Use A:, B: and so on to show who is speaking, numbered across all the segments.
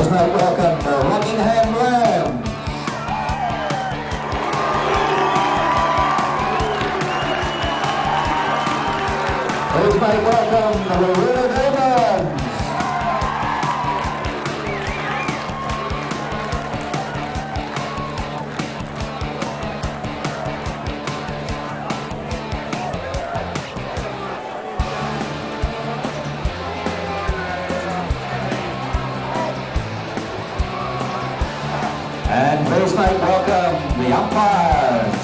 A: Please make welcome the Rockingham Rams. Please make welcome the Waroona Demons. And please make welcome the umpires.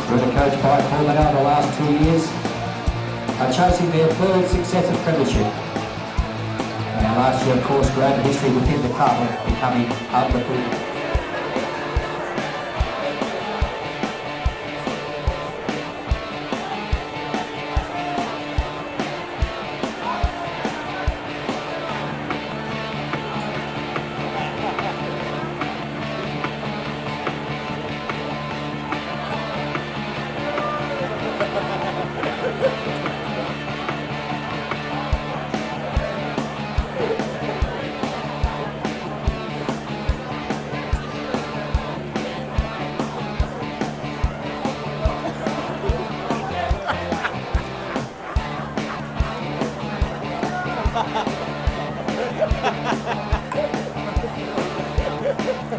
A: Waroona coached by Waroona over the last 2 years, are chasing their third successive premiership. And last year, of course, great history within the club of becoming undefeated.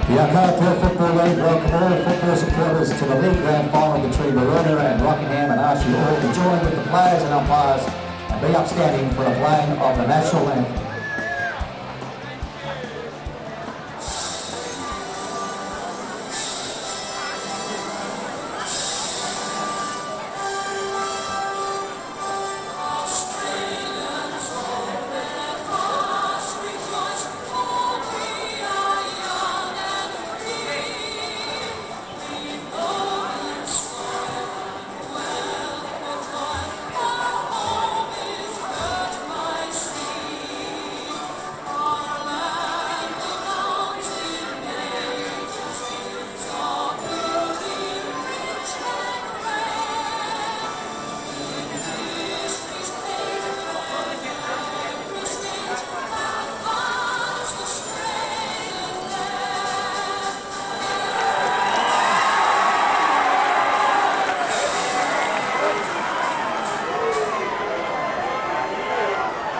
A: The Waroona Football League welcome all football supporters to the league grand final between Waroona and Rockingham and ask you all to join with the players and umpires and be upstanding for the playing of the national anthem.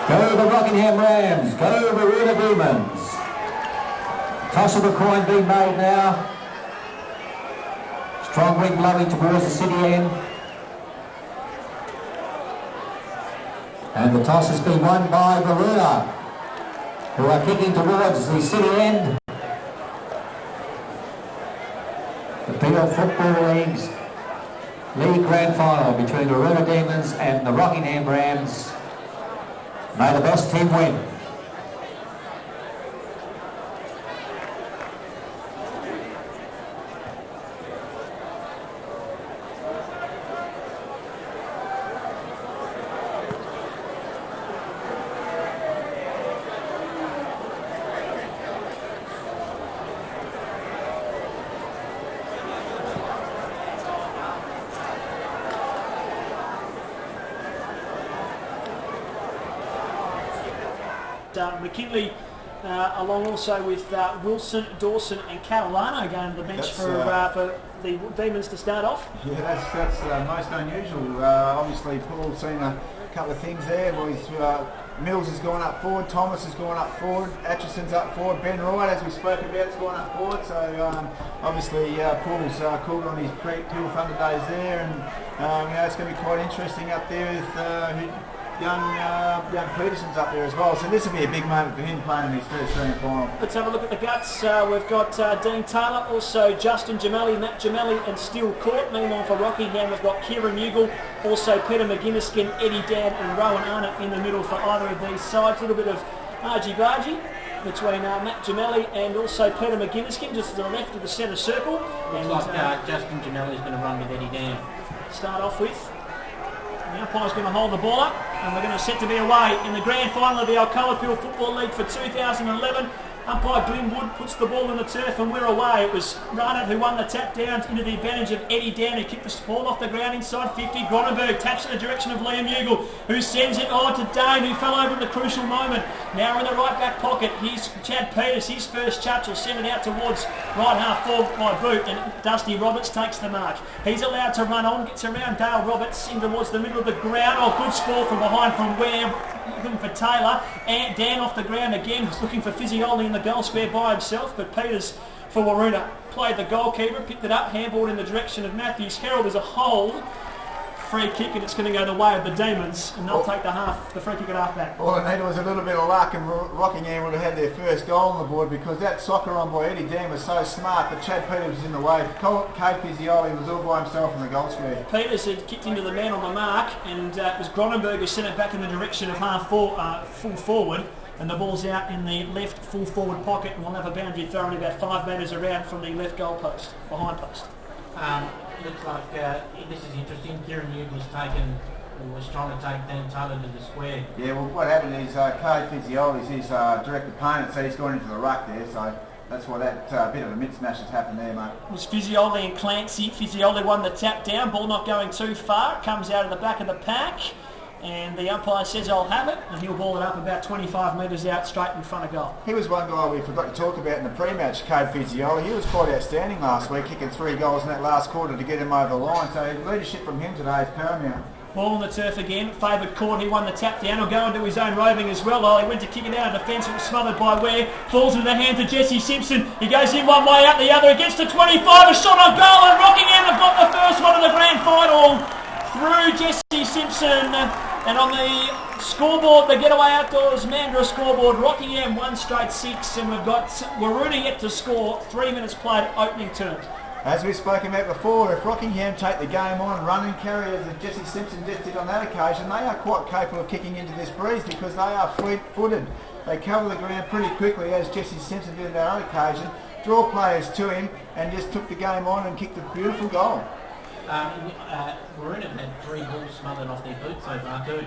A: Go the Rockingham Rams, go the Waroona Demons. Toss of the coin being made now. Strong wind blowing towards the city end. And the toss has been won by Waroona, who are kicking towards the city end. The Peel Football League's league grand final between the Waroona Demons and the Rockingham Rams. May the best team win.
B: McKinley along also with Wilson, Dawson and Catalano going to the bench for the Demons to start off.
C: Yeah, that's most unusual. Obviously Paul's seen a couple of things there. Well, Mills has gone up forward, Thomas has gone up forward, Atchison's up forward, Ben Wright, as we spoke about, has gone up forward. So obviously Paul's called on his Peel Thunder days there, and it's going to be quite interesting up there with young Peterson's up there as well. So this will be a big moment for him playing in his first grand final.
B: Let's have a look at the guts. We've got Dean Taylor, also Justin Gemelli, Matt Gemelli and Steele Court. Meanwhile for Rockingham we've got Kieran Ugle, also Peter McGuinnesskin, Eddie Dad and Rowan Arnott in the middle for either of these sides. A little bit of argy-bargy between Matt Gemelli and also Peter McGuinnesskin just to the left of the centre circle.
D: Looks like Justin Gemelli's going to run with Eddie Dan.
B: Start off with. The umpire's going to hold the ball up and we're going to set to be away in the grand final of the Alcoa Peel Football League for 2011. Umpire Glenwood puts the ball in the turf and we're away. It was Rana who won the tap down into the advantage of Eddie Dan, who kicked the ball off the ground inside 50. Cronenberg taps in the direction of Liam Ugle, who sends it on to Dane, who fell over at the crucial moment. Now in the right back pocket, here's Chad Peters, his first touch. Will send it out towards right half forward by boot, and Dusty Roberts takes the mark. He's allowed to run on, gets around Dale Roberts in towards the middle of the ground. Oh, good score from behind from Ware, looking for Taylor. And Dan off the ground again, was looking for Fizzioli in the goal square by himself, but Peters for Waroona played the goalkeeper, picked it up, handballed in the direction of Matthews. Herald is a hold. Free kick, and it's going to go the way of the Demons, and they'll take the free kick at half back.
C: All I needed was a little bit of luck, and Rockingham would have had their first goal on the board, because that soccer on by Eddie Dan was so smart that Chad Peters was in the way. Kate Fizzioli was all by himself in the goal square.
B: Peters had kicked into the man on the mark, and it was Cronenberg who sent it back in the direction of full forward, and the ball's out in the left full forward pocket, and we'll have a boundary throw only about 5 metres around from the left goal post, behind post.
D: Looks like this is interesting. Kieran Newton's was trying to take Dan Taylor to the square.
C: Yeah, well, what happened is Kate Fizzioli is his direct opponent, so he's gone into the ruck there, so that's why that bit of a mismatch has happened there, mate.
B: It was Fizzioli and Clancy. Fizzioli won the tap down, ball not going too far, comes out of the back of the pack, and the umpire says I'll have it, and he'll ball it up about 25 metres out straight in front of goal.
C: He was one guy we forgot to talk about in the pre-match, Cade Fizzioli. He was quite outstanding last week, kicking 3 goals in that last quarter to get him over the line, so leadership from him today is paramount.
B: Ball on the turf again, favoured court, he won the tap down, he'll go into his own roving as well. Oh, he went to kick it out of defence, it was smothered by Ware, falls into the hands of Jesse Simpson, he goes in one way, out the other, it gets to 25, a shot on goal, and Rockingham have got the first one of the grand final through Jesse Simpson. And on the scoreboard, the Getaway Outdoors Mandurah scoreboard, Rockingham 1 straight 6, and we've got Waroona yet to score, 3 minutes played opening terms.
C: As we've spoken about before, if Rockingham take the game on, run and carry as Jesse Simpson just did on that occasion, they are quite capable of kicking into this breeze because they are fleet-footed. They cover the ground pretty quickly, as Jesse Simpson did on that occasion, draw players to him and just took the game on and kicked a beautiful goal.
D: Waroona have had 3 balls smothered off their boots so far too.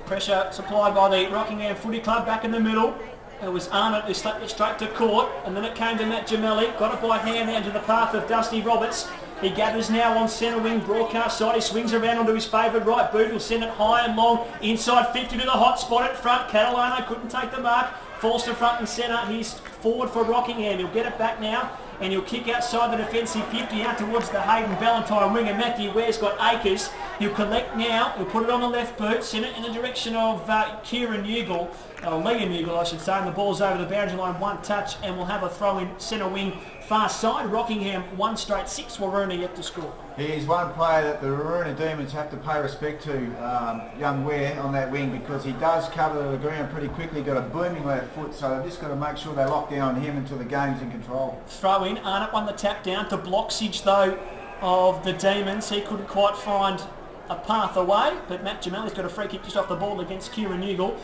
B: Pressure supplied by the Rockingham Footy Club back in the middle. It was Arnott who slapped it straight to court, and then it came to Matt Gemelli, got it by hand into the path of Dusty Roberts. He gathers now on centre wing, broadcast side, he swings around onto his favoured right boot, he'll send it high and long, inside 50 to the hot spot at front. Catalano couldn't take the mark, falls to front and centre, he's forward for Rockingham, he'll get it back now, and he'll kick outside the defensive 50 out towards the Hayden Ballantyne winger. Matthew Ware's got Acres. He'll collect now, he'll put it on the left boot, send it in the direction of Kieran Ugle, or Liam Ugle I should say, and the ball's over the boundary line, 1 touch, and we'll have a throw in centre wing far side. Rockingham 1 straight 6, Waroona yet to score.
C: He's one player that the Waroona Demons have to pay respect to, young Ware on that wing, because he does cover the ground pretty quickly, got a booming left foot, so they've just got to make sure they lock down on him until the game's in control.
B: Throw in, Arnott won the tap down to Bloxage though of the Demons. He couldn't quite find a path away, but Matt Gemelli's got a free kick just off the ball against Kieran Ugle.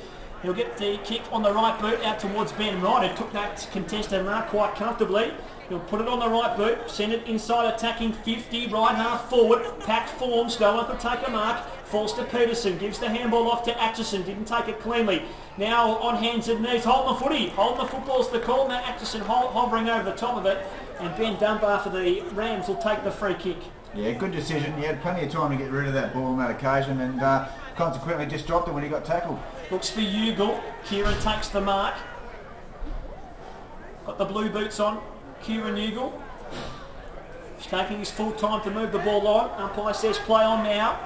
B: He'll get the kick on the right boot out towards Ben Wright, who took that contested mark quite comfortably. He'll put it on the right boot, send it inside attacking 50, right half forward, packed forms, no one could take a mark, falls to Peterson, gives the handball off to Atchison, didn't take it cleanly. Now on hands and knees, holding the footy, holding the football's the call, Matt Atchison hovering over the top of it, and Ben Dunbar for the Rams will take the free kick.
C: Yeah, good decision. He had plenty of time to get rid of that ball on that occasion, and consequently just dropped it when he got tackled.
B: Looks for Ugle, Kieran takes the mark, got the blue boots on, Kieran Ugle. He's taking his full time to move the ball on. Umpire says play on now.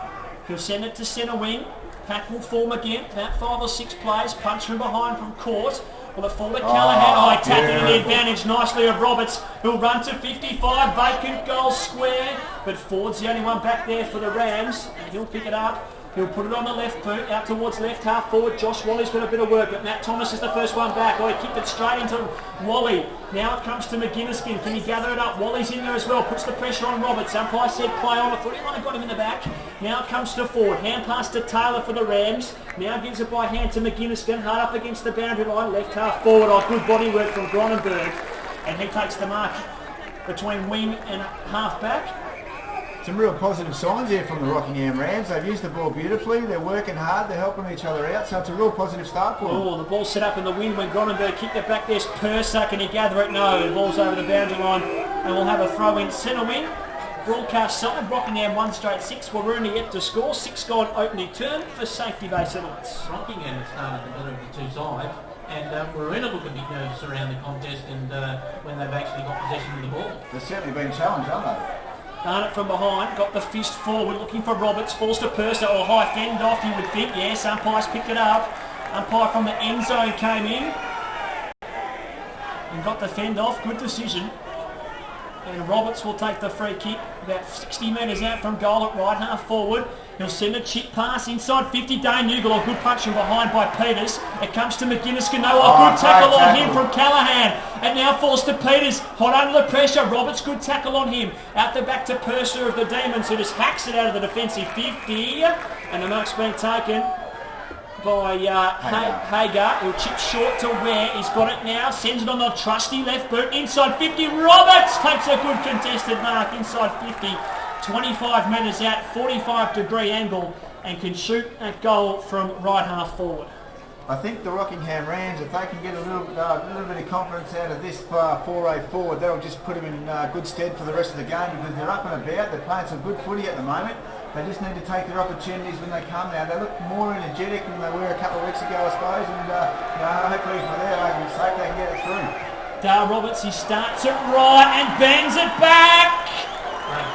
B: He'll send it to centre wing. Pack will form again. About 5 or 6 plays. Punch from behind from court. Well, the forward Callaghan, tapping the advantage nicely of Roberts, who'll run to 55, vacant goal square. But Ford's the only one back there for the Rams, and he'll pick it up. He'll put it on the left boot, out towards left half forward. Josh Wally's got a bit of work, but Matt Thomas is the first one back. Oh, he kicked it straight into Wally. Now it comes to McGuinnesskin. Can he gather it up? Wally's in there as well. Puts the pressure on Roberts. Umpire said play on. I thought he might have got him in the back. Now it comes to Ford. Hand pass to Taylor for the Rams. Now gives it by hand to McGuinnesskin. Hard up against the boundary line. Left half forward. Oh, good body work from Cronenberg. And he takes the mark between wing and half back.
C: some real positive signs here from the Rockingham Rams. They've used the ball beautifully, they're working hard, they're helping each other out, so it's a real positive start for them.
B: Oh, the ball's set up in the wind when Gronenberg kicked it back. There's Purser, can he gather it? No, the ball's over the boundary line, and we'll have a throw in centre wing. Broadcast side, Rockingham 1 straight 6, Waroona yet to score, 6 gone opening term for Safety Bay Settlements.
D: Rockingham has started the better of the two sides, and Waroona look a bit nervous around the contest and when they've actually got possession of the ball.
C: They've certainly been challenged, haven't they?
B: Arnott from behind, got the fist forward, looking for Roberts, falls to Purser, or high fend off, you would think. Yes, umpire's picked it up. Umpire from the end zone came in and got the fend off, good decision. And Roberts will take the free kick about 60 metres out from goal at right half forward. He'll send a chip pass inside 50. Dane Newgle, a good punch from behind by Peters. It comes to McGuinness. Good tackle on him from Callahan. It now falls to Peters. Hot under the pressure. Roberts, good tackle on him. Out the back to Purser of the Demons, who just hacks it out of the defensive 50. And the mark's been taken by Hagar, who chips short to Ware. He's got it now, sends it on the trusty left boot, inside 50, Roberts takes a good contested mark inside 50, 25 metres out, 45 degree angle, and can shoot at goal from right half forward.
C: I think the Rockingham Rams, if they can get a little bit of confidence out of this foray forward, that'll just put them in good stead for the rest of the game, because they're up and about, they're playing some good footy at the moment. They just need to take their opportunities when they come now. They look more energetic than they were a couple of weeks ago, I suppose, and hopefully for their argument's sake they can get it through.
B: Dale Roberts, he starts it right and bangs it back.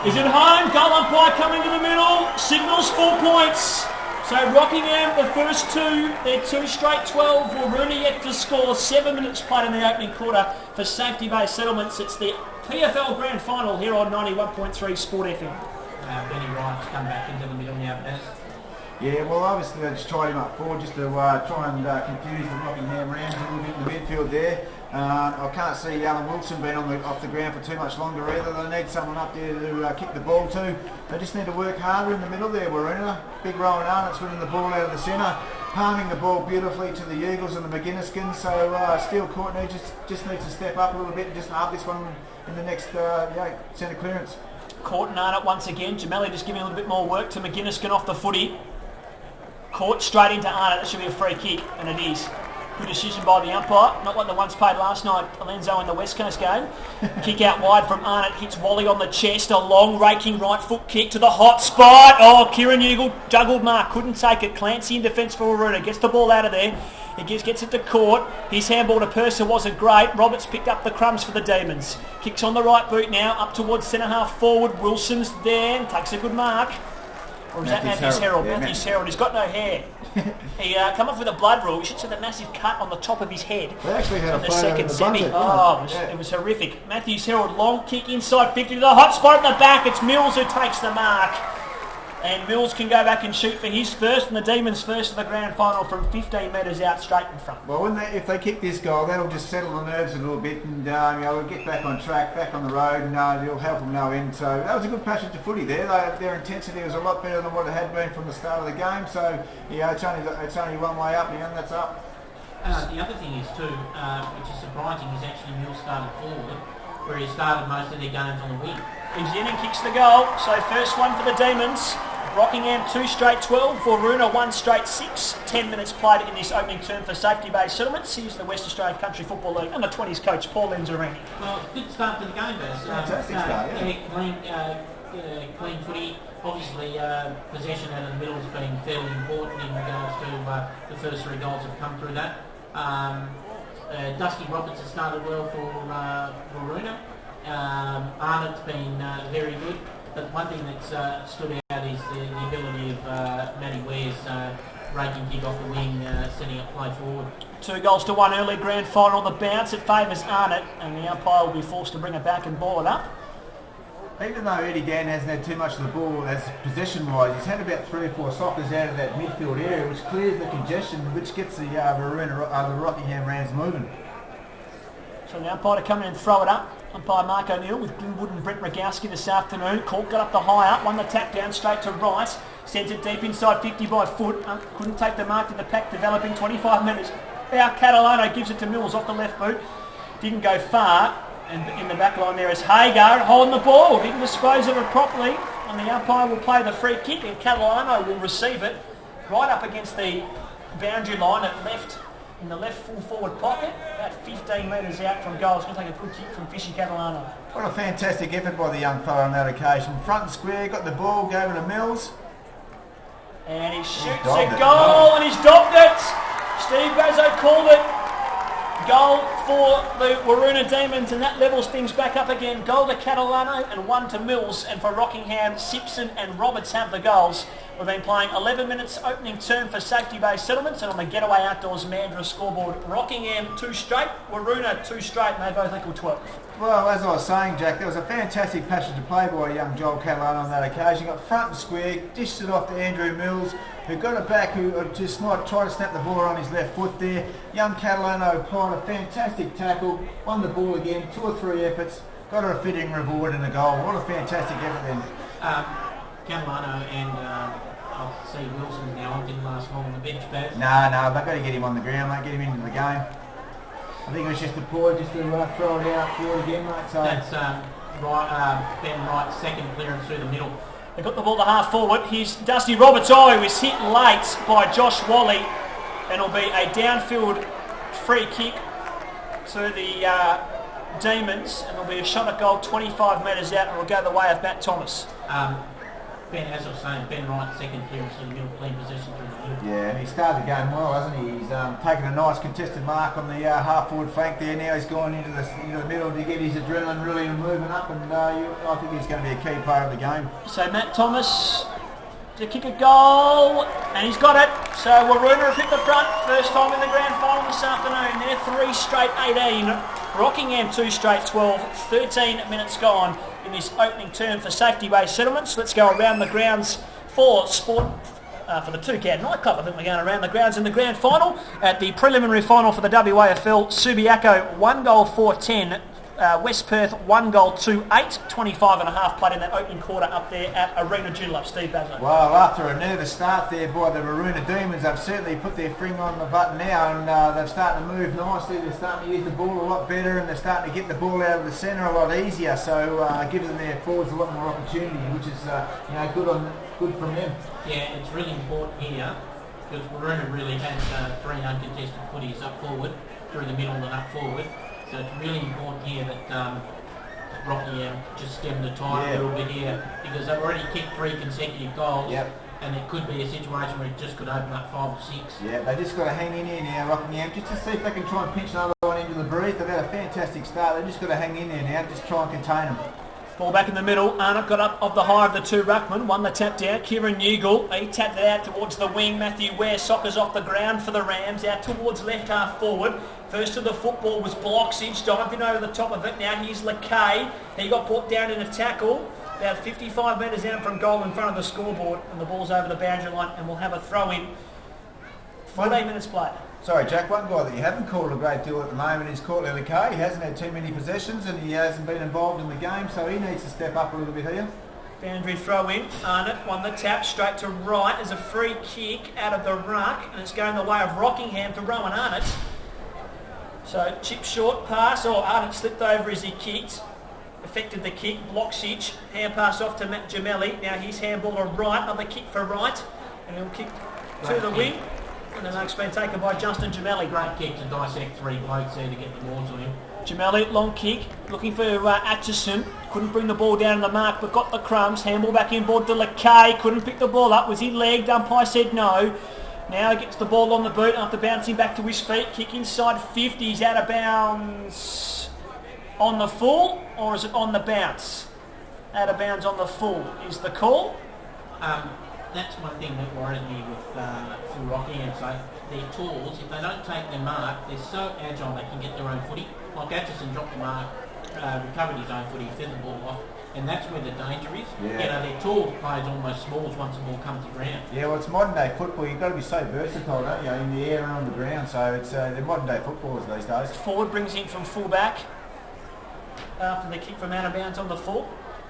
B: Is it home? Goal umpire coming to the middle, signals 4 points. So Rockingham, the first two, they're 2 straight 12. Waroona yet to score. 7 minutes played in the opening quarter for Safety Bay Settlements. It's the PFL Grand Final here on 91.3 Sport FM.
D: Benny Wright's come back into the middle now, Baz.
C: Yeah, well, obviously they just tried him up forward just to try and confuse the Rockingham Rams a little bit in the midfield there. I can't see Alan Wilson being off the ground for too much longer either. They need someone up there to kick the ball to. They just need to work harder in the middle there, Waroona. Big Rowan Arnott's winning the ball out of the centre, palming the ball beautifully to the Eagles and the McGuinneskin. So Steele Courtney just needs to step up a little bit and just halve this one in the next centre clearance.
B: Court and Arnott once again. Jamelli just giving a little bit more work to McGuinneskin off the footy. Court straight into Arnott. That should be a free kick, and it is. Good decision by the umpire. Not like the ones played last night, Alenzo in the West Coast game. Kick out wide from Arnott. Hits Wally on the chest. A long raking right foot kick to the hot spot. Oh, Kieran Newgle juggled mark. Couldn't take it. Clancy in defence for Waroona. Gets the ball out of there. He gets it to Court. His handball to Purser wasn't great. Roberts picked up the crumbs for the Demons. Kicks on the right boot now, up towards centre half forward. Wilson's there and takes a good mark. Or is that Matthews Herald?
C: Yeah,
B: Matthews Herald. He's got no hair. He come up with a blood rule. He should have a massive cut on the top of his head.
C: They actually had
B: in
C: a
B: the
C: photo
B: second
C: in the
B: semi.
C: budget,
B: It was horrific. Matthews Herald, long kick inside 50 to the hot spot in the back. It's Mills who takes the mark. And Mills can go back and shoot for his first, and the Demons first of the grand final from 15 metres out straight in front.
C: Well, if they kick this goal, that'll just settle the nerves a little bit, and we'll get back on track, back on the road, and it'll help them no end. So that was a good passage of footy there. Their intensity was a lot better than what it had been from the start of the game. So it's only one way up, and that's up.
D: The other thing is too, which is surprising, is actually Mills started forward, where he started most of their games on the wing.
B: He's in and kicks the goal. So first one for the Demons. Rockingham 2 straight 12, Waroona 1 straight 6. 10 minutes played in this opening term for Safety Bay Settlements. Here's the West Australian Country Football League under 20s coach Paul Lenzarani.
D: Well, good start to the game, Baz.
C: Fantastic start, yeah.
D: Clean footy. Obviously, possession out of the middle has been fairly important in regards to the first 3 goals have come through that. Dusty Roberts has started well for Waroona. Arnott's been very good. But one thing that's stood out is the ability of Matty Ware's raking kick off the wing, setting up play forward.
B: 2 goals to 1 early grand final. The bounce, it favours Arnott, and the umpire will be forced to bring it back and ball it up.
C: Even though Eddie Dan hasn't had too much of the ball as possession-wise, he's had about 3 or 4 sockers out of that midfield area, which clears the congestion, which gets the Rockingham Rams moving.
B: So the umpire to come in and throw it up. Umpire Mark O'Neill with Glenwood and Brent Rogowski this afternoon. Court got up the high up, won the tap down straight to right. Sends it deep inside 50 by foot. Couldn't take the mark in the pack, developing 25 minutes. Now Catalano gives it to Mills off the left boot. Didn't go far. And in the back line there is Hagar holding the ball. Didn't dispose of it properly. and the umpire will play the free kick, and Catalano will receive it right up against the boundary line at left, in the left full forward pocket, about 15 metres out from goal. It's going to take a good kick from Fishy Catalano.
C: What a fantastic effort by the young fella on that occasion. Front and square, got the ball, gave it to Mills.
B: And he shoots a goal, and he's dogged it. Steve Bazzo called it. Goal for the Waroona Demons, and that levels things back up again. Goal to Catalano and 1 to Mills, and for Rockingham, Simpson and Roberts have the goals. We've been playing 11 minutes opening term for safety-based settlements, and on the Getaway Outdoors Mandurah scoreboard, Rockingham 2 straight, Waroona 2 straight, and they both equal 12.
C: Well, as I was saying, Jack, there was a fantastic passage to play by young Joel Catalano on that occasion. Got front and square, dished it off to Andrew Mills, who got it back, who just might try to snap the ball on his left foot there. Young Catalano applied a fantastic tackle, won the ball again, 2 or 3 efforts, got her a fitting reward and a goal. What a fantastic effort then.
D: Catalano and I'll see Wilson now didn't last long on the bench, Baz.
C: No, they've got to get him on the ground, mate, get him into the game. I think it was just a ploy just to throw it out forward again, mate. So
D: that's Ben Wright's second clearance through the middle.
B: They got the ball to half forward. Here's Dusty Roberts, who is hit late by Josh Wally, and it'll be a downfield free kick to the Demons, and it'll be a shot at goal 25 metres out, and it'll go the way of Matt Thomas.
D: Ben, as I was saying, Ben Wright's second clearance through the middle, clean possession through the middle.
C: yeah, and he started the game well, hasn't he? He's taken a nice contested mark on the half forward flank there. Now he's gone into the middle to get his adrenaline really moving up, and I think he's going to be a key part of the game.
B: So Matt Thomas to kick a goal, and he's got it. So Waroona have hit the front, first time in the grand final this afternoon. They're 3 straight 18, Rockingham 2 straight 12, 13 minutes gone in this opening term for safety-based settlements. Let's go around the grounds for sport. For the 2CAD nightclub, I think we're going around the grounds in the grand final. At the preliminary final for the WAFL, Subiaco 1 goal 4-10, West Perth 1 goal 2-8, 25 and a half played in that opening quarter up there at Arena Joondalup. Steve Bazzo.
C: Well, after a nervous start there by the Waroona Demons, they've certainly put their finger on the button now, and they're starting to move nicely. They're starting to use the ball a lot better, and they're starting to get the ball out of the centre a lot easier. So it gives them their forwards a lot more opportunity, which is good from them.
D: Yeah, it's really important here because Waroona really has 3 uncontested footies up forward, through the middle and up forward. So it's really important here that Rockingham just stem the tide a little bit here, because they've already kicked 3 consecutive goals.
C: Yep.
D: And it could be a situation where it just could open up 5 or 6.
C: Yeah, they just got to hang in here now, Rockingham, just to see if they can try and pinch another one into the breeze. They've had a fantastic start. They've just got to hang in there now, just try and contain them.
B: Ball back in the middle. Arnott got up off the high of the 2 ruckman, won the tap down. Kieran Newgle, he tapped it out towards the wing. Matthew Ware soccers off the ground for the Rams, out towards left half forward. First to the football was Bloxage, dived in over the top of it. Now here's Lakay. He got brought down in a tackle, about 55 metres out from goal in front of the scoreboard, and the ball's over the boundary line, and we'll have a throw in. 14 minutes played.
C: Sorry, Jack, one guy that you haven't called a great deal at the moment is Courtney Lakay. He hasn't had too many possessions, and he hasn't been involved in the game, so he needs to step up a little bit here.
B: Boundary throw in. Arnott won the tap straight to right as a free kick out of the ruck, and it's going the way of Rockingham to Rowan Arnott. So chip short pass, Arnott slipped over as he kicked, affected the kick. Bloxage, hand pass off to Matt Gemelli. Now he's handball to right, another kick for right, and he'll kick to the wing. And the mark's been taken by Justin Gemelli.
D: Great kick to dissect 3 blokes there to get the balls on him.
B: Gemelli, long kick, looking for Atchison. Couldn't bring the ball down to the mark, but got the crumbs. Handball back inboard to Lakay. Couldn't pick the ball up. Was he legged? Umpire said no. Now he gets the ball on the boot after bouncing back to his feet. Kick inside 50. He's out of bounds on the full, or is it on the bounce? Out of bounds on the full is the call.
D: That's one thing that worries me with Rockingham. So their tools, if they don't take their mark, they're so agile they can get their own footy. Like Atchison dropped the mark, recovered his own footy, fed the ball off, and that's where the danger is.
C: Yeah.
D: Their tools plays almost smalls once the ball comes to ground.
C: Yeah, well, it's modern day football. You've got to be so versatile, don't you, in the air and on the ground. So it's they're modern day footballers these days.
B: Forward brings in from full back after the kick from out of bounds on the full,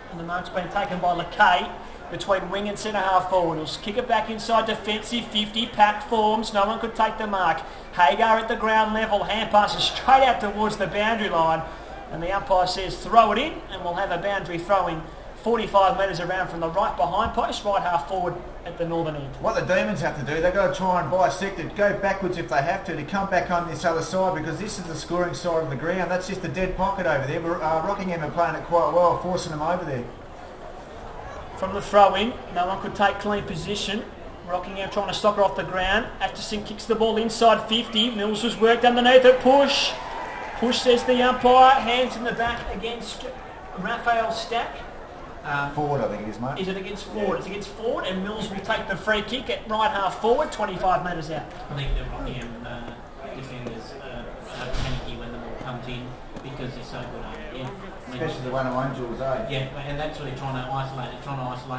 B: and the mark's been taken by Lakay. Between wing and centre half forward. He'll kick it back inside defensive 50, packed forms, no one could take the mark. Hagar at the ground level, hand passes straight out towards the boundary line, and the umpire says throw it in, and we'll have a boundary throw in 45 metres around from the right behind post, right half forward at the northern end.
C: What the Demons have to do, they've got to try and bisect it, go backwards if they have to come back on this other side, because this is the scoring side of the ground. That's just a dead pocket over there. Rockingham are playing it quite well, forcing them over there.
B: From the throw-in, no one could take clean position. Rockingham trying to stop her off the ground. Atchison kicks the ball inside 50. Mills was worked underneath it. Push, says the umpire. Hands in the back against Raphael Stack.
C: Forward, I think it is, mate.
B: Is it against forward? Yeah. It's against forward, and Mills will take the free kick at right half forward, 25 metres out.
D: I think the Rockingham defenders are panicky when the ball comes in because they're so good on it. Yeah.
C: Especially the one-on-one duels, eh?
D: Yeah, and that's really trying to isolate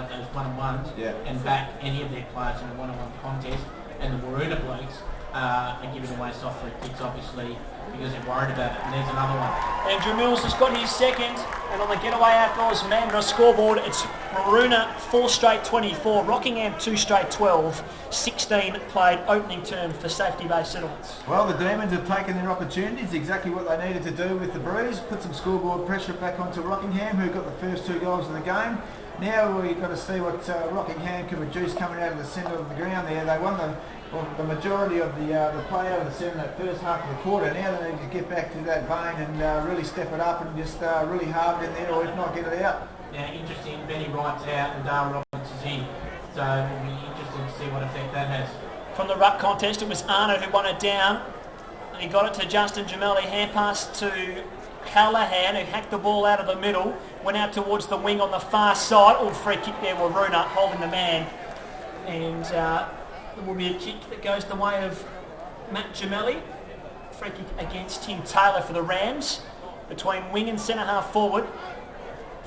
D: those one-on-ones and back any of their players in a one-on-one contest. And the Waroona blokes are giving away soft free kicks, obviously, because they're worried about it. And there's another one.
B: Andrew Mills has got his second, and on the getaway outdoors Mandurah scoreboard, it's Waroona 4 straight 24, Rockingham 2 straight 12, 16 played opening term for safety-based settlements.
C: Well, the Demons have taken their opportunities, exactly what they needed to do with the Breeze, put some scoreboard pressure back onto Rockingham, who got the first 2 goals of the game. Now we've got to see what Rockingham can produce coming out of the centre of the ground there. They won the majority of the play out of the centre in that first half of the quarter. Now they need to get back to that vein and really step it up and just really harp it in there, or if not, get it out.
D: Yeah, interesting. Benny Wright's out and Dale Roberts is in. So it'll be interesting to see what effect that has.
B: From the ruck contest, it was Arnott who won it down. He got it to Justin Jamali, hand pass to Callahan, who hacked the ball out of the middle, went out towards the wing on the far side. All free kick there, Waroona holding the man. And there will be a kick that goes the way of Matt Jamali. Free kick against Tim Taylor for the Rams. Between wing and centre half forward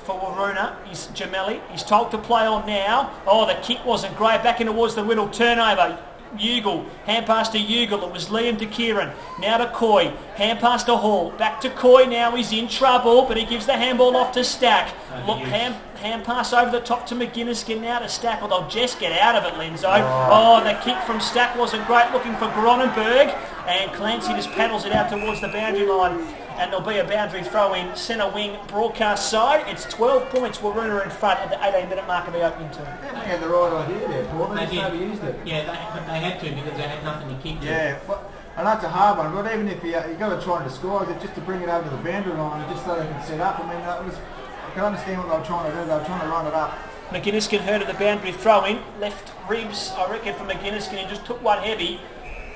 B: for Waroona is Jamali. He's told to play on now. Oh, the kick wasn't great. Back in towards the middle, turnover. Ugle, hand pass to Ugle, it was Liam to Kieran, now to Coy, hand pass to Hall, back to Coy, now he's in trouble, but he gives the handball off to Stack. Look, hand pass over the top to McGuinness, now to Stack, or they'll just get out of it, Lenzo. Oh, the kick from Stack wasn't great, looking for Gronenberg, and Clancy just paddles it out towards the boundary line. And there'll be a boundary throw in centre wing broadcast side. It's 12 points. Waroona in front at the 18-minute mark of the opening term.
C: They had the right idea there, Paul. They just overused it.
D: Yeah, they had to because they had nothing to kick to.
C: Yeah, well, and that's a hard one. But even if you've got to try and disguise it, just to bring it over to the boundary line and just so they can set up. I mean, I can understand what they were trying to do. They were trying to run it up.
B: McGuinness heard of the boundary throw in. Left ribs, I reckon, for McGuinness. He just took one heavy.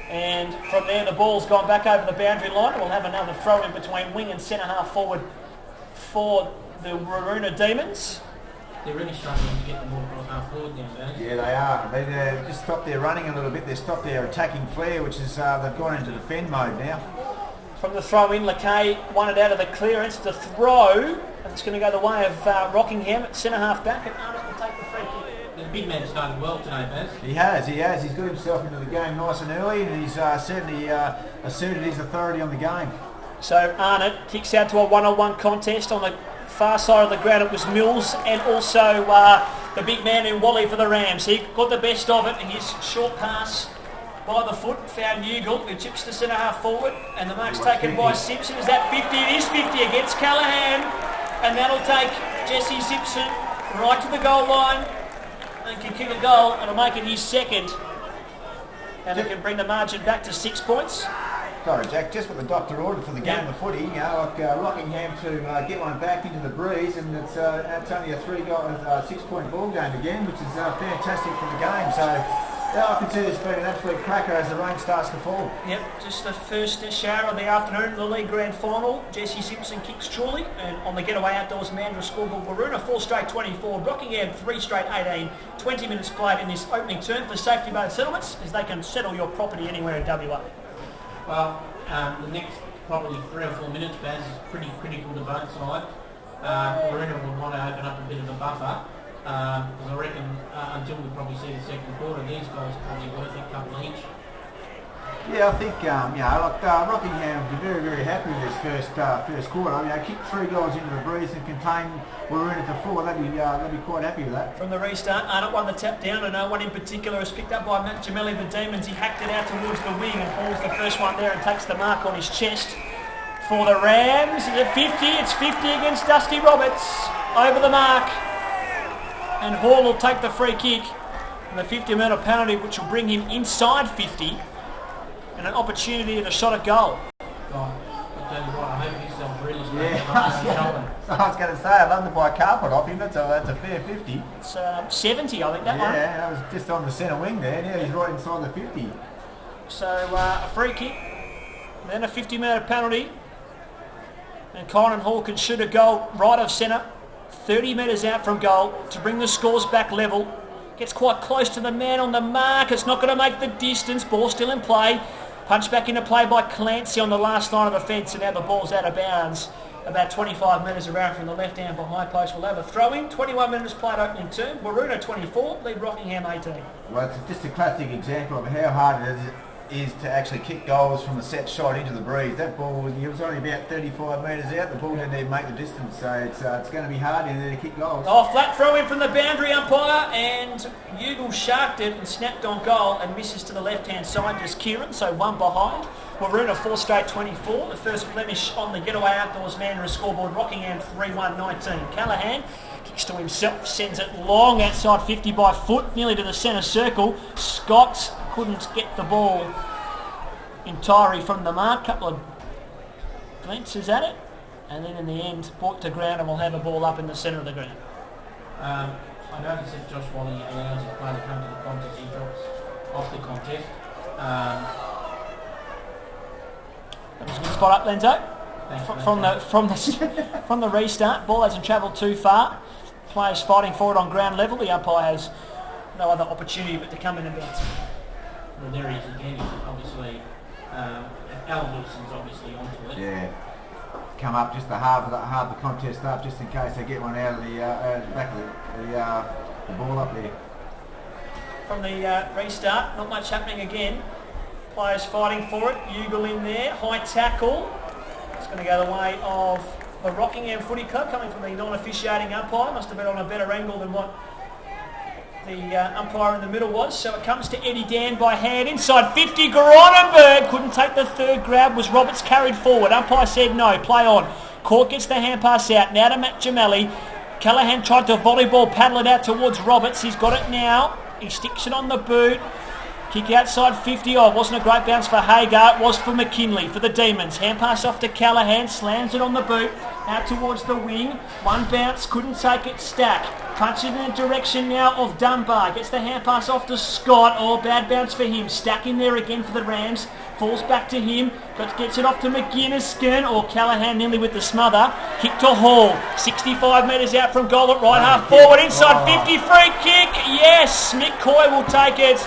B: And from there, the ball's gone back over the boundary line. We'll have another throw in between wing and centre half forward for the Waroona Demons.
D: They're really struggling to get the ball across half forward nowadays.
C: Yeah, they are. They just stopped their running a little bit. They stopped their attacking flair, which is they've gone into defend mode now.
B: From the throw in, Lakay won it out of the clearance to throw. And it's going to go the way of Rockingham at centre half back, and Arnott will take the free kick.
D: The big man started well today, Baz.
C: He has. He's got himself into the game nice and early, and he's certainly asserted his authority on the game.
B: So Arnott kicks out to a one-on-one contest. On the far side of the ground it was Mills and also the big man in Wally for the Rams. He got the best of it, and his short pass by the foot found Ugle, who chips to centre half forward, and the mark's taken by Simpson. Is that 50? It is 50 against Callahan, and that'll take Jesse Simpson right to the goal line. And can kick a goal, and it'll make it his second. And it can bring the margin back to 6 points.
C: Sorry, Jack, just what the doctor ordered for the game of footy, Rockingham to get one back into the Breeze, and it's only a 6-point ball game again, which is fantastic for the game. So I can see this being an absolute cracker as the rain starts to fall.
B: Yep, just the first shower of the afternoon, the league grand final. Jesse Simpson kicks truly, and on the getaway outdoors, Mandurah scoreboard, Waroona 4 straight 24, Rockingham 3 straight 18, 20 minutes played in this opening term for safety-based settlements, as they can settle your property anywhere in WA.
D: Well, the next probably 3 or 4 minutes, Baz, is pretty critical to both sides. Waroona would want to open up a bit of a buffer. Because I reckon until we probably see the second quarter, these guys are probably worth a couple each.
C: Yeah, I think Rockingham will be very, very happy with this first quarter. I mean, they kicked 3 goals into the Breeze and contained Waroona to 4. They'd be quite happy with that.
B: From the restart, Arnott won the tap down, and no one in particular is picked up by Matt Jamali, the Demons. He hacked it out towards the wing and hauls the first one there and takes the mark on his chest. For the Rams, is it 50? It's 50 against Dusty Roberts. Over the mark. And Hall will take the free kick. And the 50-metre penalty, which will bring him inside 50. And an opportunity at a shot at goal.
D: God, I tell you what, I hope he's really
C: I was going to say, I'd love to buy a carpet off him. That's a fair 50.
B: It's 70, I think, that one.
C: Yeah, that was just on the centre wing there. Yeah, he's right inside the 50.
B: So a free kick, then a 50-metre penalty. And Conan Hall can shoot a goal right of centre, 30 metres out from goal to bring the scores back level. Gets quite close to the man on the mark. It's not going to make the distance. Ball still in play. Punch back into play by Clancy on the last line of offence, and now the ball's out of bounds. About 25 metres around from the left-hand behind post. We'll have a throw-in. 21 minutes played opening term. Waroona 24, lead Rockingham 18.
C: Well, it's just a classic example of how hard it is to actually kick goals from a set shot into the breeze. That ball was only about 35 metres out. The ball didn't even make the distance, so it's going to be hard in there to kick goals.
B: Oh, flat throw in from the boundary umpire, and Ugle sharked it and snapped on goal and misses to the left-hand side. Just Kieran, so one behind. Waroona 4 straight 24. The first blemish on the Getaway Outdoors Manor scoreboard. Rockingham 3-1-19. Callahan kicks to himself, sends it long outside 50 by foot, nearly to the centre circle. Scott couldn't get the ball entirely from the mark. Couple of glimpses at it, and then in the end brought to ground, and we'll have a ball up in the centre of the ground.
D: I noticed that Josh Wally allows his player to come to the contest. He drops off the contest.
B: That was a good spot up, Lenzo. From the restart, ball hasn't travelled too far. Players fighting for it on ground level. The umpire has no other opportunity but to come in and bounce.
D: Well, there he is again. He's obviously, Alan Wilson's obviously onto it.
C: Yeah. Come up just to halve the contest up, just in case they get one out of the back of the ball up there.
B: From the restart, not much happening again. Players fighting for it. Ugle in there, high tackle. It's going to go the way of the Rockingham Footy Club, coming from the non-officiating umpire. Must have been on a better angle than what the umpire in the middle was. So it comes to Eddie Dan by hand inside 50. Gronenberg couldn't take the third grab. Was Roberts carried forward? Umpire said no, play on. Court gets the hand pass out. Now to Matt Gemelli. Callahan tried to volleyball paddle it out towards Roberts. He's got it now. He sticks it on the boot. Kick outside 50. Oh, it wasn't a great bounce for Hagar. It was for McKinley, for the Demons. Hand pass off to Callahan. Slams it on the boot. Out towards the wing. One bounce. Couldn't take it. Stack. Punches in the direction now of Dunbar. Gets the hand pass off to Scott. Oh, bad bounce for him. Stack in there again for the Rams. Falls back to him. But gets it off to McGuinness. Or Callahan nearly with the smother. Kick to Hall. 65 metres out from goal at right half forward. Inside 50. Free kick. Yes. Mick Coy will take it.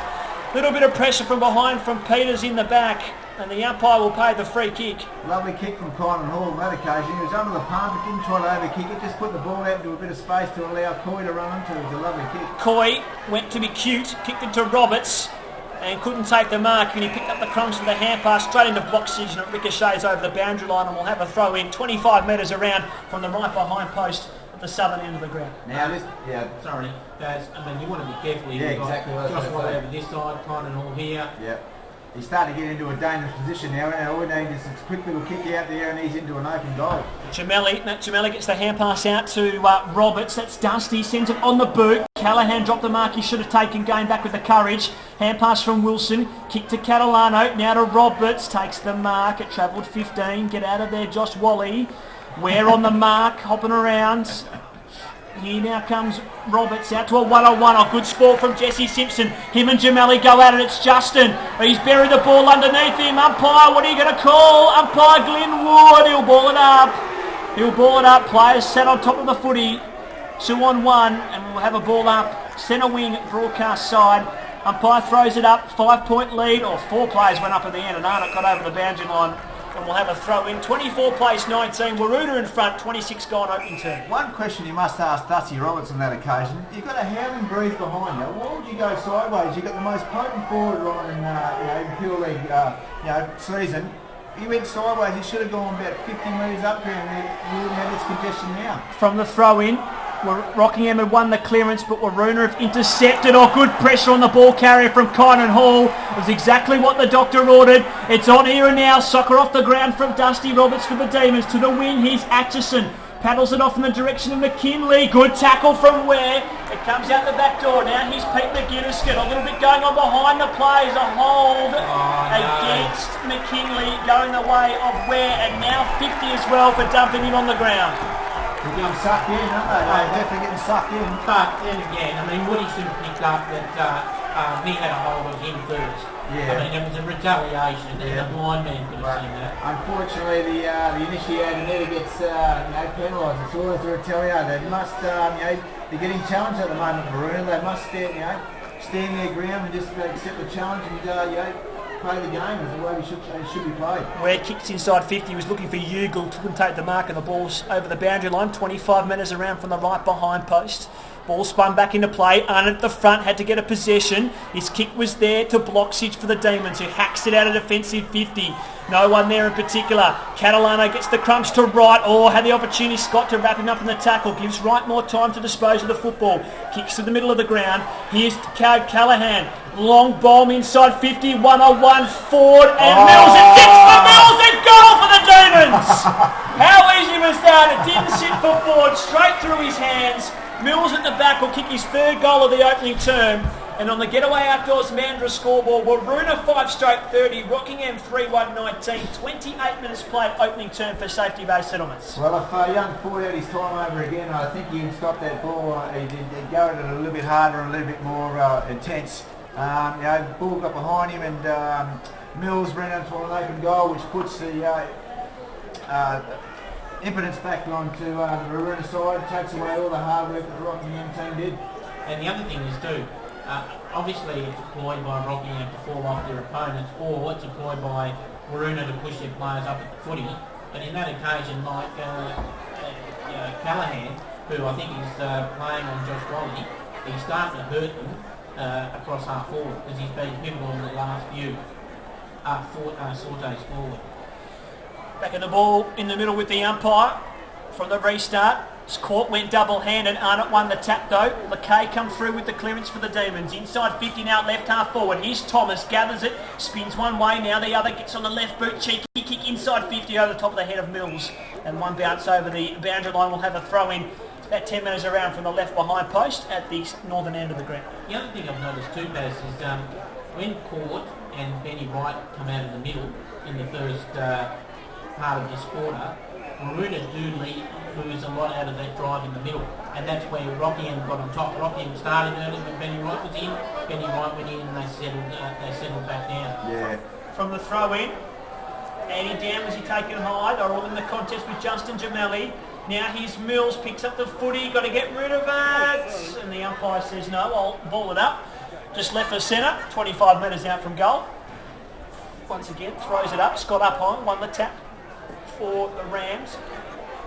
B: Little bit of pressure from behind from Peters in the back, and the umpire will pay the free kick.
C: Lovely kick from Conan Hall on that occasion. He was under the palm, but didn't try to overkick it, just put the ball out into a bit of space to allow Coy to run into it. It was a lovely kick.
B: Coy went to be cute, kicked it to Roberts, and couldn't take the mark, and he picked up the crumbs for the hand pass straight into boxes, and it ricochets over the boundary line, and we'll have a throw in 25 metres around from the right behind post at the southern end of the ground.
C: Now this,
D: Sorry, guys. I mean, you want to be careful.
C: Yeah, exactly.
D: Josh Wally over this side, Conan Hall here.
C: Yeah. He's starting to get into a dangerous position now, and all we need is a quick little kick out there, and he's into an open goal.
B: Matt Gemelli gets the hand pass out to Roberts. That's Dusty, sends it on the boot. Callahan dropped the mark he should have taken, going back with the courage. Hand pass from Wilson, kick to Catalano, now to Roberts, takes the mark. It travelled 15, get out of there Josh Wally. We're on the mark, hopping around. Here now comes Roberts out to a one-on-one. A good sport from Jesse Simpson. Him and Gemelli go at it. It's Justin. He's buried the ball underneath him. Umpire, what are you going to call? Umpire Glenn Wood. He'll ball it up. He'll ball it up. Players sat on top of the footy. 2-on-1, and we'll have a ball up. Centre wing, broadcast side. Umpire throws it up. 5-point lead. Or 4 players went up at the end, and Arnott got over the boundary line. And we'll have a throw in. 24 plays 19. Waroona in front. 26 gone opening turn.
C: One question you must ask Dusty Roberts on that occasion. You've got a howling breeze behind you. Why would you go sideways? You've got the most potent forward line in Pure League season. You went sideways. You should have gone about 50 metres up here, and you wouldn't have this congestion now.
B: From the throw in, Rockingham had won the clearance, but Waroona have intercepted. Good pressure on the ball carrier from Conan Hall. It was exactly what the doctor ordered. It's on here and now. Soccer off the ground from Dusty Roberts for the Demons. To the wing, here's Atchison. paddles it off in the direction of McKinley. Good tackle from Ware. It comes out the back door. Now he's Pete McGuinness. A little bit going on behind the plays. A hold against McKinley going the way of Ware, and now 50 as well for dumping him on the ground.
C: They're getting sucked in, aren't they? They're definitely getting sucked in.
D: But then again, I mean, Woody should have picked up that he had a hold of him first.
C: Yeah.
D: I mean, it was a retaliation, and a blind man could have seen that.
C: Unfortunately, the initiator never gets penalised. It's always the retaliator. They must, they're getting challenged at the moment, Waroona. They must stand their ground and just accept the challenge and play the game as the way it should be played.
B: Ware kicks inside 50, was looking for Ugle, couldn't take the mark, and the ball's over the boundary line. 25 metres around from the right behind post. Ball spun back into play. Arnott at the front had to get a possession. His kick was there to block Sidge for the Demons, who hacks it out of defensive 50. No one there in particular. Catalano gets the crunch to right. Had the opportunity, Scott, to wrap him up in the tackle. Gives Wright more time to dispose of the football. Kicks to the middle of the ground. Here's Callahan. Long bomb inside 50. 101 forward. And Mills. It gets for Mills. And goal for the Demons. How easy was that? It didn't sit for Ford. Straight through his hands. Mills at the back will kick his third goal of the opening term. And on the Getaway Outdoors Mandurah scoreboard, Waroona 5 straight 30, Rockingham 3-1-19, 28 minutes played opening term for Safety Bay Settlements.
C: Well, if young Ford had his time over again, I think he'd stop that ball. He'd go at it a little bit harder and a little bit more intense. Bull got behind him, and Mills ran into an open goal, which puts the impotence back onto the Waroona side, takes away all the hard work that the Rockingham team did.
D: And the other thing is too, obviously it's deployed by Rockingham to fall off their opponents, or it's deployed by Waroona to push their players up at the footy. But in that occasion, like Callahan, who I think is playing on Josh Wally, he's starting to hurt them across half forward, because he's been pivotal in the last few sorties forward.
B: Back in the ball in the middle with the umpire from the restart. Court went double-handed. Arnott won the tap though. LeKay come through with the clearance for the Demons. Inside 50 now, left half forward. Here's Thomas, gathers it, spins one way now. The other gets on the left boot. Cheeky kick inside 50 over the top of the head of Mills. And one bounce over the boundary line will have a throw in. About 10 metres around from the left behind post at the northern end of the ground.
D: The other thing I've noticed too, Baz, is when Court and Benny Wright come out of the middle in the first part of this quarter, Waroona do lose a lot out of that drive in the middle, and that's where Rockingham got on top. Rockingham started early when Benny Wright was in. Benny Wright went in and they settled back down.
C: Yeah.
B: From the throw in, Andy Down, was he taken high? They're all in the contest with Justin Gemelli. Now here's Mills, picks up the footy, got to get rid of it, and the umpire says no, I'll ball it up. Just left for centre, 25 metres out from goal. Once again, throws it up, Scott up high, won the tap for the Rams.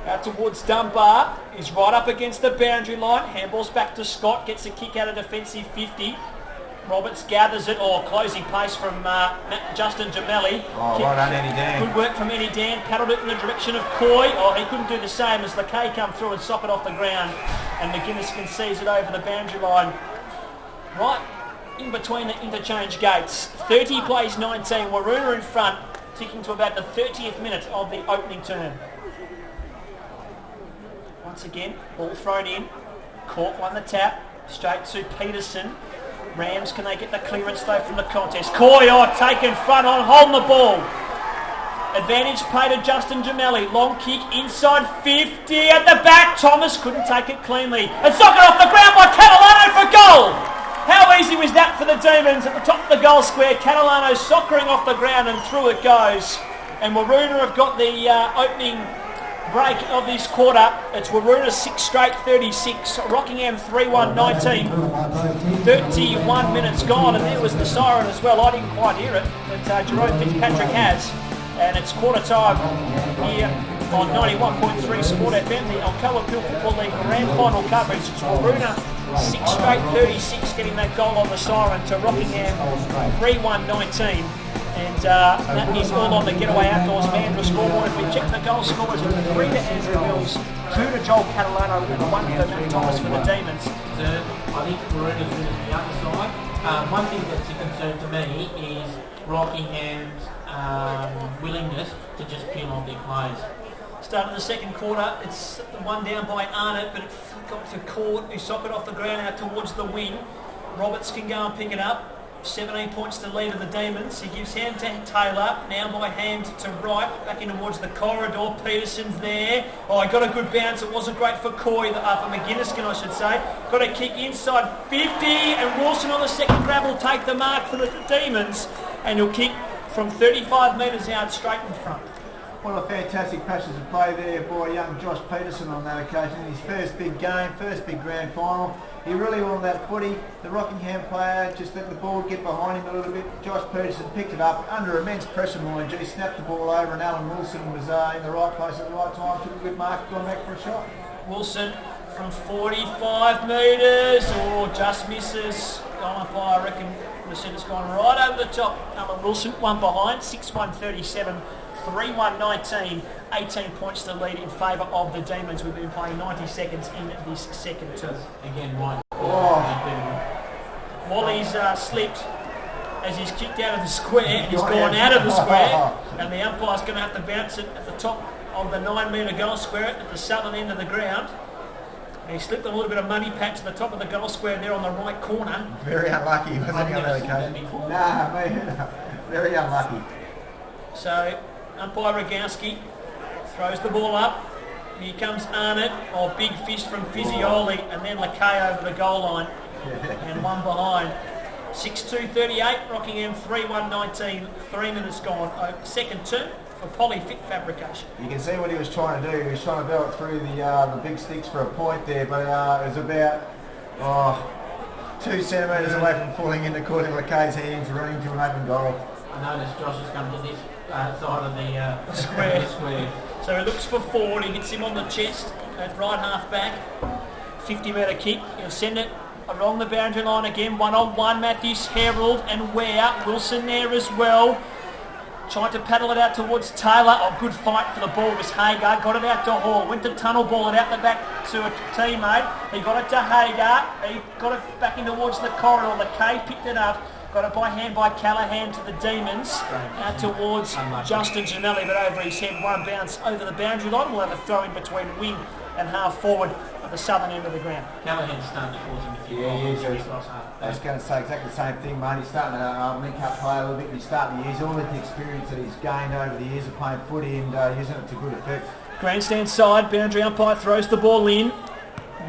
B: Out towards Dunbar, he's right up against the boundary line, handballs back to Scott, gets a kick out of defensive 50. Roberts gathers it, closing pace from Justin Gemelli.
C: Well done, Eddie Dan.
B: Good work from Eddie Dan, paddled it in the direction of Coy. He couldn't do the same as LeKay come through and sock it off the ground. And McGuinness can seize it over the boundary line. Right in between the interchange gates. 30 plays 19, Waroona in front, ticking to about the 30th minute of the opening term. Once again, ball thrown in. Court won the tap, straight to Peterson. Rams, can they get the clearance though from the contest? Coy, taken front on, holding the ball. Advantage play to Justin Gemelli. Long kick inside 50 at the back. Thomas couldn't take it cleanly. And sock it off the ground by Catalano for goal. How easy was that for the Demons at the top of the goal square? Catalano soccering off the ground and through it goes. And Waroona have got the opening break of this quarter. It's Waroona 6 straight 36, Rockingham 3-1-19, 31 minutes gone, and there was the siren as well. I didn't quite hear it, but Jerome Fitzpatrick has, and it's quarter time here on 91.3 Sport FM, the Alcoa Pill Football League grand final coverage. It's Waroona 6 straight 36, getting that goal on the siren to Rockingham 3-1-19. And that is all on the Getaway Outdoors Mandurah scoreboard. If we check the goal scorers, it's 3 to Andrew Mills, 2 to Joel Catalano, and 1 for Matt Thomas for the Demons.
D: I think Waroona's been on the other side. One thing that's a concern to me is Rockingham's willingness to just peel off their players.
B: Start of the second quarter, it's one down by Arnott, but it got to Court, who sock it off the ground out towards the wing. Roberts can go and pick it up. 17 points to lead of the Demons. He gives hand to Taylor, now by hand to right, back in towards the corridor. Peterson's there. Oh, he got a good bounce. It wasn't great for Coy, for McGuinness, I should say. Got a kick inside 50, and Wilson on the second grab will take the mark for the Demons, and he'll kick from 35 metres out straight in front.
C: What a fantastic passage of play there by young Josh Peterson on that occasion. His first big game, first big grand final. He really wanted that footy. The Rockingham player just let the ball get behind him a little bit. Josh Peterson picked it up under immense pressure, mind you. He snapped the ball over, and Alan Wilson was in the right place at the right time. Took a good mark, gone back for a shot.
B: Wilson from 45 metres. Oh, just misses. Gone by, I reckon, the centre's gone right over the top. Alan Wilson, one behind, 6-1-37. 3-1-19, 18 points to lead in favour of the Demons. We've been playing 90 seconds in this second term.
D: Again, right.
B: Wally's slipped as he's kicked out of the square, and he's gone out of the square, and the umpire's going to have to bounce it at the top of the 9-metre goal square at the southern end of the ground. And he slipped a little bit of money patch to the top of the goal square there on the right corner.
C: Very unlucky, wasn't he, on that occasion? Nah, man, very unlucky.
B: So, umpire Rogowski throws the ball up. Here comes Arnott, big fish from Fisioli, and then Lakay over the goal line. And one behind. 6-2-38, Rockingham 3-1-19, 3 minutes gone. Second turn for Polyfit Fabrication.
C: You can see what he was trying to do. He was trying to belt through the big sticks for a point there, but it was about 2 centimetres away from falling into Courtney Lakay's hands, running to an open goal.
D: I noticed Josh has come to this side of the
B: square. So he looks for forward, he hits him on the chest, goes right half back, 50-metre kick, he'll send it along the boundary line again, 1-on-1, Matthews, Herald and Ware, Wilson there as well, trying to paddle it out towards Taylor. Good fight for the ball was Hagar, got it out to Hall, went to tunnel ball it out the back to a teammate, he got it to Hagar, he got it back in towards the corridor, the K picked it up, got it by hand by Callahan to the Demons, out towards Justin Gianelli, but over his head, one bounce over the boundary line. We'll have a throw in between wing and half forward at the southern end of the ground.
D: Callahan's starting to cause him a few
C: I was going to say exactly the same thing, mate. He's starting to link up play a little bit. He's starting to use all of the experience that he's gained over the years of playing footy and using it to good effect.
B: Grandstand side, boundary umpire throws the ball in.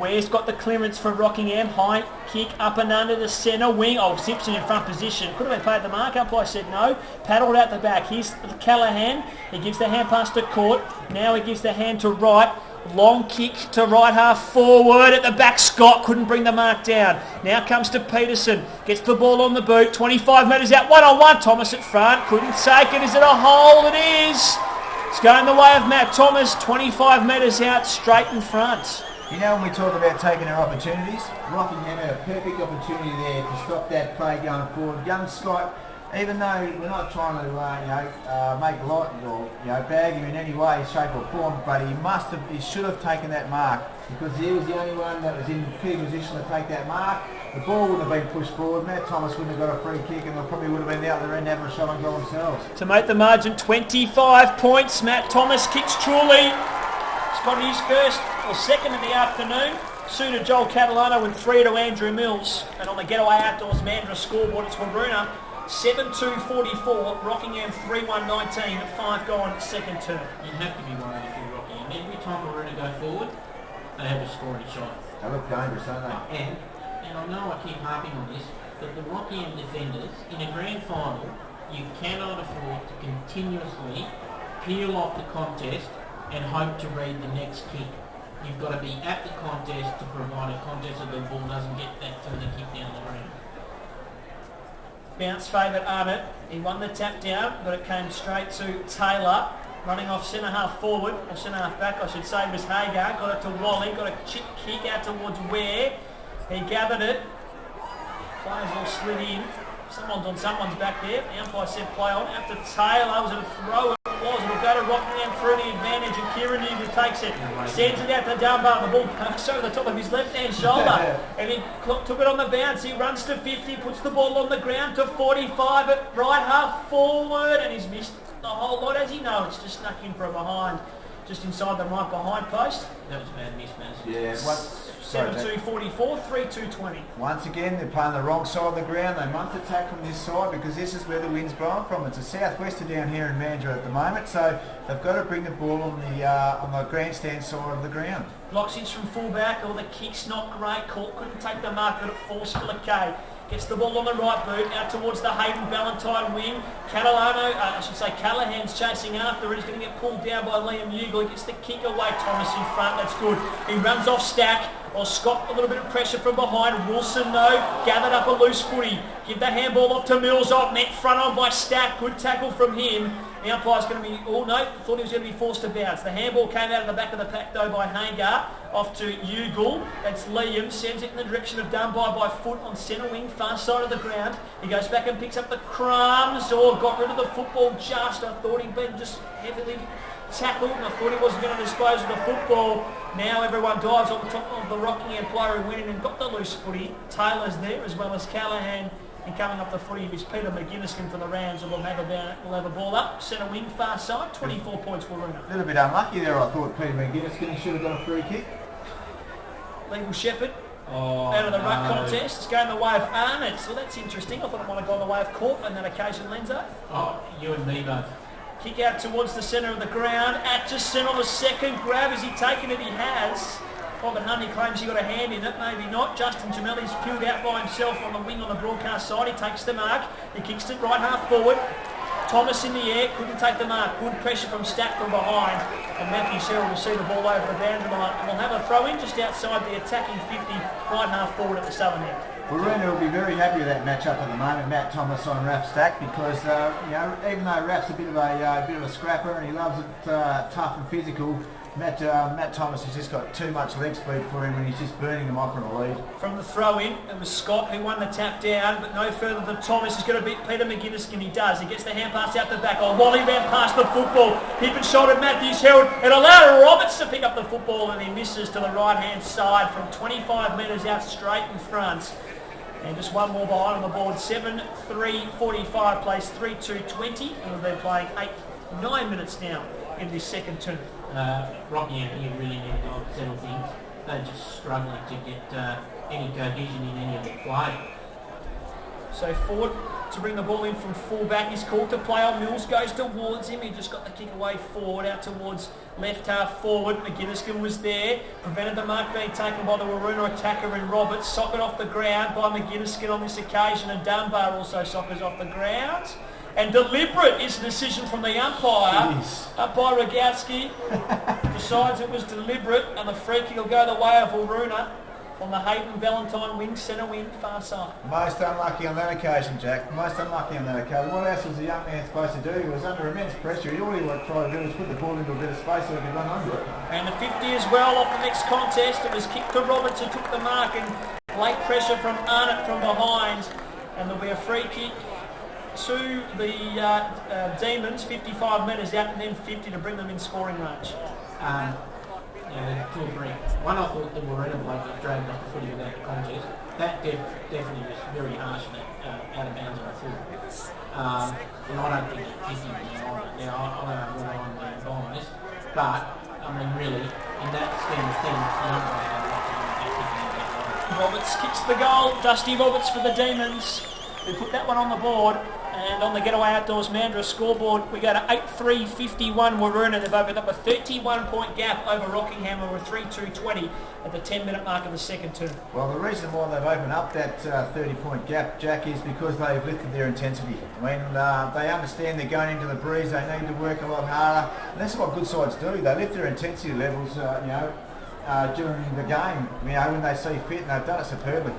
B: Ware's got the clearance for Rockingham. High kick up and under the centre wing. Simpson in front position. Could have been paid the mark. Umpire said no. Paddled out the back. Here's Callahan. He gives the hand pass to Court. Now he gives the hand to right. Long kick to right half forward. At the back, Scott couldn't bring the mark down. Now comes to Peterson. Gets the ball on the boot. 25 metres out. 1-on-1. Thomas at front. Couldn't take it. Is it a hole? It is. It's going the way of Matt Thomas. 25 metres out. Straight in front.
C: You know, when we talk about taking our opportunities, Rockingham had a perfect opportunity there to stop that play going forward. Young Scott, even though we're not trying to make light or bag him in any way, shape or form, but he should have taken that mark because he was the only one that was in key position to take that mark. The ball wouldn't have been pushed forward. Matt Thomas wouldn't have got a free kick, and they probably would have been out there and having a shot on goal themselves.
B: To make the margin 25 points, Matt Thomas kicks truly. He's got his first or second of the afternoon. Suited Joel Catalano and 3 to Andrew Mills. And on the Getaway Outdoors Mandurah scoreboard, it's Waroona 7-2-44, Rockingham 3-1-19, 5 gone, second term.
D: You have to be worried if you're Rockingham. Every time Waroona go forward, they have a scoring shot.
C: They look dangerous, don't they?
D: And I know I keep harping on this, but the Rockingham defenders, in a grand final, you cannot afford to continuously peel off the contest and hope to read the next kick. You've got to be at the contest to provide a contest so the ball doesn't get that further kick down the ground.
B: Bounce favourite Arnott. He won the tap down, but it came straight to Taylor. Running off centre half forward, or centre half back I should say, was Hagar. Got it to Wally, got a chip kick out towards Ware. He gathered it. Players all slid in. Someone's on someone's back there. The umpire said play on. After Taylor, was it a throw? It was. It'll go to Rockingham through the advantage, and Kieran Newby takes it. Sends it out to Dunbar. The ball pokes over the top of his left-hand shoulder. And he took it on the bounce. He runs to 50, puts the ball on the ground to 45 at right half forward, and he's missed the whole lot. As he knows, it's just snuck in from behind. just inside the right behind post.
D: That was a bad miss, man.
C: Yeah.
B: 7-2-44, 3-2-20.
C: Once again, they're playing the wrong side of the ground. They must attack from this side because this is where the wind's blowing from. It's a southwester down here in Mandurah at the moment, so they've got to bring the ball on the grandstand side of the ground.
B: Blocks in from fullback, or the kick's not great. Court couldn't take the mark, but it falls for Kay. Gets the ball on the right boot, out towards the Hayden Ballantyne wing. Callahan's chasing after it. He's going to get pulled down by Liam Ugle. He gets the kick away. Thomas in front, that's good. He runs off Stack. Or Scott, a little bit of pressure from behind. Wilson, though, gathered up a loose footy. Give the handball off to Mills. Off net, front on by Stack. Good tackle from him. The umpire's going to be, thought he was going to be forced to bounce. The handball came out of the back of the pack, though, by Hanger. Off to Ugle. That's Liam. Sends it in the direction of Dunbar by foot on centre wing, far side of the ground. He goes back and picks up the crumbs. Got rid of the football just. I thought he'd been just heavily tackled, and I thought he wasn't going to dispose of the football. Now everyone dives on the top of the Rockingham player who went in and got the loose footy. Taylor's there, as well as Callahan. And coming up the footy is Peter McGinniskin for the Rams, and we'll have a ball up. Centre wing, far side, 24 points Waroona.
C: A little bit unlucky there, I thought. Peter McGinniskin should have got a free kick.
B: Legal Shepherd out of the ruck contest. It's going the way of Arnott, so that's interesting. I thought it might have gone the way of Court on that occasion, Lenzo.
D: Oh, you and me both.
B: Kick out towards the centre of the ground. Atchison on the second grab. Has he taken it? He has. Robert Huntley claims he got a hand in it. Maybe not. Justin Jamelli's peeled out by himself on the wing on the broadcast side. He takes the mark. He kicks it right half forward. Thomas in the air. Couldn't take the mark. Good pressure from Stack from behind. And Matthew Sherrill will see the ball over the boundary line. And we'll have a throw in just outside the attacking 50, right half forward at the southern end.
C: Waroona will be very happy with that matchup at the moment, Matt Thomas on Raph Stack, because even though Raph's a bit of a scrapper and he loves it tough and physical, Matt Thomas has just got too much leg speed for him, and he's just burning them off on a lead.
B: From the throw in, it was Scott who won the tap down, but no further than Thomas. He's going to beat Peter McGinniskin. He does. He gets the hand pass out the back. Wally ran past the football. Hip and shouldered Matthews Herald. It allowed Roberts to pick up the football, and he misses to the right hand side from 25 metres out straight in front. And just one more behind on the board. 7-3-45 plays 3-2-20, and they're playing 9 minutes now in this second term.
D: Rockingham here really need to settle things. They're just struggling to get any cohesion in any of the play.
B: So Ford to bring the ball in from full-back. He's called to play on. Mills goes towards him. He just got the kick away forward, out towards left half forward. McGinniskin was there. Prevented the mark being taken by the Waroona attacker in Roberts. Socket off the ground by McGinniskin on this occasion, and Dunbar also sockers off the ground. And deliberate is the decision from the umpire.
C: Jeez.
B: Umpire Rogowski decides it was deliberate, and the free kick will go the way of Waroona on the Hayden Ballantyne wing, centre wing, far side.
C: Most unlucky on that occasion, Jack. Most unlucky on that occasion. What else was the young man supposed to do? He was under immense pressure. All he wanted to try to do was put the ball into a bit of space so he could run under it.
B: And the 50 as well off the next contest. It was kicked to Roberts, who took the mark, and late pressure from Arnott from behind. And there'll be a free kick to the Demons, 55 metres out, and then 50 to bring them in scoring range.
D: To agree. One, I thought the Waroona bloke was dragged off the footy without the contest. That definitely was very harsh, out of bounds on the foot. And I don't think it's 50 on it. Now, I don't know what I'm going on this, but, I mean, really, in that scheme of things, the umpire had that.
B: Roberts kicks the goal. Dusty Roberts for the Demons, who put that one on the board. And on the Getaway Outdoors Mandurah scoreboard, we go to 8-3-51 Waroona. They've opened up a 31-point gap over Rockingham over 3-2-20 at the 10-minute mark of the second term.
C: Well, the reason why they've opened up that 30-point gap, Jack, is because they've lifted their intensity. When they understand they're going into the breeze, they need to work a lot harder. And that's what good sides do. They lift their intensity levels, during the game, when they see fit, and they've done it superbly.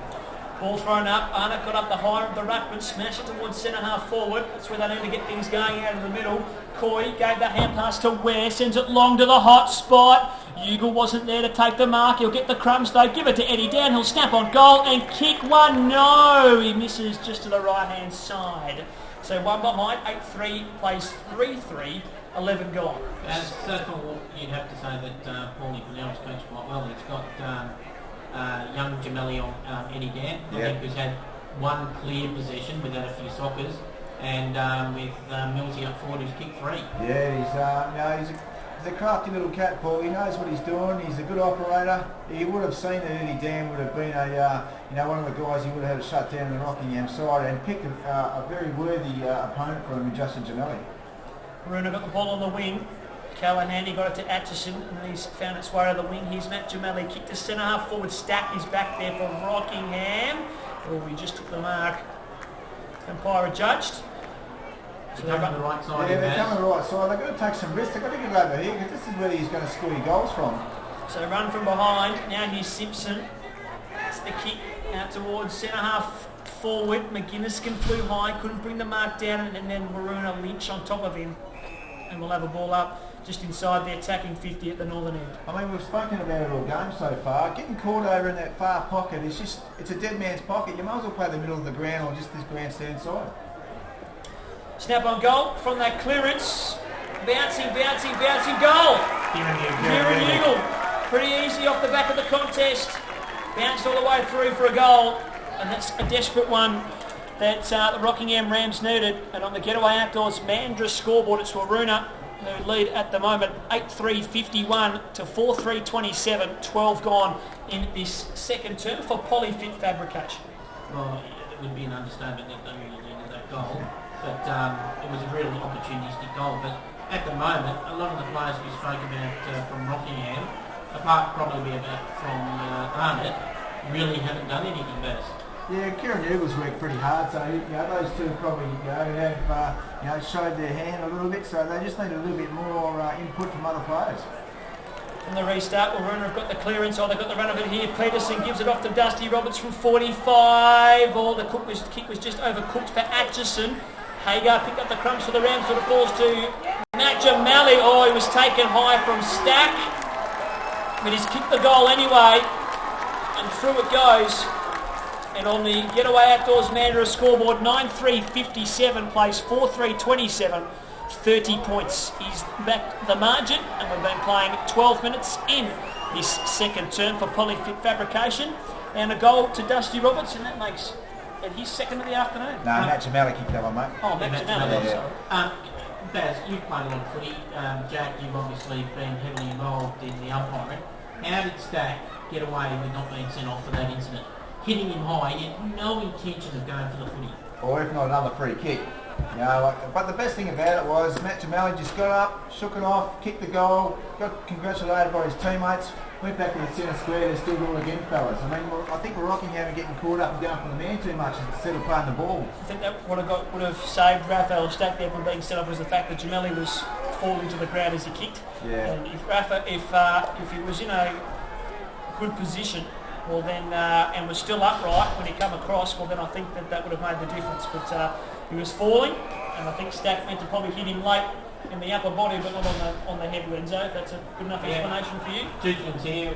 B: Ball thrown up. Arnott got up the higher of the ruckman, smashed it towards centre half forward. That's where they need to get things going out of the middle. Coy gave the hand pass to Ware, sends it long to the hot spot. Ugle wasn't there to take the mark. He'll get the crumbs though. Give it to Eddie Down. He'll snap on goal and kick one. No, he misses just to the right hand side. So one behind, 8-3 plays 3-3, 11 gone.
D: As circle, you'd have to say that Paulie Brunel's coached quite well. He's got young Jamelli on Eddie Dan, I think, who's had one clear possession without a few sockers, and with Millsy up forward, who's kicked 3.
C: Yeah, He's a crafty little cat, Paul. He knows what he's doing. He's a good operator. He would have seen that Eddie Dan would have been one of the guys he would have had to shut down the Rockingham side and picked a very worthy opponent for him in Justin Gemelli.
B: Waroona got the ball on the wing. Callahan, he got it to Atchison, and he's found its way to the wing. Here's Matt Gemelli, kicked to centre half forward. Stack is back there for Rockingham. Oh, he just took the mark. Umpire adjudged.
D: So they're on the right side.
C: Yeah, they're coming the right side. They've got to take some risks. They've got to get over here because this is where he's going to score your goals from.
B: So run from behind. Now here's Simpson. That's the kick out towards centre half forward. McGinniskin flew high, couldn't bring the mark down, and then Waroona Lynch on top of him. And we'll have a ball up just inside the attacking 50 at the northern end.
C: I mean, we've spoken about it all game so far. Getting caught over in that far pocket is just, it's a dead man's pocket. You might as well play the middle of the ground or just this grandstand side.
B: Snap on goal from that clearance. Bouncing goal. Kieran Ugle. Pretty easy off the back of the contest. Bounced all the way through for a goal. And that's a desperate one that the Rockingham Rams needed. And on the Getaway Outdoors Mandurah scoreboard, it's Waroona who lead at the moment 8-3-51 to 4-3-27. 12 gone in this second term for Polyfit Fabrication.
D: Well, it would be an understatement that they really needed that goal. But it was a really opportunistic goal. But at the moment, a lot of the players we spoke about from Rockingham, apart probably from Arnott, really haven't done anything better.
C: Yeah, Kieran Ugle's worked pretty hard, so those two probably have showed their hand a little bit, so they just need a little bit more input from other players.
B: From the restart, Waroona have got the clearance. Oh, they've got the run of it here. Peterson gives it off to Dusty Roberts from 45. Oh, the kick was just overcooked for Atchison. Hagar picked up the crumbs for the Rams, sort of falls to Matt Gemelli. Oh, he was taken high from Stack, but he's kicked the goal anyway, and through it goes. And on the Getaway Outdoors Mandurah scoreboard, 9-3-57 plays 4-3-27. 30 points is back the margin, and we've been playing 12 minutes in this second term for Polyfit Fabrication. And a goal to Dusty Roberts, and that makes it his second of the afternoon.
C: No, Matt Gemelli kicked that one, mate.
B: Oh, Matt Gemelli, sorry.
D: Baz, you've played a lot of footy. Jack, you've obviously been heavily involved in the umpiring. How did Stack get away with not being sent off for that incident? Hitting him high, he had no intention of going for the footy.
C: Or if not, another free kick. But the best thing about it was Matt Gemelli just got up, shook it off, kicked the goal, got congratulated by his teammates, went back to the centre square. They're still going again, fellas. I mean, I think we're Rockingham getting caught up and going for the man too much instead of playing the ball.
B: I think that would have saved Raphael Stack there from being set up was the fact that Gemelli was falling to the ground as he kicked.
C: Yeah.
B: And if he was in a good position, well then, and was still upright when he come across, well then I think that would have made the difference. But he was falling, and I think Stack meant to probably hit him late in the upper body, but not on the head, Renzo. If that's a good enough explanation for you.
D: Two things here.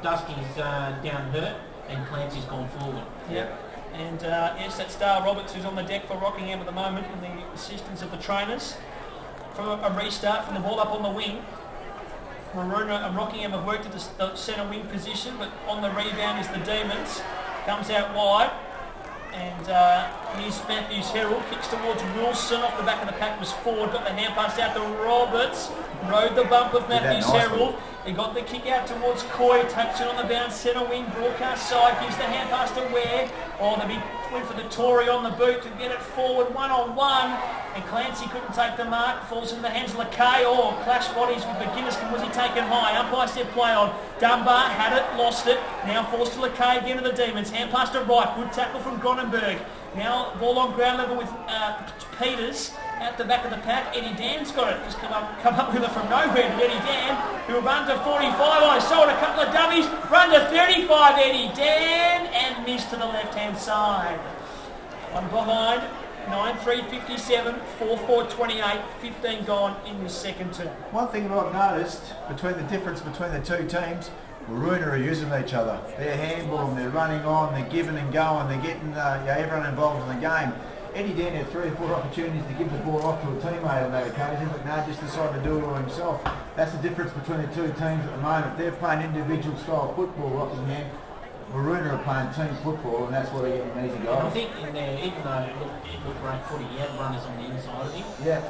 D: Dusty's down hurt, and Clancy's gone forward.
B: Yeah. And yes, that's Dale Roberts, who's on the deck for Rockingham at the moment, and the assistance of the trainers. From a restart, from the ball up on the wing. Waroona and Rockingham have worked at the centre wing position, but on the rebound is the Demons. Comes out wide, and here's Matthews Herald, kicks towards Wilson, off the back of the pack was forward, got the hand pass out to Roberts, rode the bump of Matthews Herald. He got the kick out towards Coy, takes it on the bounce, centre wing, broadcast side, gives the hand pass to Ware. Oh, they went for the Tory on the boot to get it forward, one-on-one, and Clancy couldn't take the mark, falls in the hands of Lakay. Oh, clash bodies with McGuinness. Was he taken high? Umpire said play on. Dunbar had it, lost it, now falls to Lakay again to the Demons. Hand pass to Wright, good tackle from Gronenberg. Now ball on ground level with Peters. Out the back of the pack, Eddie Dan's got it. He's come up with it from nowhere. But Eddie Dan, who run to 45, I saw it, a couple of dummies, run to 35, Eddie Dan, and missed to the left-hand side. One behind, 9-3-57, 4-4-28, 15 gone in the second term.
C: One thing that I've noticed between the difference between the two teams, Waroona are using each other. They're handballing, they're running on, they're giving and going, they're getting everyone involved in the game. Eddie Dan had 3 or 4 opportunities to give the ball off to a teammate on that occasion, but now just decided to do it all himself. That's the difference between the two teams at the moment. They're playing individual style football, Rockingham. Waroona are playing team football, and that's what they're getting easy goals.
D: I think in there, even though it looked great footy, he had runners on the inside of him.
C: Yeah.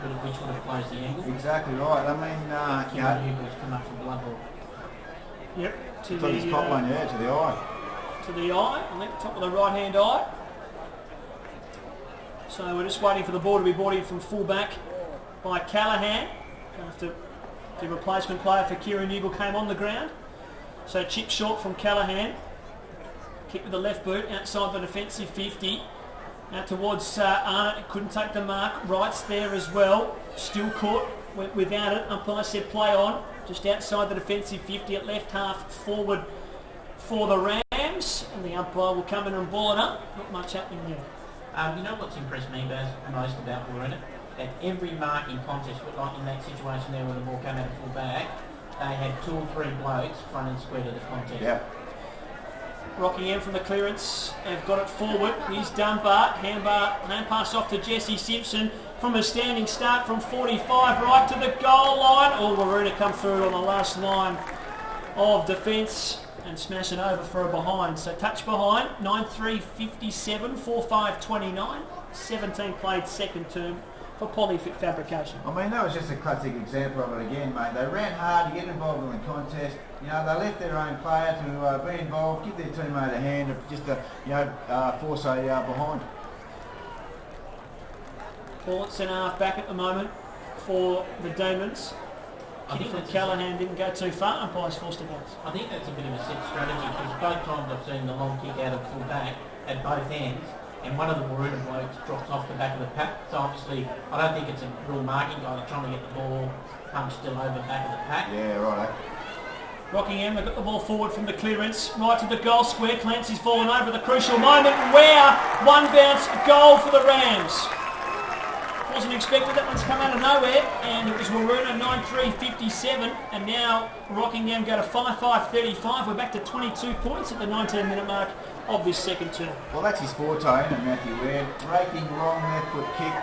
D: which would have closed the angle.
C: Exactly right. I mean, you
D: Kieran
C: know,
D: Newgall's come up from Bloodhawk.
B: Yep, to
C: it's on his top one, yeah, to the eye.
B: to the eye, I think, top of the right-hand eye. So we're just waiting for the ball to be brought in from full-back by Callahan. After the replacement player for Kieran Newgall came on the ground. So chip short from Callahan. Kick with the left boot outside the defensive 50. Out towards Arnott, couldn't take the mark. Wright's there as well. Still caught without it. Umpire said play on. Just outside the defensive 50 at left half forward for the Rams. And the umpire will come in and ball it up. Not much happening there.
D: You know what's impressed me most about Waroona? That every marking contest, like in that situation there when the ball came out of full back, they had 2 or 3 blokes front and square to the contest.
C: Yep.
B: Rockingham from the clearance, have got it forward. Here's Dunbar, hand pass off to Jesse Simpson from a standing start from 45 right to the goal line. Oh, Waroona come through on the last line of defence and smash it over for a behind. So touch behind, 9-3-57, 4-5-29, 17 played second term for Polyfit Fabrication.
C: I mean, that was just a classic example of it again, mate. They ran hard to get involved in the contest. You know, they left their own player to be involved, give their teammate a hand, just to, force a behind.
B: Ball at centre half back at the moment for the Demons. Kick from Callahan didn't go too far, umpire's forced a bounce.
D: I think that's a bit of a set strategy because both times I've seen the long kick out of full back at both ends, and one of the Waroona blokes drops off the back of the pack. So obviously, I don't think it's a real marking guy. They're trying to get the ball punched still over the back of the pack.
C: Yeah, right.
B: Rockingham, they've got the ball forward from the clearance, right to the goal square. Clancy's fallen over the crucial moment where one bounce goal for the Rams. Wasn't expected, that one's come out of nowhere, and it was Waroona 9-3-57, and now Rockingham go to 5-5-35. We're back to 22 points at the 19-minute mark of this second term.
C: Well, that's his forte, isn't it, Matthew Ware? Raking long left foot kick,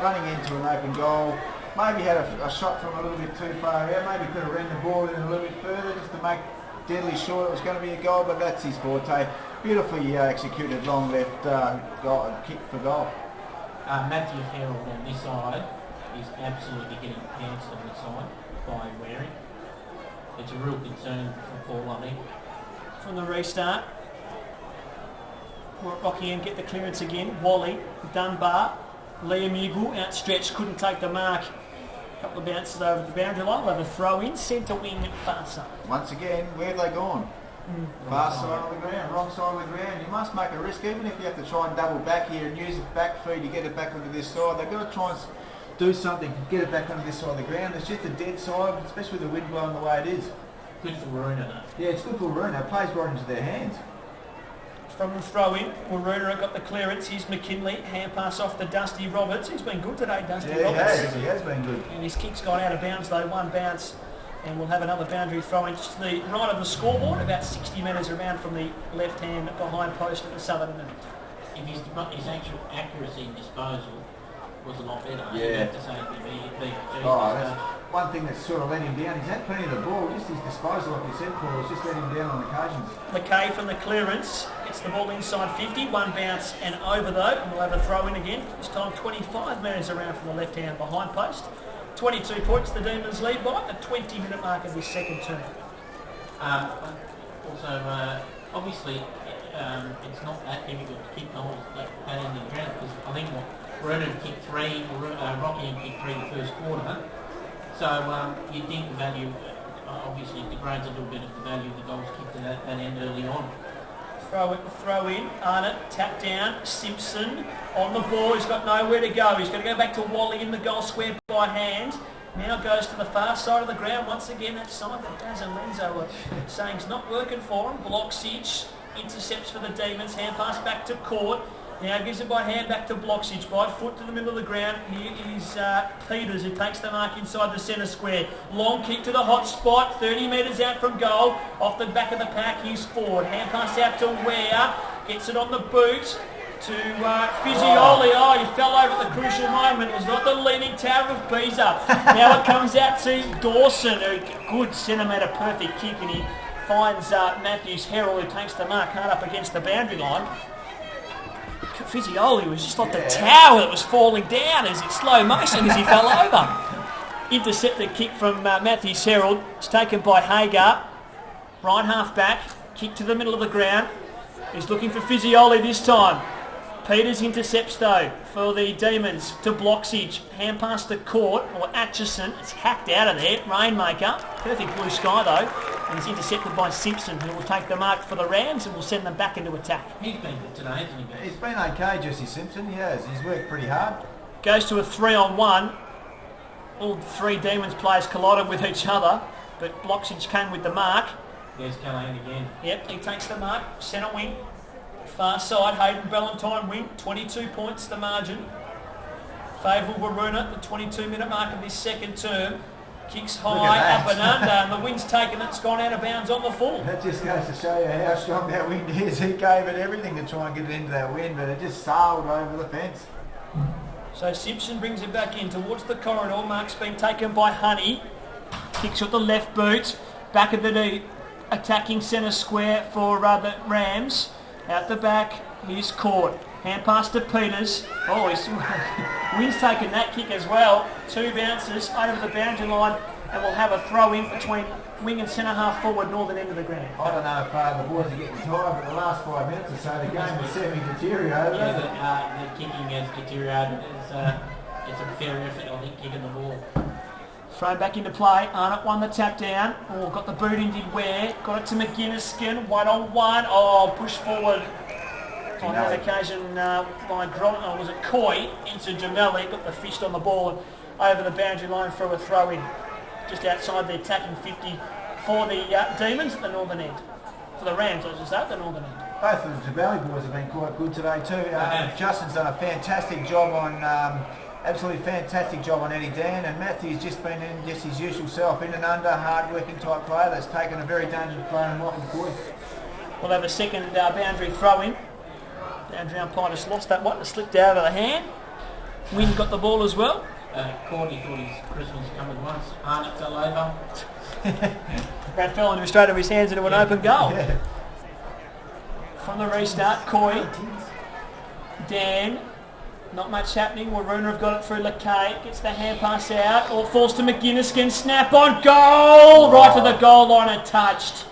C: running into an open goal. Maybe had a shot from a little bit too far out. Maybe could have ran the ball in a little bit further just to make deadly sure it was going to be a goal, but that's his forte. Beautifully executed long left kick for goal.
D: Matthew Herald on this side is absolutely getting pants on the side by Waring. It's a real concern for Paul, I think.
B: From the restart, Rockingham get the clearance again. Wally, Dunbar, Liam Newgall outstretched, couldn't take the mark. A couple of bounces over the boundary line. We'll have a throw in, centre wing, far side.
C: Once again, where have they gone? Far side of the ground, wrong side of the ground. You must make a risk, even if you have to try and double back here and use a back feed to get it back onto this side. They've got to try and do something to get it back onto this side of the ground. It's just a dead side, especially with the wind blowing the way it is.
D: Good for Waroona though.
C: Yeah, it's good for Waroona. It plays right into their hands.
B: From the throw in, Waroona got the clearance. Here's McKinley, hand pass off to Dusty Roberts. He's been good today, Dusty Roberts.
C: He has been good.
B: And his kick's gone out of bounds though, one bounce. And we'll have another boundary throw in just to the right of the scoreboard, about 60 metres around from the left hand behind post at the southern end.
D: If his actual accuracy and disposal was a lot better,
C: Yeah.
D: you'd have to say it'd be
C: That's one thing that's sort of let him down. He's had plenty of the ball, just his disposal, like you said, Paul, has just let him down on occasions.
B: McKay from the clearance gets the ball inside 50, one bounce and over though, and we'll have a throw in again. This time 25 metres around from the left hand behind post. 22 points the Demons lead by the 20-minute mark of this second term.
D: Obviously, it's not that difficult to keep the whole that end of the ground because I think Waroona kicked 3, Rockingham kicked 3 the first quarter. So you'd think the value, obviously it degrades a little bit of the value of the goals kicked at that end early on.
B: Throw in, Arnott, tap down, Simpson on the ball, he's got nowhere to go. He's going to go back to Wally in the goal square by hand. Now goes to the far side of the ground. Once again, that side that Daz and Lenzo are saying it's not working for him. Bloxage intercepts for the Demons, hand pass back to Court. Now gives it by hand back to Bloxage, by foot to the middle of the ground. Here is Peters who takes the mark inside the centre square. Long kick to the hot spot, 30 metres out from goal. Off the back of the pack, he's forward. Hand pass out to Ware, gets it on the boot to Fisioli. Oh, he fell over at the crucial moment. It was not the Leaning Tower of Pisa. Now it comes out to Dawson, a good centimetre perfect kick, and he finds Matthews Herald who takes the mark hard up against the boundary line. Fisioli was just like the tower that was falling down as in slow motion as he fell over. Intercepted kick from Matthews Herald. It's taken by Hagar. Right half back. Kick to the middle of the ground. He's looking for Fisioli this time. Peters intercepts though for the Demons to Bloxage. Hand past the court, or Atchison. It's hacked out of there. Rainmaker. Perfect blue sky though. And it's intercepted by Simpson, who will take the mark for the Rams and will send them back into attack.
D: He's been good today, hasn't he?
C: He's been okay, Jesse Simpson. He has. He's worked pretty hard.
B: Goes to a 3-on-1. All three Demons players collided with each other, but Bloxage came with the mark.
D: There's Callahan again.
B: Yep, he takes the mark. Centre wing. Far side, Hayden Ballantyne wing. 22 points the margin. Favourable Waroona at the 22-minute mark of this second term. Kicks high, up and under, and the wind's taken it. It's gone out of bounds on the full.
C: That just goes to show you how strong that wind is. He gave it everything to try and get it into that wind, but it just sailed over the fence.
B: So Simpson brings it back in towards the corridor. Mark's been taken by Honey. Kicks with the left boot. Back of the attacking centre square for the Rams. Out the back, he's caught. Hand pass to Peters. Oh, Wynn's taken that kick as well. 2 bounces over the boundary line, and we'll have a throw in between wing and centre half forward, northern end of the ground.
C: I don't know if the boys are getting tired, but the last 5 minutes or so, the game has semi-deteriorated.
D: Yeah, the kicking has deteriorated. It's a fair effort, I think, kicking the ball.
B: Thrown back into play. Arnott won the tap down. Oh, got the boot in, did Ware. Got it to McGinniskin. 1-on-1. Oh, push forward. On that occasion, by was it Coy into Gemelli. Got the fist on the ball and over the boundary line for a throw in. Just outside the attacking 50 for the Demons at the northern end. For the Rams, I should say, at the northern end.
C: Both of the Jabali boys have been quite good today too. Justin's done a fantastic job on, absolutely fantastic job on Eddie Dan, and Matthew's just been in just his usual self, in and under, hard-working type player that's taken a very dangerous player and Michael McCoy.
B: We'll have a second boundary throw in. Boundary umpire just lost that one. It slipped out of the hand. Wynn got the ball as well.
D: Cordy thought his Christmas coming once. Arnott fell over.
B: Brad fell into straight of his hands into an open goal.
C: Yeah.
B: From the restart, Coy, Dan, not much happening. Waroona have got it through Lakay, gets the hand pass out, or falls to McGinniskin, snap on goal! Right to the goal line and touched.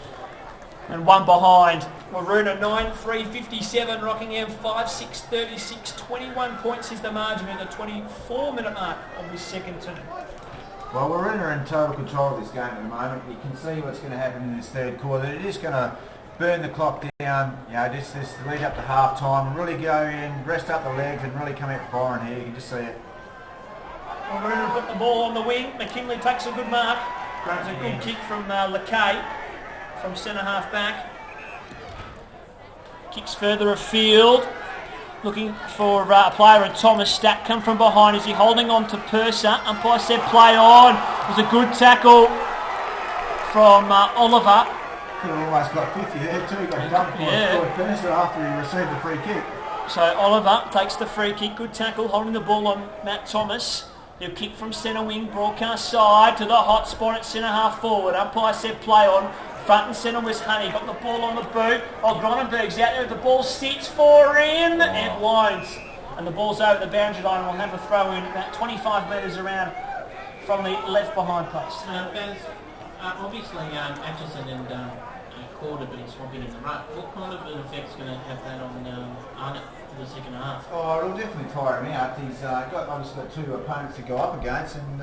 B: And one behind. Waroona 9-3-57, Rockingham 5-6-36, 21 points is the margin in the 24-minute mark of this second term.
C: Well, we're in total control of this game at the moment. You can see what's going to happen in this third quarter. They're just going to burn the clock down, just lead up to half time and really go in, rest up the legs and really come out firing here. You can just see it.
B: Waroona put the ball on the wing. McKinley takes a good mark. It's a good kick from Lakay from centre half back. Kicks further afield. Looking for a player, and Thomas Stack come from behind. Is he holding on to Purser? Umpire said play on. It was a good tackle from Oliver.
C: Could have almost got 50 there too. Got dumped by Purser after he received the free kick.
B: So Oliver takes the free kick. Good tackle, holding the ball on Matt Thomas. He'll kick from centre wing, broadcast side to the hot spot at centre half forward. Umpire said play on. Front and centre was Honey. Got the ball on the boot. Oh, Gronenberg's out there. The ball sits for in. It won't. And the ball's over the boundary line. We'll have a throw in about 25 metres around from the left behind post.
D: Obviously, Atchison and Cord have been swapping in the ruck. What kind of an effect's going to have that on Arnott for the second half?
C: Oh, it'll definitely tire him out. He's obviously got 2 opponents to go up against, and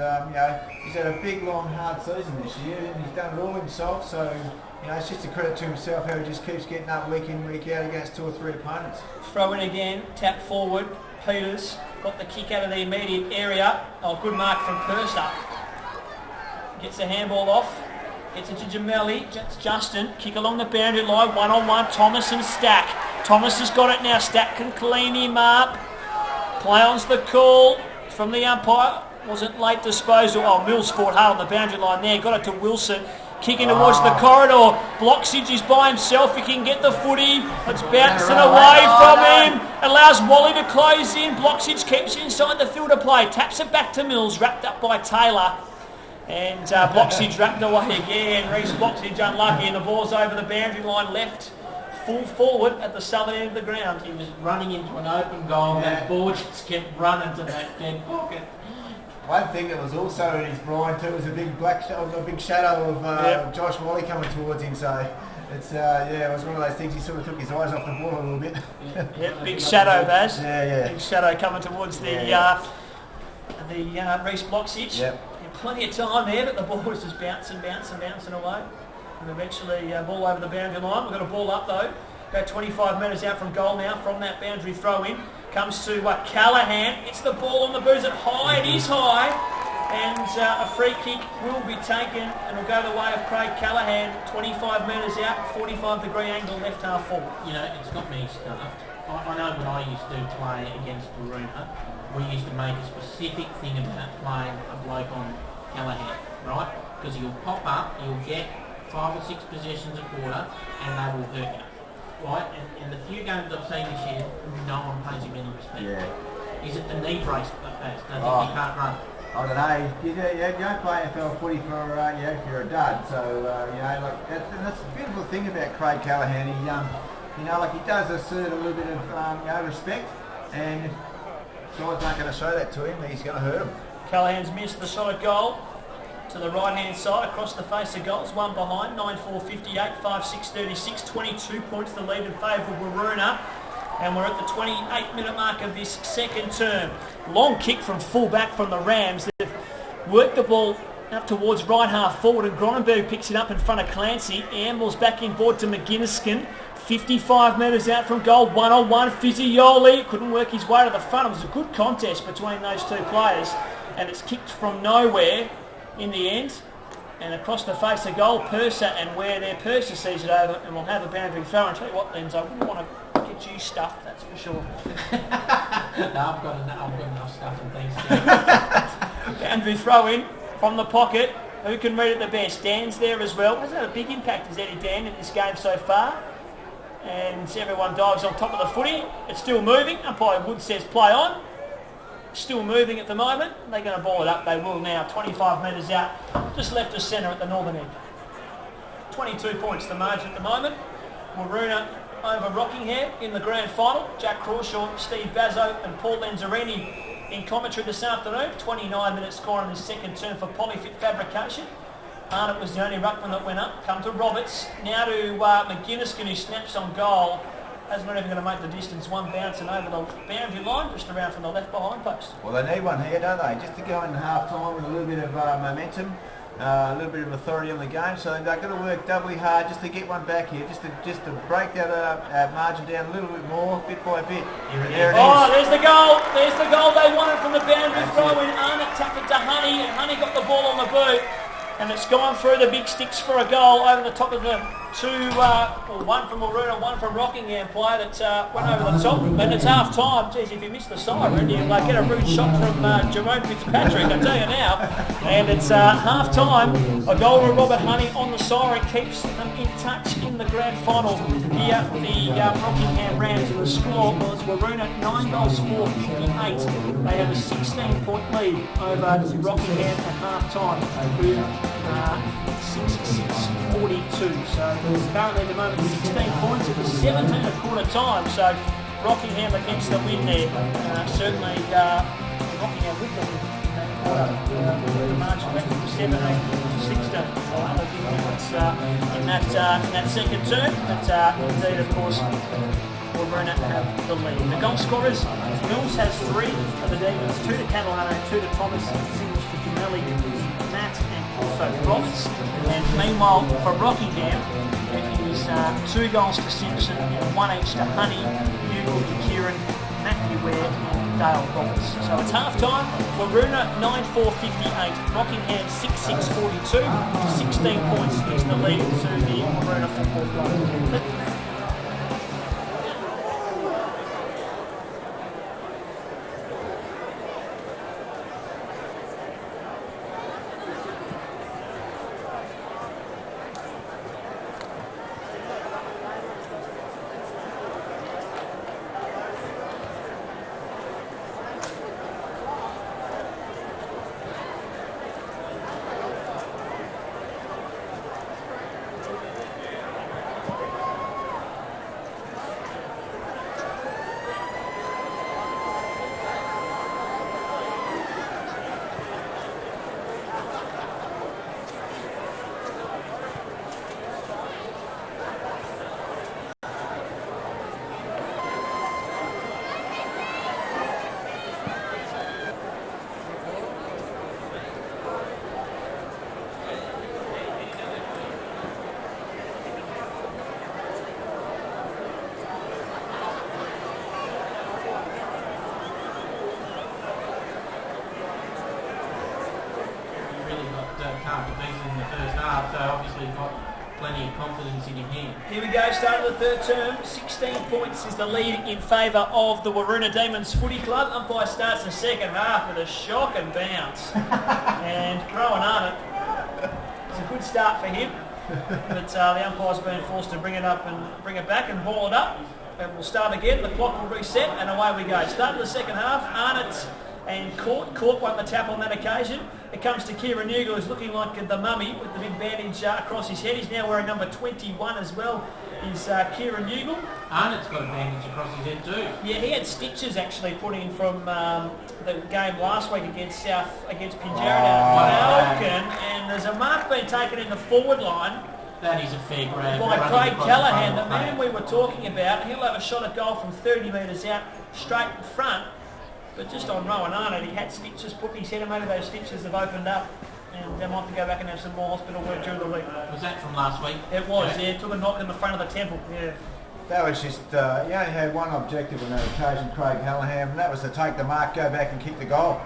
C: he's had a big, long, hard season this year, and he's done it all himself. So it's just a credit to himself how he just keeps getting up week in, week out against 2 or 3 opponents.
B: Throw in again, tap forward. Peters got the kick out of the immediate area. Oh, good mark from Purser. Gets the handball off. Gets it to Gemelli. Justin. Kick along the boundary line. 1-on-1. Thomas and Stack. Thomas has got it now. Stack can clean him up. Play on's the call from the umpire. Wasn't late disposal. Oh, Mills fought hard on the boundary line there. Got it to Wilson. Kicking towards the corridor. Bloxage is by himself. He can get the footy. It's bouncing away from him. Allows Wally to close in. Bloxage keeps it inside the field of play. Taps it back to Mills. Wrapped up by Taylor. And Bloxage wrapped away again. Reece Bloxage unlucky, and the ball's over the boundary line left full forward at the southern end of the ground.
D: He was running into an open goal, and that ball just kept running to that dead pocket.
C: One thing that was also in his blind too was a big shadow of Josh Wally coming towards him. So it's it was one of those things. He sort of took his eyes off the ball a little bit.
B: Yeah, big shadow, Baz.
C: Yeah.
B: Big shadow coming towards the Reece Bloxage.
C: Yep.
B: And plenty of time there, but the ball was just bouncing away. And eventually ball over the boundary line. We've got a ball up though. About 25 metres out from goal now from that boundary throw in. Comes to Callahan. It's the ball on the boozer. High, it is high. And a free kick will be taken and will go the way of Craig Callahan. 25 metres out, 45-degree angle, left half forward.
D: You know, it's got me stuffed. I know when I used to play against Waroona, we used to make a specific thing about playing a bloke on Callahan, right? Because he'll pop up, he'll get 5 or 6 possessions a quarter, and they will hurt you. Right, and the few games I've seen this year, no one pays him any respect.
C: Yeah.
D: Is it the knee brace that does it? He can't run.
C: I don't know. You don't play NFL footy for if you're a dud. So that's the beautiful thing about Craig Callahan. He does assert a little bit of respect, and if guys aren't going to show that to him, he's going to hurt him.
B: Callahan's missed the shot at goal. To the right-hand side, across the face of goals, one behind, 9-4-58, 5-6-36, 22 points the lead in favour of Waroona. And we're at the 28-minute mark of this second term. Long kick from full-back from the Rams. They've worked the ball up towards right half forward, and Gronenberg picks it up in front of Clancy. Ambles back in board to McGuinnesskin. 55 metres out from goal, one-on-one, Fisioli. Couldn't work his way to the front. It was a good contest between those two players, and it's kicked from nowhere in the end, and across the face of goal, Purser, and where their Purser sees it over, and we'll have a boundary throw. And tell you what, Lenz, I wouldn't want to get you stuffed, that's for sure.
D: I've got enough stuff and things to do.
B: Boundary throw in from the pocket. Who can read it the best? Dan's there as well. Has had a big impact as Eddie Dan in this game so far. And everyone dives on top of the footy. It's still moving. Umpire Wood says play on. Still moving at the moment. They're going to ball it up. They will now. 25 metres out. Just left of centre at the northern end. 22 points the margin at the moment. Waroona over Rockingham in the grand final. Jack Crawshaw, Steve Bazzo and Paul Lanzarini in commentary this afternoon. 29 minutes score in the second term for Polyfit Fabrication. Arnott was the only ruckman that went up. Come to Roberts. Now to McGuinnesskin, who snaps on goal. As not even going to make the distance, one bouncing over the boundary line, just around from the left behind post.
C: Well, they need one here, don't they? Just to go in half-time with a little bit of momentum, a little bit of authority on the game. So they've got to work doubly hard just to get one back here, just to break that margin down a little bit more, bit by bit. There it is.
B: Oh, there's the goal. There's the goal they wanted from the boundary throw in. Arnott tapped it to Honey, and Honey got the ball on the boot. And it's gone through the big sticks for a goal over the top of the one from Waroona, one from Rockingham player that went over the top. And it's half time. Geez, if you miss the siren, you get a rude shot from Jerome Fitzpatrick, I tell you now. And it's half time. A goal from Robert Honey on the siren keeps them in touch in the grand final here. The Rockingham Rams, the score was Waroona 9 goals for 58. They have a 16-point lead over Rockingham at half time. 66-42. So currently at the moment 16 points. It was 17 at quarter time. So Rockingham against the win there. Certainly Rockingham with the win. The margin went from 17 to 16. So another big difference in that second term. But indeed, of course, Waroona have the lead. The goal scorers, Mills has 3 for the Demons, 2 to Catalano, 2 to Thomas, singles to Gemelli, Matt and also Roberts. And meanwhile for Rockingham, it is 2 goals to Simpson and 1 each to Honey, Bugle to Kieran, Matthew Ware and Dale Roberts. So it's half time. Waroona 9-4-58, Rockingham 6-6-42. 16 points is the lead to the Waroona Football Club.
D: half a decent in the first half, so obviously got plenty of confidence in him here.
B: Here we go, start of the third term. 16 points is the lead in favour of the Waroona Demons Footy Club. Umpire starts the second half with a shock and bounce. And Rowan Arnott, it's a good start for him, but the umpire's been forced to bring it up and bring it back and ball it up. And we'll start again, the clock will reset, and away we go. Start of the second half, Arnott and Court won the tap on that occasion. It comes to Kieran Newgill, who's looking like the mummy with the big bandage across his head. He's now wearing number 21 as well, is Kieran Newgill.
D: Arnott's got a bandage across his head too.
B: Yeah, he had stitches actually put in from the game last week against Pinjarra down at Falcon, and there's a mark being taken in the forward line.
D: That is a fair grab.
B: By Craig Callaghan, the man we were talking about. He'll have a shot at goal from 30 metres out, straight in front. But just on Rowan Arnott, he had stitches put in his head, and maybe those stitches have opened up, and they might have to go back and have some more hospital work during the week.
D: Was that from last week?
B: It was, yeah. Took a knock in the front of the temple, yeah.
C: That was just, he only had one objective on that occasion, Craig Callaghan, and that was to take the mark, go back and kick the goal.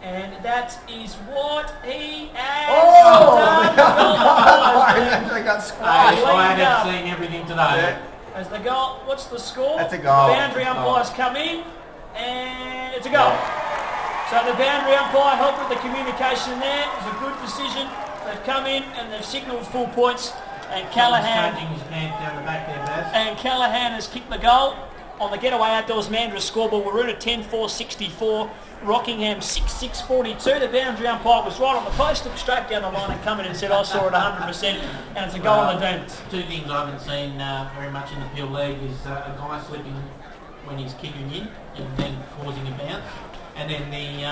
B: And that is what he has
C: done.
B: He
C: actually got squashed.
D: I haven't seen everything today.
C: Yeah.
B: As the goal, what's the score?
C: That's a goal.
B: The boundary umpires come in, and it's a goal. So the boundary umpire helped with the communication there. It was a good decision. They've come in and they've signalled full points. And Callaghan,
D: his pants down the back there, Baz.
B: and Callaghan has kicked the goal on the getaway outdoors Mandurah scoreboard. Waroona 10-4-64, Rockingham 6-6-42. The boundary umpire was right on the post, looked straight down the line and come in and said, I saw it 100%, and it's a goal on the Demons.
D: Two things I haven't seen very much in the Peel League is a guy slipping when he's kicking in and then causing a bounce, and then the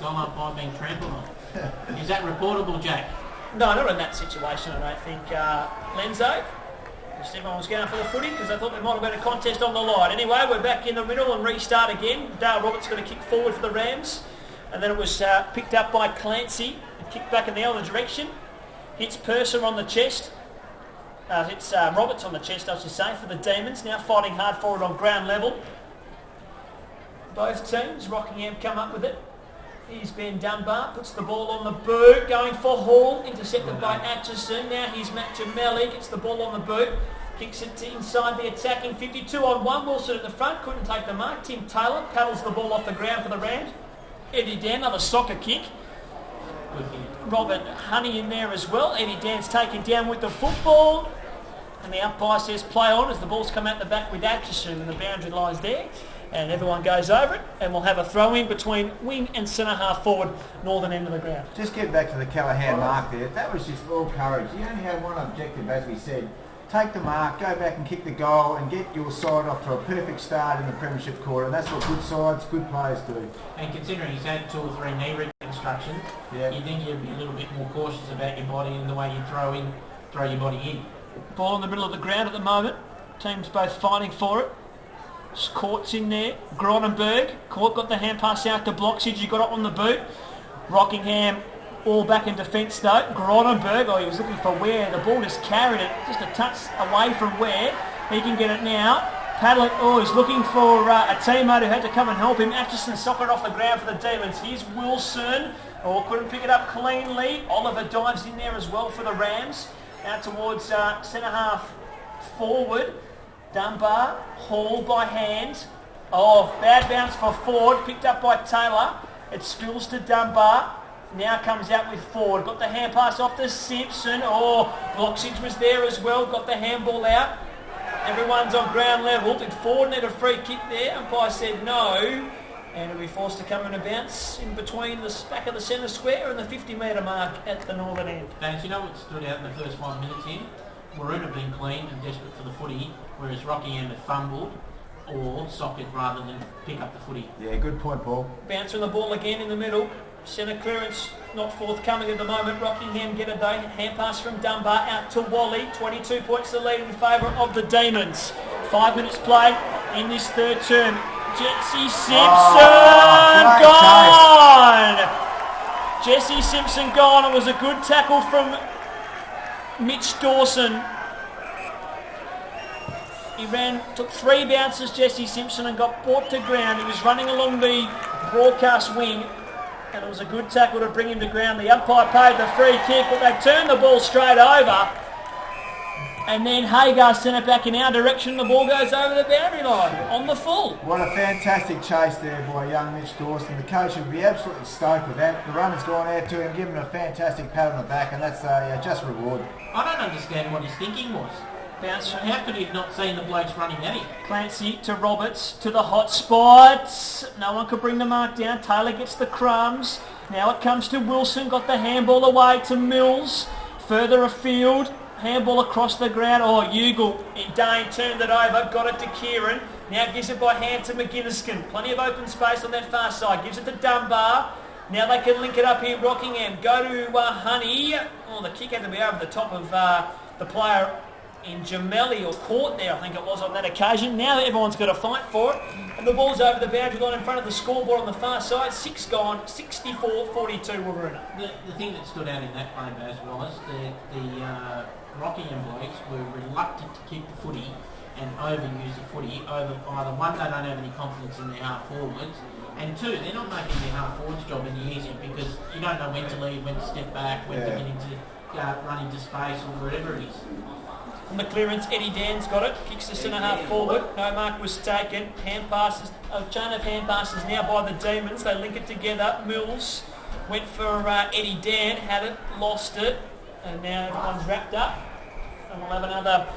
D: goal umpire being trampled on. Is that reportable, Jack?
B: No, not in that situation, I don't think. Lenzo, just everyone was going for the footy because they thought there might have been a contest on the line. Anyway, we're back in the middle and restart again. Dale Roberts going to kick forward for the Rams, and then it was picked up by Clancy and kicked back in the other direction. Hits Purser on the chest. Hits Roberts on the chest, I should say, for the Demons. Now fighting hard forward on ground level. Both teams, Rockingham come up with it. Here's Ben Dunbar, puts the ball on the boot, going for Hall, intercepted by Atchison. Now here's Matt Gemelli, gets the ball on the boot, kicks it to inside the attacking 52 on one. Wilson at the front, couldn't take the mark. Tim Taylor paddles the ball off the ground for the Rams. Eddie Dan, another soccer kick. Robert Honey in there as well. Eddie Dan's taken down with the football. And the umpire says play on as the ball's come out the back with Atchison, and the boundary lies there. And everyone goes over it, and we'll have a throw in between wing and centre half forward, northern end of the ground.
C: Just get back to the Callaghan mark there. That was just all courage. You only had one objective, as we said. Take the mark, go back and kick the goal, and get your side off to a perfect start in the premiership quarter. And that's what good sides, good players do.
D: And considering he's had 2 or 3 knee reconstructions, you think you'd be a little bit more cautious about your body and the way you throw your body in.
B: Ball in the middle of the ground at the moment. Teams both fighting for it. Court's in there. Gronenberg. Court got the hand pass out to Bloxage. He got it on the boot. Rockingham all back in defence though. Gronenberg, he was looking for Ware. The ball just carried it just a touch away from Ware. He can get it now. Paddle it. He's looking for a teammate who had to come and help him. Atchison socked it off the ground for the Demons. Here's Wilson. Couldn't pick it up cleanly. Oliver dives in there as well for the Rams. Out towards centre half forward. Dunbar, Hall by hand. Bad bounce for Ford, picked up by Taylor. It spills to Dunbar. Now comes out with Ford. Got the hand pass off to Simpson. Bloxage was there as well. Got the handball out. Everyone's on ground level. Did Ford need a free kick there? Umpire said no. And he'll be forced to come in a bounce in between the back of the centre square and the 50-metre mark at the northern end.
D: And you know what stood out in the first 5 minutes in? Waroona have been clean and desperate for the footy, whereas Rockingham have fumbled or socked rather than pick up the footy.
C: Yeah, good point, Paul.
B: Bounce on the ball again in the middle. Centre clearance not forthcoming at the moment. Rockingham get it though. Hand pass from Dunbar out to Wally. 22 points the lead in favour of the Demons. 5 minutes play in this third term. Jesse Simpson gone! Jesse Simpson gone. It was a good tackle from Mitch Dawson. He took 3 bounces, Jesse Simpson, and got brought to ground. He was running along the broadcast wing And it was a good tackle to bring him to ground. The umpire paid the free kick, but they turned the ball straight over. And then Hagar sent it back in our direction. The ball goes over the boundary line on the full.
C: What a fantastic chase there by young Mitch Dawson. The coach would be absolutely stoked with that. The runner's gone out to him, given him a fantastic pat on the back, and that's just reward.
D: I don't understand what his thinking was.
B: Bounce.
D: How could he have not seen the blokes running at him?
B: Clancy to Roberts to the hot spots. No one could bring the mark down. Taylor gets the crumbs. Now it comes to Wilson. Got the handball away to Mills. Further afield. Handball across the ground. Oh, Ugle. Dane turned it over. Got it to Kieran. Now gives it by hand to McGinniskin. Plenty of open space on that far side. Gives it to Dunbar. Now they can link it up here. Rockingham. Go to Honey. Oh, the kick had to be over the top of the player in Gemelli or Court there, I think it was on that occasion. Now everyone's got to fight for it. And the ball's over the boundary line in front of the scoreboard on the far side. 6 gone, 64-42 Waroona.
D: The thing that stood out in that game, Baz, was the Rockingham blokes were reluctant to keep the footy and overuse the footy over either one, they don't have any confidence in their half forwards, and two, they're not making their half forwards job any easier because you don't know when to leave, when to step back, when to get into run into space or wherever it is.
B: On the clearance, Eddie Dan's got it. Kicks the centre half forward. No mark was taken. Hand passes. A chain of hand passes now by the Demons. They link it together. Mills went for Eddie Dan. Had it. Lost it. And now everyone's wrapped up. And we'll have another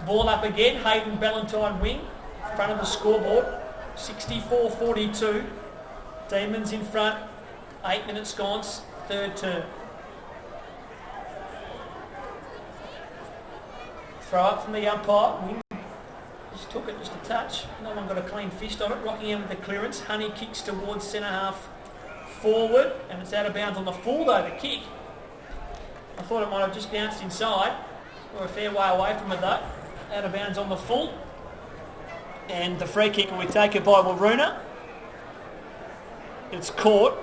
B: ball up again. Hayden Ballantyne wing. In front of the scoreboard. 64-42. Demons in front. 8 minutes gone. Third term. Throw up from the umpire. Wing just took it just a touch. No one got a clean fist on it. Rockingham with the clearance. Honey kicks towards centre half forward. And it's out of bounds on the full though, the kick. I thought it might have just bounced inside. Or a fair way away from it though. Out of bounds on the full. And the free kick will be taken by Waroona. It's caught.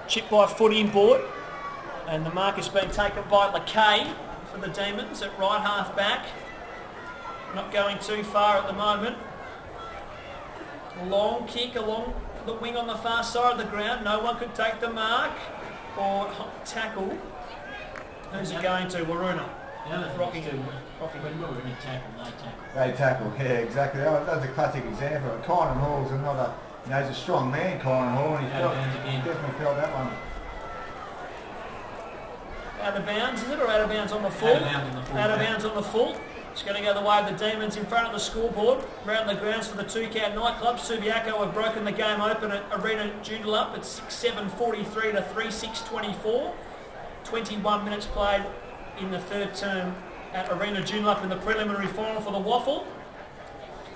B: Chipped by footy inboard. And the mark has been taken by LeKay for the Demons at right half back. Not going too far at the moment. A long kick along the wing on the far side of the ground. No one could take the mark or tackle. Who's it going to? Waroona. Rockingham.
D: When Waroona tackle,
C: They tackle, yeah, exactly. That was a classic example. Kyron Hall's another, he's a strong man, Kyron Hall, and he definitely felt that one.
B: Out of bounds, is it, or out of bounds on the full? Out of bounds on the full. It's going to go the way of the Demons in front of the scoreboard. Round the grounds for the Toucan nightclub. Subiaco have broken the game open at Arena Joondalup at 6-7-43 to 3-6-24. 21 minutes played in the third term at Arena Joondalup in the preliminary final for the Waffle.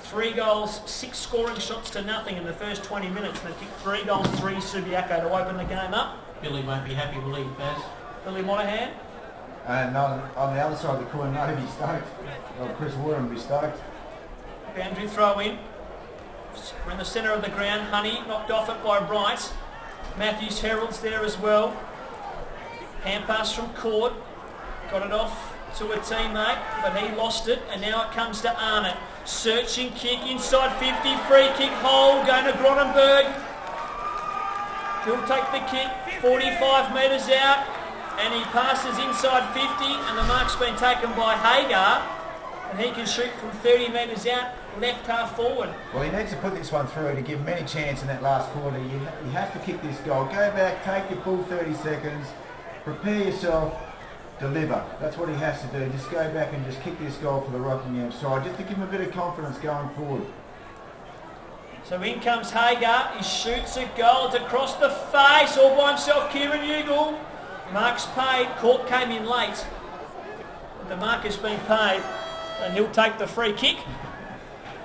B: 3 goals, 6 scoring shots to nothing in the first 20 minutes. They kicked 3 goals, 3 Subiaco to open the game up.
D: Billy won't be happy, will he, Baz?
B: Billy Monahan.
C: And on the other side of the coin, no, be stoked. Well, Chris Warren will be stoked.
B: Boundary throw in. We're in the centre of the ground. Honey knocked off it by Wright. Matthews Herald's there as well. Hand pass from Court. Got it off to a teammate, but he lost it. And now it comes to Arnott. Searching kick inside 50. Free kick hole going to Gronenberg. He'll take the kick. 45 metres out. And he passes inside 50, and the mark's been taken by Hagar, and he can shoot from 30 metres out, left half forward.
C: Well, he needs to put this one through to give him any chance in that last quarter. You have to kick this goal. Go back, take your full 30 seconds, prepare yourself, deliver. That's what he has to do. Just go back and just kick this goal for the Rockingham side, just to give him a bit of confidence going forward.
B: So in comes Hagar, he shoots a goal, it's across the face, all by himself, Kieran Ugle. Mark's paid. Court came in late. The mark has been paid, and he'll take the free kick.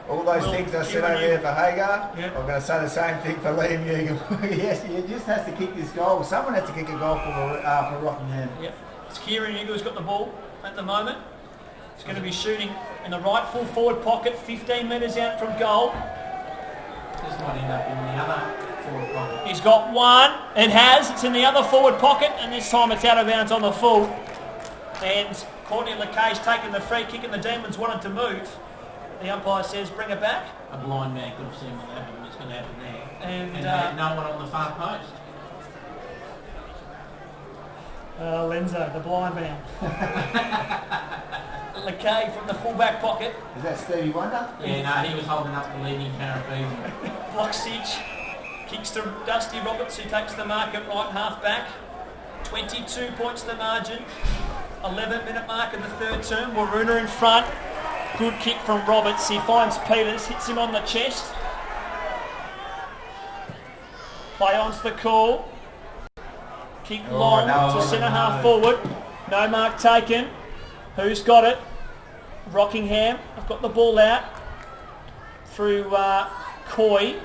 C: All those things I said over there for Hagar,
B: yep.
C: I'm going to say the same thing for Liam Ugle. Yes, he just has to kick this goal. Someone has to kick a goal for Rockingham.
B: Yep. It's Kieran Ugle who's got the ball at the moment. He's going to be shooting in the right full forward pocket, 15 metres out from goal.
D: This might end up in the other forward pocket.
B: He's got one. It has. It's in the other forward pocket, and this time it's out of bounds on the full. And Courtney LeKay's taken the free kick, and the Demons wanted to move. The umpire says, bring it back.
D: A blind man could have seen what happened. What's going to happen there.
B: And
D: they had no one on the far post.
B: Lenzo, the blind man. LeKay from the fullback pocket.
C: Is that Stevie Wonder?
D: Yeah, no, he was holding up the leading Caribbean.
B: Bloxage kicks to Dusty Roberts, who takes the mark at right half back. 22 points the margin. 11-minute mark in the third term. Waroona in front. Good kick from Roberts. He finds Peters, hits him on the chest. Play on's the call. Kick long to centre half forward. No mark taken. Who's got it? Rockingham. I've got the ball out through Coy.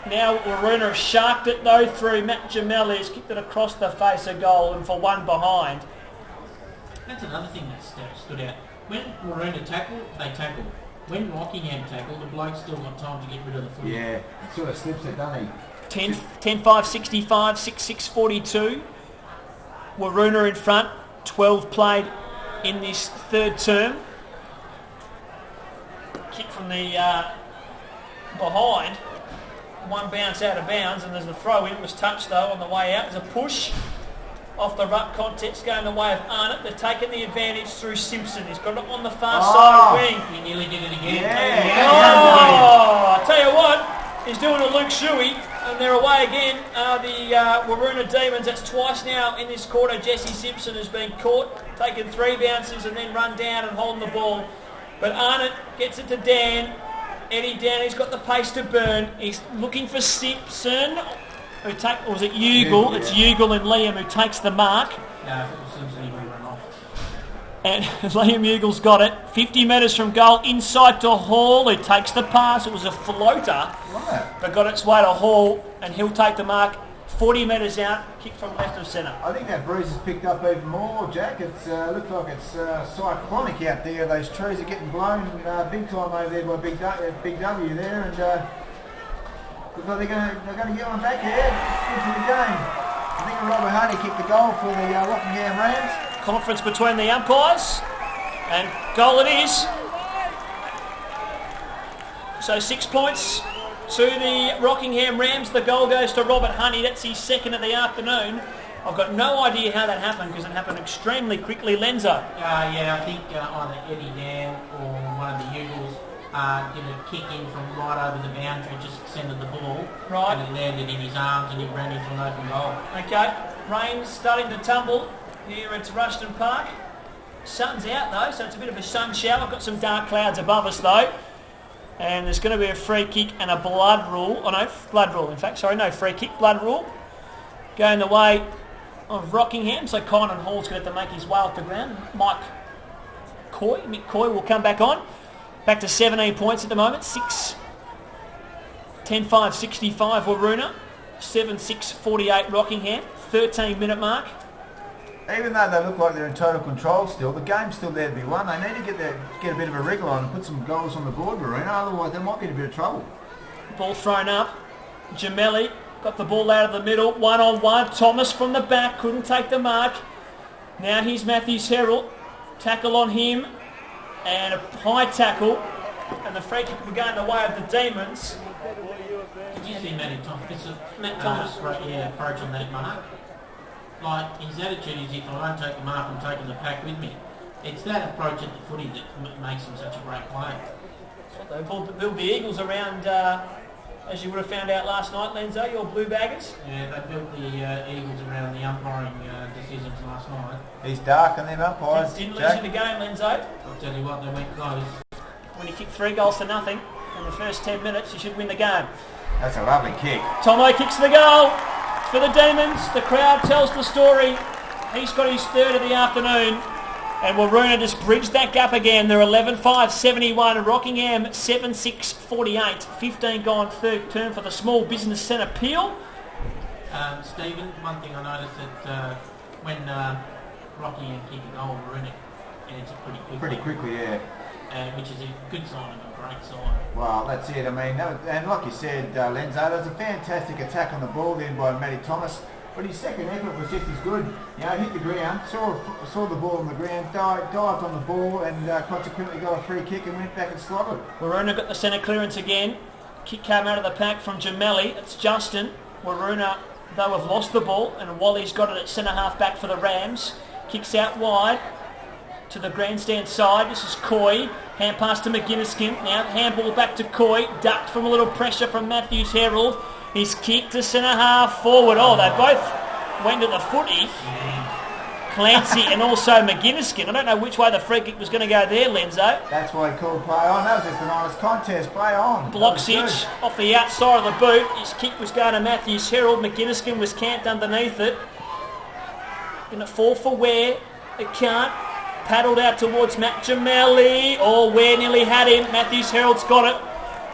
B: Now Waroona have sharked it though through Matt Gemelli. He's kicked it across the face of goal and for one behind.
D: That's another thing that stood out. When Waroona tackled, they tackled. When Rockingham tackled, the bloke still got time to get rid of the foot.
C: Yeah, it sort of slips it, doesn't he?
B: 10-5-65, 6-6-42. Waroona in front. 12 played in this third term. Kick from the behind. One bounce out of bounds, and there's a throw in. It was touched though on the way out. There's a push off the ruck context going the way of Arnott. They're taking the advantage through Simpson. He's got it on the far side wing.
D: He nearly did it again.
B: Oh, I tell you what, he's doing a Luke Shuey, and they're away again. The Waroona Demons. That's twice now in this quarter. Jesse Simpson has been caught, taking 3 bounces and then run down and holding the ball. But Arnott gets it to Dan. Eddie Dan, he's got the pace to burn. He's looking for Simpson. Or was it Ugle?
C: Yeah.
B: It's Ugle and Liam who takes the mark.
D: No, if it was Simpson, he would have run off.
B: And Liam Ugle's got it. 50 metres from goal, inside to Hall, who takes the pass. It was a floater, but got its way to Hall, and he'll take the mark. 40 metres out, kick from left of centre.
C: I think that breeze has picked up even more, Jack. It looks like it's cyclonic out there. Those trees are getting blown big time over there by Big W there, and looks like they're going to get one back here into the game. I think Robert Hardy kicked the goal for the Rockingham Rams.
B: Conference between the umpires, and goal it is. So 6 points to the Rockingham Rams. The goal goes to Robert Honey. That's his second of the afternoon. I've got no idea how that happened because it happened extremely quickly. Lenzo.
D: Yeah, I think either Eddie Dan or one of the Eagles did a kick in from right over the boundary, just extended the ball,
B: right,
D: and it landed in his arms and he ran into an open goal.
B: Okay, rain's starting to tumble here at Rushton Park. Sun's out though, so it's a bit of a sun shower. Got some dark clouds above us though. And there's going to be a free kick and a blood rule. Oh no, blood rule in fact. Sorry, no free kick, blood rule. Going the way of Rockingham. So Conan Hall's going to have to make his way off the ground. Mick Coy will come back on. Back to 17 points at the moment. 10-5-65 Waroona. 7-6-48 Rockingham. 13-minute mark.
C: Even though they look like they're in total control still, the game's still there to be won. They need to get a bit of a wriggle on and put some goals on the board, Waroona. Otherwise, they might get a bit of trouble.
B: Ball thrown up. Gemelli got the ball out of the middle. 1-on-1. Thomas from the back. Couldn't take the mark. Now here's Matthews Herald. Tackle on him. And a high tackle. And the free kick will go in the way of the Demons.
D: Did you see Matt Thomas approach on that mark? Like, his attitude is, if I don't take the mark, I'm taking the pack with me. It's that approach at the footy that makes him such a great player.
B: That's what they built the Eagles around, as you would have found out last night, Lenzo, your Blue Baggers.
D: Yeah, they built the Eagles around the umpiring decisions last night.
C: He's dark on them umpires.
B: Didn't lose you the game, Lenzo.
D: I'll tell you what, they went close.
B: When you kick 3 goals to nothing in the first 10 minutes, you should win the game.
C: That's a lovely kick.
B: Tomo kicks the goal for the Demons. The crowd tells the story. He's got his third of the afternoon. And Waroona just bridged that gap again. They're 11-5-71. Rockingham 7-6-48. 15 gone third term for the Small Business Centre Peel.
D: Stephen, one thing I noticed that when Rockingham kicked a goal, Waroona answered pretty quickly.
C: Yeah.
D: Which is a good sign and a great sign.
C: Well, that's it. I mean, and like you said, Lenzo, there was a fantastic attack on the ball then by Matty Thomas, but his second effort was just as good. You know, hit the ground, saw the ball on the ground, dived on the ball, and consequently got a free kick and went back and slotted.
B: Waroona got the centre clearance again. Kick came out of the pack from Gemelli. It's Justin. Waroona They have lost the ball, and Wally's got it at centre-half back for the Rams. Kicks out wide to the grandstand side. This is Coy. Hand pass to McGuinness. Now handball back to Coy. Ducked from a little pressure from Matthews Herald. His kick to centre-half forward. Oh, they both went to the footy. Clancy and also McGuinness. I don't know which way the free kick was going to go there, Lenzo.
C: That's why he called play on. That was just an honest contest. Play on.
B: Bloxage off the outside of the boot. His kick was going to Matthews Herald. McGuinness was camped underneath it. Going to fall for Ware. It can't. Paddled out towards Matt Gemelli. Oh, Ware nearly had him. Matthews Herald's got it.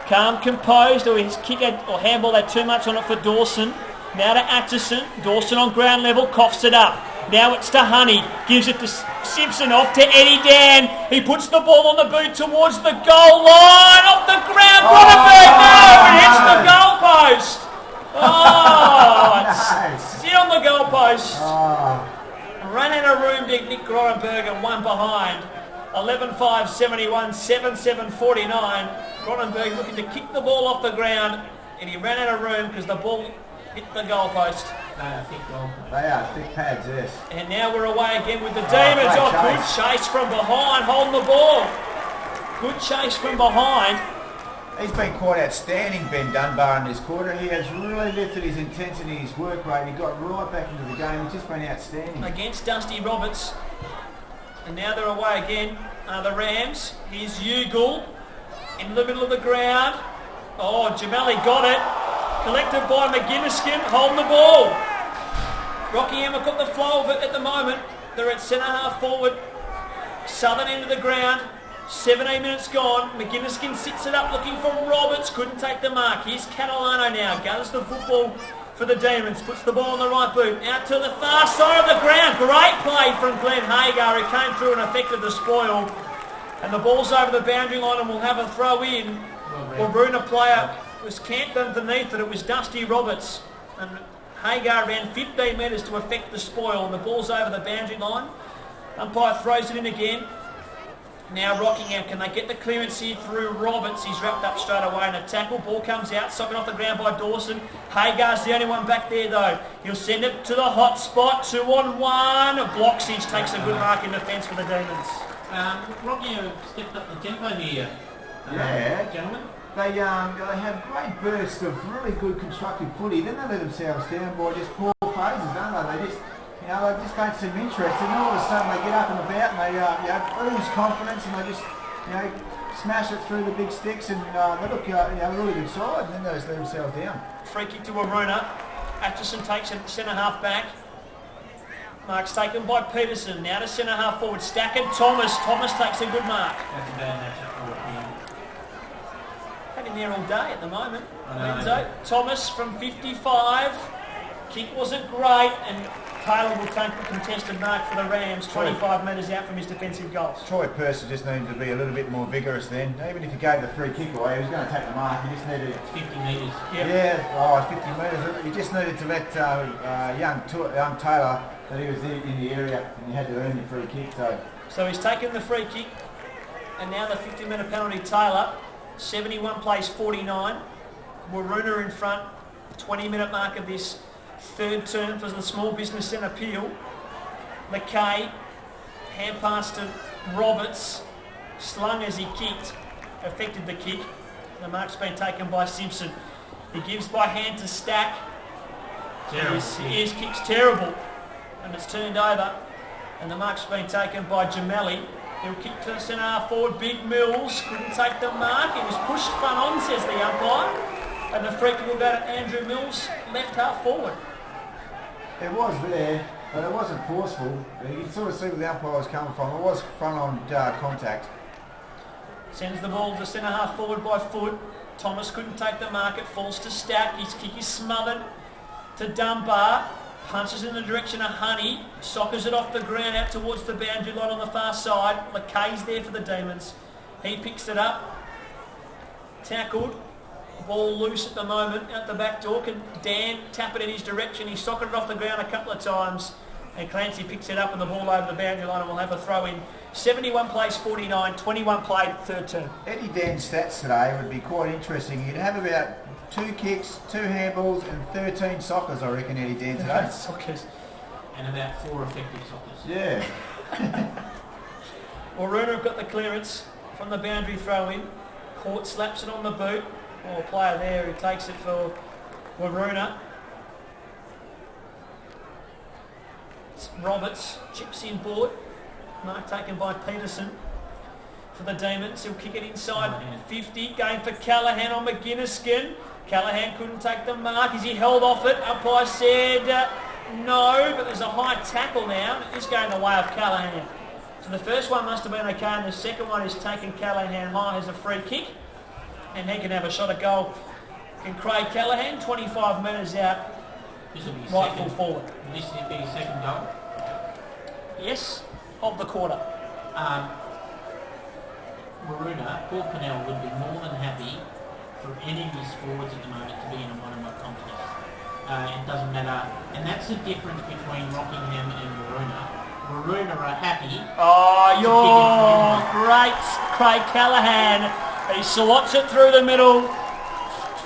B: Calm, composed. Or his kick or handball had too much on it for Dawson. Now to Atchison. Dawson on ground level. Coughs it up. Now it's to Honey. Gives it to Simpson. Off to Eddie Dan. He puts the ball on the boot towards the goal line. Off the ground. Rottenberg. No! It hits the goalpost. Oh! It's sit on the goalpost. Ran out of room, big Nick Rottenberg, and one behind. 11-5-71, 7-7-49. Rottenberg looking to kick the ball off the ground, and he ran out of room because the ball hit the goalpost.
D: They are thick goal.
C: They are thick pads, yes.
B: And now we're away again with the Demons. Good chase from behind, holding the ball. Good chase from behind.
C: He's been quite outstanding, Ben Dunbar, in this quarter. He has really lifted his intensity, his work rate. He got right back into the game. He's just been outstanding.
B: Against Dusty Roberts. And now they're away again. The Rams. Here's Ugle in the middle of the ground. Oh, Gemelli got it. Collected by McGuinness, holding the ball. Rockingham have got the flow of it at the moment. They're at centre-half forward. Southern end of the ground. 17 minutes gone. McGuinness sits it up looking for Roberts. Couldn't take the mark. Here's Catalano now. Gathers the football for the Demons. Puts the ball on the right boot. Out to the far side of the ground. Great play from Glenn Hagar, who came through and affected the spoil. And the ball's over the boundary line and we'll have a throw in. Waroona player was camped underneath it. It was Dusty Roberts. And Hagar ran 15 metres to affect the spoil. And the ball's over the boundary line. Umpire throws it in again. Now Rockingham, can they get the clearance here through Roberts? He's wrapped up straight away in a tackle. Ball comes out, socket off the ground by Dawson. Hagar's the only one back there though. He'll send it to the hot spot. 2-on-1. Bloxage takes a good mark in defence for the Demons.
D: Rockingham stepped up the tempo here. Gentlemen.
C: They have great bursts of really good constructive footy. Then they let themselves down by just poor phases, don't they? They just don't seem interested, and all of a sudden they get up and about and they lose confidence and they just smash it through the big sticks and they look a really good side, and then they just let themselves down.
B: Free kick to Waroona. Atchison takes it centre half back. Mark's taken by Peterson. Now to centre half forward. Stacken Thomas. Thomas takes a good mark.
D: That's a bad matchup for Rockingham.
B: Had him there all day at the moment. Thomas from 55. Kick wasn't great, and Taylor will take the contested mark for the Rams, 25 metres out from his defensive goals.
C: Troy Purser just needed to be a little bit more vigorous then. Even if he gave the free kick away, he was going to take the mark. He just needed
D: 50 metres.
C: Yeah, 50 metres. He just needed to let young Taylor that he was in the area, and he had to earn the free kick.
B: So he's taken the free kick, and now the 50-minute penalty. Taylor, 71 plays 49. Waroona in front, 20-minute mark of this third term for the Small Business Centre appeal. McKay, hand pass to Roberts, slung as he kicked, affected the kick. The mark's been taken by Simpson. He gives by hand to Stack. His kick's terrible, and it's turned over. And the mark's been taken by Gemelli. He'll kick to the centre half forward. Big Mills couldn't take the mark. He was pushed front on, says the umpire. And the free kick will go to Andrew Mills, left half forward.
C: It was there, but it wasn't forceful. You can sort of see where the umpire was coming from. It was front on contact.
B: Sends the ball to centre half forward by Foot. Thomas couldn't take the mark. It falls to Stack. His kick is smothered to Dunbar. Punches in the direction of Honey. Sockers it off the ground out towards the boundary line on the far side. McKay's there for the Demons. He picks it up. Tackled. Ball loose at the moment, out the back door. Can Dan tap it in his direction? He socketed it off the ground a couple of times. And Clancy picks it up and the ball over the boundary line and we'll have a throw in. 71 plays 49, 21 played, third term.
C: Eddie Dan's stats today would be quite interesting. He'd have about 2 kicks, 2 handballs and 13 sockers, I reckon, Eddie Dan today.
B: Sockers.
D: And about 4 effective sockers.
C: Yeah.
B: Waroona have got the clearance from the boundary throw in. Court slaps it on the boot. A player there who takes it for Waroona. Roberts chips in board. Mark taken by Peterson for the Demons. He'll kick it inside 50. Going for Callahan on McGuinnesskin. Callahan couldn't take the mark. Is he held off it? Umpire said no, but there's a high tackle now. It is going the way of Callahan. So the first one must have been okay, and the second one is taking Callahan high as a free kick. And he can have a shot at goal. Can Craig Callahan, 25 metres out,
D: This will be
B: right
D: second.
B: full forward.
D: This will be his second goal.
B: Yes, of the quarter.
D: Waroona, Paul Pennell would be more than happy for any of his forwards at the moment to be in a one-on-one contest. It doesn't matter. And that's the difference between Rockingham and Waroona. Waroona are happy.
B: Oh, you're great, Craig Callahan. He slots it through the middle.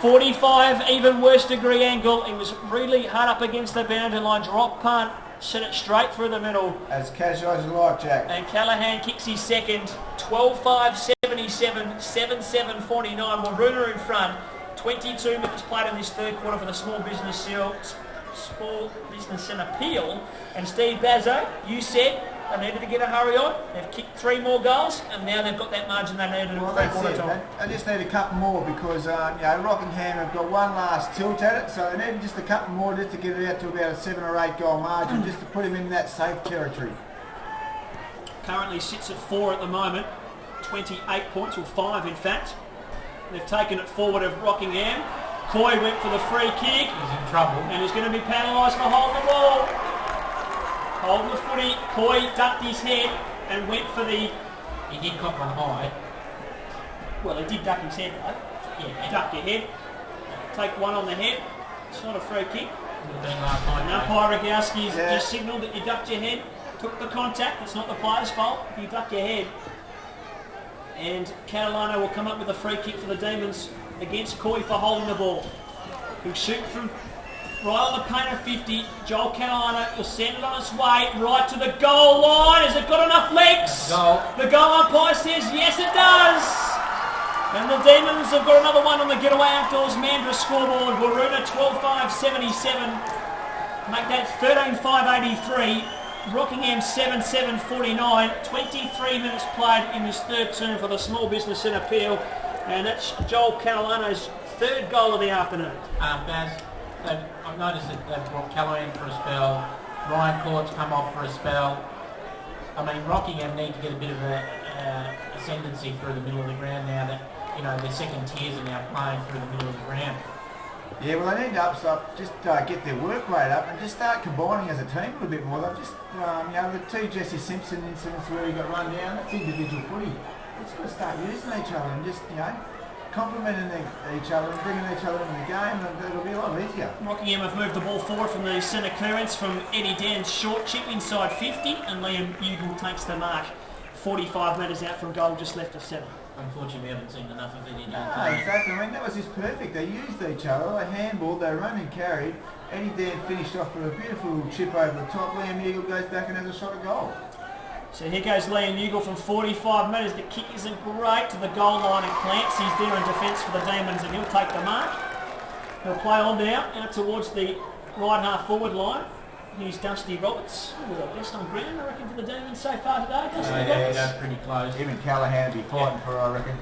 B: 45, even worse degree angle. He was really hard up against the boundary line. Drop punt, sent it straight through the middle.
C: As casual as you like, Jack.
B: And Callahan kicks his second. 12-5, 77, 7-7, 49. Waroona in front. 22 minutes played in this third quarter for the Small Business Centre Peel. And Steve Bazzo, you said they needed to get a hurry on. They've kicked 3 more goals, and now they've got that margin they needed
C: Well,
B: in
C: that's
B: quarter
C: it.
B: time.
C: They just need a couple more because Rockingham have got one last tilt at it, so they need just a couple more just to get it out to about a 7 or 8 goal margin, just to put him in that safe territory.
B: Currently sits at 4 at the moment. 28 points, or 5 in fact. They've taken it forward of Rockingham. Coy went for the free kick.
D: He's in trouble.
B: And he's going to be penalised for holding the ball. Holding the footy. Coy ducked his head and went for the...
D: He did cop one high.
B: Well, he did duck his head, though.
D: Yeah.
B: Duck your head. Take one on the head. It's not a free kick.
D: Would have been last night.
B: Now,
D: mate.
B: Rogowski's just signalled that you ducked your head. Took the contact. It's not the player's fault if you duck your head. And Carolina will come up with a free kick for the Demons against Coy for holding the ball. He'll shoot from right on the paint of 50. Joel Carolina will send it on its way right to the goal line. Has it got enough legs?
D: Goal.
B: The goal umpire says yes it does. And the Demons have got another one on the Getaway Outdoors Mandurah scoreboard. Waroona 12-5, 77. Make that 13-5, 83. Rockingham 7-7, 49. 23 minutes played in this third term for the Small Business Centre Peel. And that's Joel Carolina's third goal of the afternoon.
D: Baz, I've noticed that they've brought Callahan for a spell. Ryan Court's come off for a spell. I mean, Rockingham need to get a bit of a ascendancy through the middle of the ground now that, you know, their second tiers are now playing through the middle of the ground.
C: Yeah, well, they need to get their work rate up and just start combining as a team a little bit more. They've just, the 2 Jesse Simpson incidents where he got run down, that's individual footy. It's got to start using each other and just, complimenting each other and bringing each other into the game, and it'll be a lot easier.
B: Rockingham have moved the ball forward from the centre clearance from Eddie Dan's short chip inside 50, and Liam Ugle takes the mark. 45 metres out from goal, just left of 7.
D: Unfortunately, we haven't seen enough of Eddie
C: No,
D: Dan.
C: exactly. I mean, that was just perfect. They used each other, they handballed, they run and carried. Eddie Dan finished off with a beautiful chip over the top. Liam Ugle goes back and has a shot at goal.
B: So here goes Liam Ugle from 45 metres. The kick isn't great to the goal line, and Clancy's there in defence for the Demons, and he'll take the mark. He'll play on now, out towards the right half forward line. Here's Dusty Roberts. Ooh, the best on ground, I reckon, for the Demons so far today. Dusty Roberts.
D: That's pretty close.
C: Even Callahan would be fighting for, I reckon.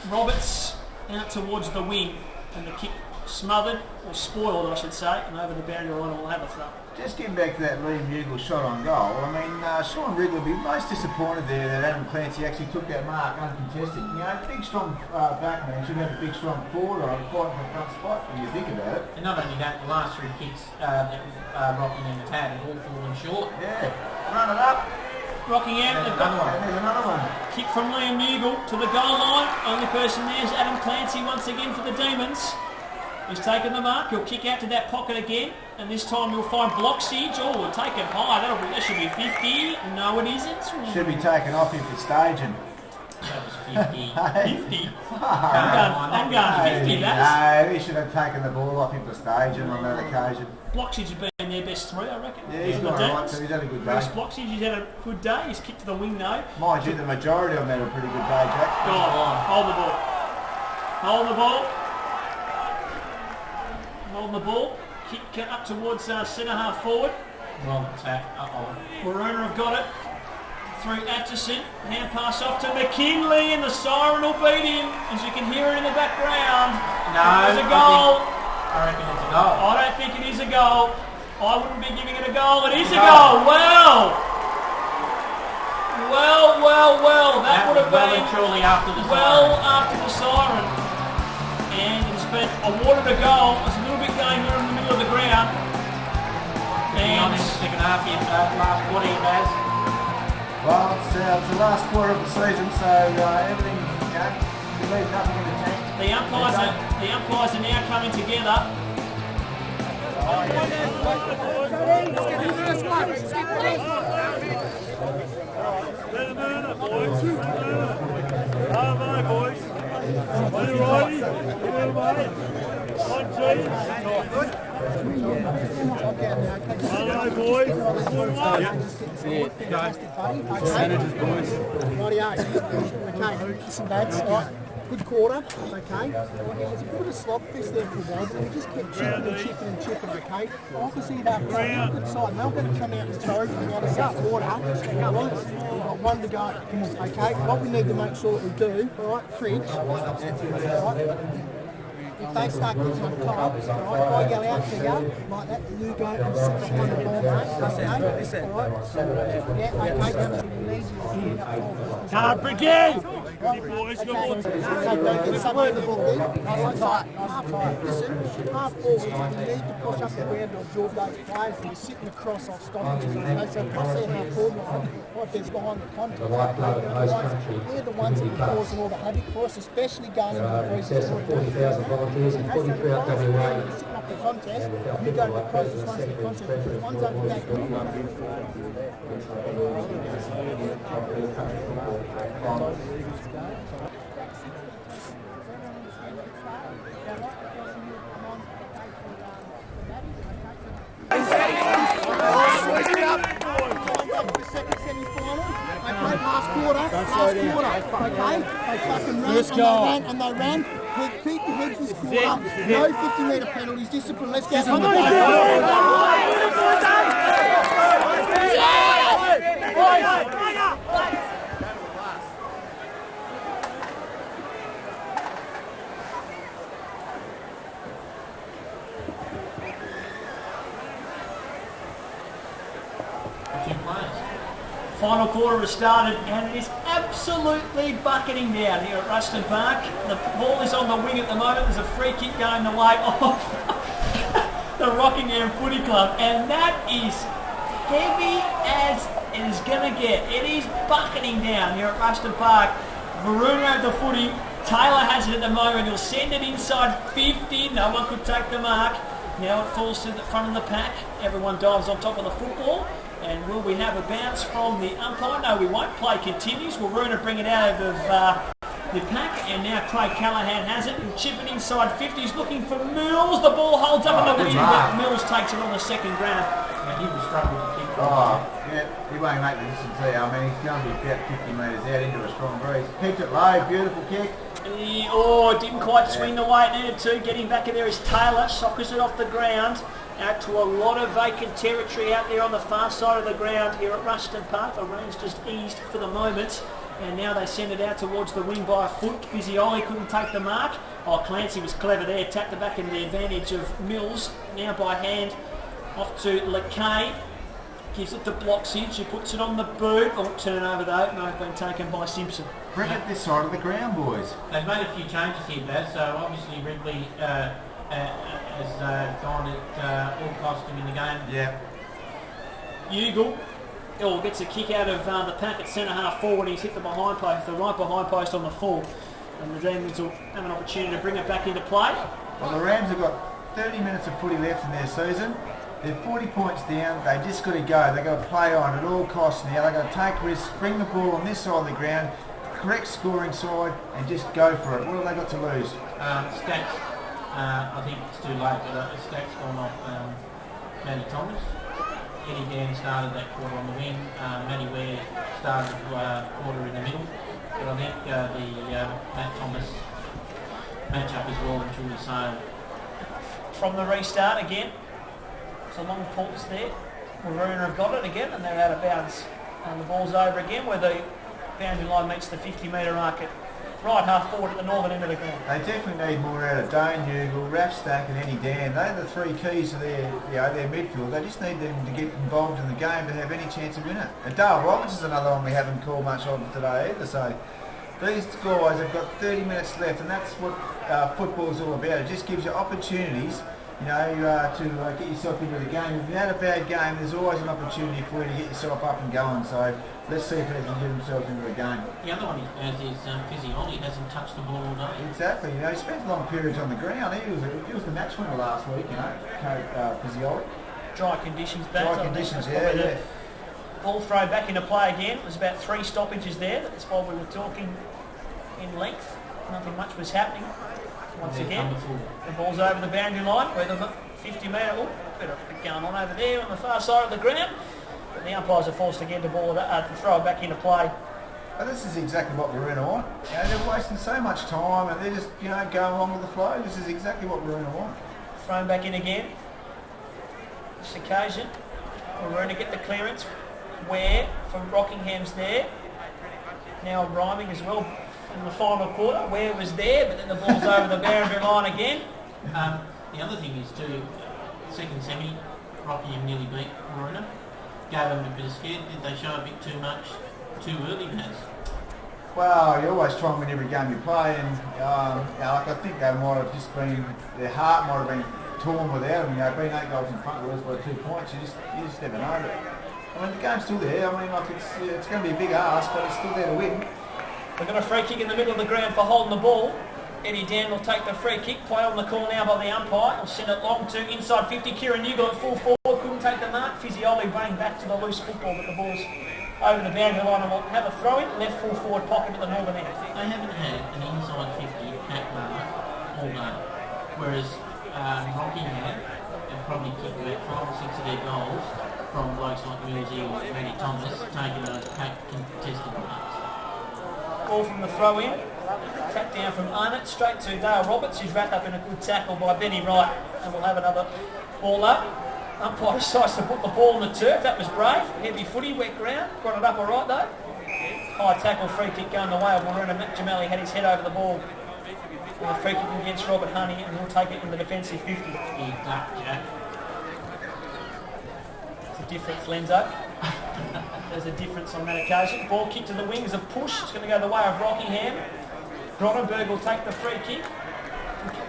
B: Roberts out towards the wing, and the kick smothered, or spoiled, I should say, and over the boundary line will have a throw.
C: Just getting back to that Liam Ugle shot on goal, I mean, Sean Wrigley will be most disappointed there that Adam Clancy actually took that mark uncontested. Big strong backman should have a big strong forward or fight for the front spot when you think about it.
D: And not only that, the last 3 kicks that Rockingham has had have all fallen short.
C: Yeah, run it up.
B: Rockingham, they've got
C: And there's another one.
B: kick from Liam Ugle to the goal line. Only person there is Adam Clancy once again for the Demons. He's taken the mark. He'll kick out to that pocket again, and this time he'll find Blocksidge. Oh, we'll take it high. That should be 50. No, it isn't.
C: Should be taken off him for staging.
D: That was 50.
B: 50. I'm going 50, that's.
C: No, he should have taken the ball off him for staging on that occasion.
B: Blocksidge has been their best 3, I reckon.
C: Yeah, he's got right, so he's had a good day.
B: Bruce Blocksidge, he's had a good day. He's kicked to the wing though.
C: Mind you, the majority of them had a pretty good day, Jack.
B: Hold the ball. Hold the ball. Hold the ball. Kick up towards centre half forward.
D: Wrong attack.
B: Waroona have got it. Through Atchison. Now pass off to McKinley, and the siren will beat him, as you can hear it in the background.
D: No,
B: it's a goal.
D: I reckon it's a goal.
B: I don't think it is a goal. I wouldn't be giving it a goal. It is a goal. Well. That would have been
D: truly after the
B: after the siren. And it's been awarded a goal. It's a little bit going here in the middle of the ground.
D: And on in the second half, last quarter, Baz.
C: Well, it's the last quarter of the season, so everything, you leave nothing in the tank.
B: The umpires are now coming together.
E: Hello, boys. Percentages, boys. Okay, listen, Bags. Good quarter, okay. It was a bit of a slog fest there for a while, but we just kept chipping, okay. Obviously, that good side. Now we're going to come out and throw from the other side quarter. We've got one to go, okay. What we need to make sure that we do, all right, fridge, all right. If they start getting on top, right, if I go out to go, like that, you go and sit on the ball, mate, okay? Alright? Yeah, okay,
B: Can't begin!
E: Listen, half forward, you need to push up the ground to absorb those players. If you're sitting across, I'll stop you. Okay, so if I see half forward, what there's behind the contact, they're the ones that are causing all the havoc for us, especially going into the preseason.
A: Volunteers and footy throughout WA.
E: Sitting up the contest, you go to the closest ones to the contest. The ones over there. Last quarter, okay? They fucking ran and they ran. Keep your heads this quarter. No 50-metre penalties, discipline. Let's get on the
B: Final quarter has started, and it is absolutely bucketing down here at Ruston Park. The ball is on the wing at the moment. There's a free kick going the way of the Rockingham Footy Club, and that is heavy as it is going to get. It is bucketing down here at Ruston Park. Waroona had the footy. Taylor has it at the moment. He'll send it inside 50. No one could take the mark. Now it falls to the front of the pack. Everyone dives on top of the football. And will we have a bounce from the umpire? No, we won't. Play continues. Waroona bring it out of the pack. And now Craig Callahan has it. And chipping inside 50. He's looking for Mills. The ball holds up in the wind, but Mills takes it on the second grab.
D: Yeah, he was struggling to keep
C: Yeah, he won't make the distance there. I mean, he's going to be about 50 metres out into a strong breeze. Kicked it low, beautiful kick.
B: Didn't quite swing the way it needed to. Getting back in there is Taylor. Soccers it off the ground. Out to a lot of vacant territory out there on the far side of the ground here at Ruston Park. The rain's just eased for the moment. And now they send it out towards the wing by a foot. Bizioli couldn't take the mark. Oh, Clancy was clever there. Tapped it back into the advantage of Mills. Now by hand off to LeKay. Gives it to Blocksidge, who puts it on the boot. Oh, turnover though. No, been taken by Simpson.
C: Bring it this side of the ground, boys.
D: They've made a few changes here, Baz. So obviously Ridley has gone at all cost him in the game.
C: Yeah.
B: Ugle gets a kick out of the pack at centre half forward. He's hit the right behind post on the full. And the Demons will have an opportunity to bring it back into play.
C: Well, the Rams have got 30 minutes of footy left in their season. They're 40 points down. They just got to go. They've got to play on at all costs now. They've got to take risks, bring the ball on this side of the ground, correct scoring side, and just go for it. What have they got to lose?
D: Stats. I think it's too late, but the stats gone off Matty Thomas. Eddie Dan started that quarter on the wing. Matty Ware started quarter in the middle. But I think the Matt Thomas matchup is well and truly sailed.
B: From the restart again. It's a long pulse there. Waroona have got it again and they're out of bounds. And the ball's over again where the boundary line meets the 50-metre mark at right half forward at the northern end of the ground.
C: They definitely need more out of Dane Ugle, Rapstack and Eddie Dan. They're the three keys to their midfield. They just need them to get involved in the game to have any chance of winning it. And Dale Roberts is another one we haven't called much on today either. So these guys have got 30 minutes left, and that's what football's all about. It just gives you opportunities, to get yourself into the game. If you had a bad game, there's always an opportunity for you to get yourself up and going. So let's see if they can get themselves into the game.
D: The other one is Fizzioli hasn't touched the ball all day.
C: Exactly. He spent long periods on the ground. He was the match winner last week. Fizzioli.
B: Dry conditions back.
C: Dry conditions. Yeah.
B: Ball throw back into play again. There's about 3 stoppages there. That's why we were talking in length. Nothing much was happening. Once again, the ball's over the boundary line where the 50-metre, bit going on over there on the far side of the ground. But the umpires are forced to get the ball to throw it back into play.
C: But this is exactly what Waroona want. They're wasting so much time and they're just going along with the flow. This is exactly what Waroona want.
B: Thrown back in again. This occasion, Waroona get the clearance. Where from Rockingham's there. Now rhyming as well. In the final quarter, Ware was there, but then the ball's over the boundary line again.
D: The other thing is too, second semi, Rockingham nearly beat Waroona. Gave them a bit of scare. Did they show a bit too much too early, Naz?
C: Well, you always try and win every game you play, and I think they might have just been, their heart might have been torn without them. Being 8 goals in front with us by 2 points, you just never know. But, the game's still there. It's going to be a big ask, but it's still there to win.
B: They've got a free kick in the middle of the ground for holding the ball. Eddie Dan will take the free kick. Play on the call now by the umpire. He'll send it long to inside 50. Kieran Newgill at full forward. Couldn't take the mark. Fizzioli running back to the loose football, but the ball's over the boundary line and will have a throw in. Left full forward pocket at the northern end.
D: They haven't had an inside 50 back mark all day. Whereas Rockingham have probably kicked about 5 or 6 of their goals from blokes like Mills, Matty Thomas, taking a contested marks.
B: Ball from the throw in. Tap down from Arnott straight to Dale Roberts, who's wrapped up in a good tackle by Benny Wright, and we'll have another ball up. Umpire decides to put the ball on the turf. That was brave. Heavy footy, wet ground. Got it up all right though. High tackle, free kick going the way of Waroona. Matt Jamali had his head over the ball. And a free kick against Robert Honey, and he'll take it in the defensive 50.
D: He ducked, Jack.
B: It's a difference, Lenzo. There's a difference on that occasion. Ball kick to the wing is a push. It's going to go the way of Rockingham. Cronenberg will take the free kick.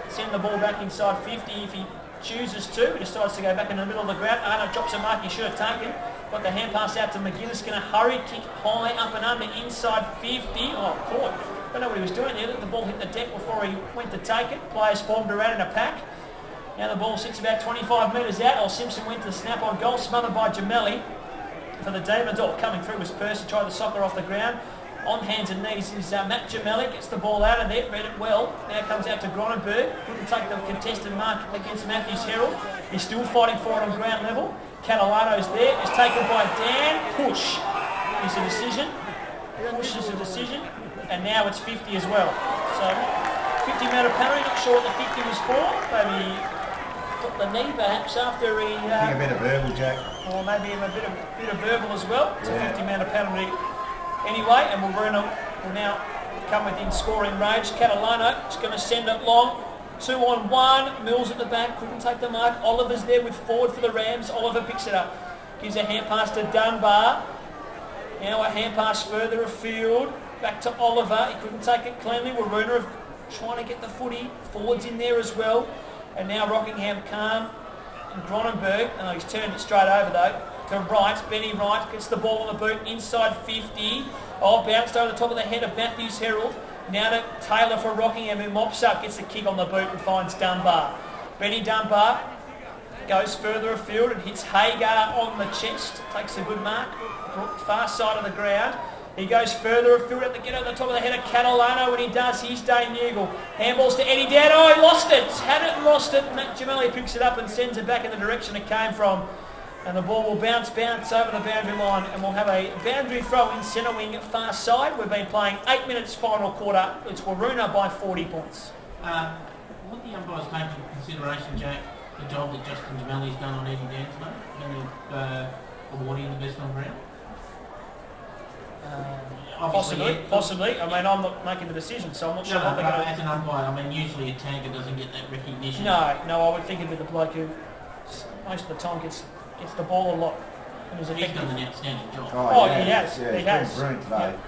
B: Send the ball back inside 50 if he chooses to. He decides to go back in the middle of the ground. Arno drops a mark he should have taken. Got the hand pass out to McGuinness. Going to hurry kick high up and under inside 50. Oh, caught. Don't know what he was doing there. The ball hit the deck before he went to take it. Players formed around in a pack. Now the ball sits about 25 metres out. Or Simpson went to snap on goal, smothered by Jameli. For the Demons, coming through was Percy, tried to soccer off the ground. On hands and knees is Matt Jameli, gets the ball out of there, read it well. Now comes out to Cronenberg, couldn't take the contested mark against Matthews Herald. He's still fighting for it on ground level. Catalano's there, it's taken by Dan. Push is a decision. Push is a decision. And now it's 50 as well. So 50 metre parry, not sure what the 50 was for. Maybe put the knee perhaps after he...
C: I think a bit of verbal, Jack.
B: Or maybe a bit of verbal as well. It's a 50 metre penalty anyway, and Waroona will now come within scoring range. Catalano is going to send it long. 2-on-1. Mills at the back, couldn't take the mark. Oliver's there with forward for the Rams. Oliver picks it up. Gives a hand pass to Dunbar. Now a hand pass further afield. Back to Oliver. He couldn't take it cleanly. Waroona trying to get the footy. Forwards in there as well. And now Rockingham calm. And Cronenberg, he's turned it straight over though. To Wright. Benny Wright gets the ball on the boot inside 50. Bounced over the top of the head of Matthews Herald. Now to Taylor for Rockingham, who mops up, gets the kick on the boot and finds Dunbar. Benny Dunbar goes further afield and hits Hagar on the chest. Takes a good mark, far side of the ground. He goes further afield at the get on the top of the head of Catalano. When he does, he's Dane Newgle. Handballs to Eddie Dan. Oh, he lost it. Had it and lost it. Matt Gemelli picks it up and sends it back in the direction it came from. And the ball will bounce over the boundary line, and we'll have a boundary throw in centre wing far side. We've been playing 8 minutes final quarter. It's Waroona by 40 points.
D: What the umpires take into consideration, Jack, the job that Justin Gemelli's done on Eddie Dan tonight, in awarding the best on ground?
B: Possibly. I mean, I'm not making the decision, so I'm not sure what they're going to...
D: As an umpire, I mean, usually a tanker doesn't get that recognition.
B: No, I would think it'd be the bloke who most of the time gets the ball a lot.
D: He's done an outstanding job.
B: He has.
C: Yeah,
B: he has.
C: been brilliant today.
B: Yep.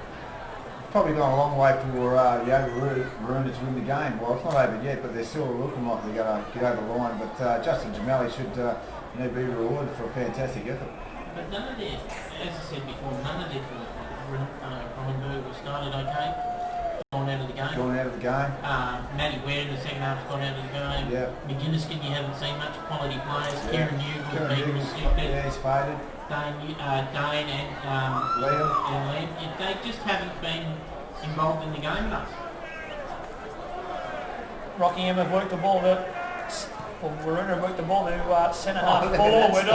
C: Probably gone a long way for Waroona to win the game. Well, it's not over yet, but they're still looking like they're going to get over the line. But Justin Gemelli should be rewarded for a fantastic effort.
D: But none of their, as I said before, none of their Cronenberg was started okay. Gone out of the game. Matty Ware in the second half has gone out of the game.
C: Yep.
D: McGinniskin, you haven't seen much quality players.
C: Yeah.
D: Kieran Newgall's been restricted.
C: Yeah, he's faded.
D: Dane and Liam. They just haven't been involved in the game enough.
B: Rockingham have worked the ball Waroona have worked the ball to centre half forward.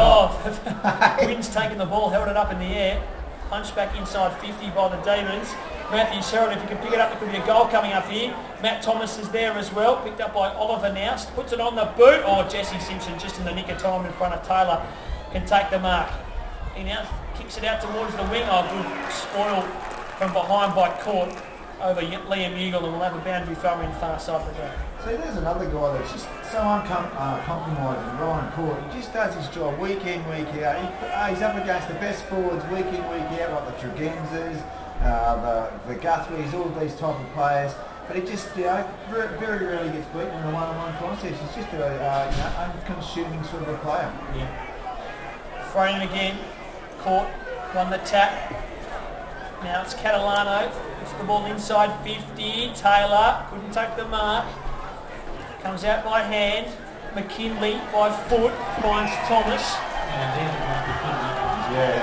B: Wynn's taken the ball, held it up in the air. Punched back inside 50 by the Demons. Matthew Sheridan, if he can pick it up, there could be a goal coming up here. Matt Thomas is there as well, picked up by Oliver Noust. Puts it on the boot. Jesse Simpson just in the nick of time in front of Taylor can take the mark. He now kicks it out towards the wing. Good spoil from behind by Court over Liam Newgall, and we'll have a boundary throw in far side of the ground.
C: See, there's another guy that's just so uncompromising, Ryan Court. He just does his job week in, week out. He's up against the best forwards week in, week out, like the Tregenzas, the Guthries, all these type of players. But he just, very rarely gets beaten in a one-on-one contest. He's just unconsuming sort of a player.
B: Yeah. Thrown again. Court won the tap. Now it's Catalano. Puts the ball inside 50. Taylor couldn't take the mark. Comes out by hand. McKinley by foot finds Thomas.
C: Yeah.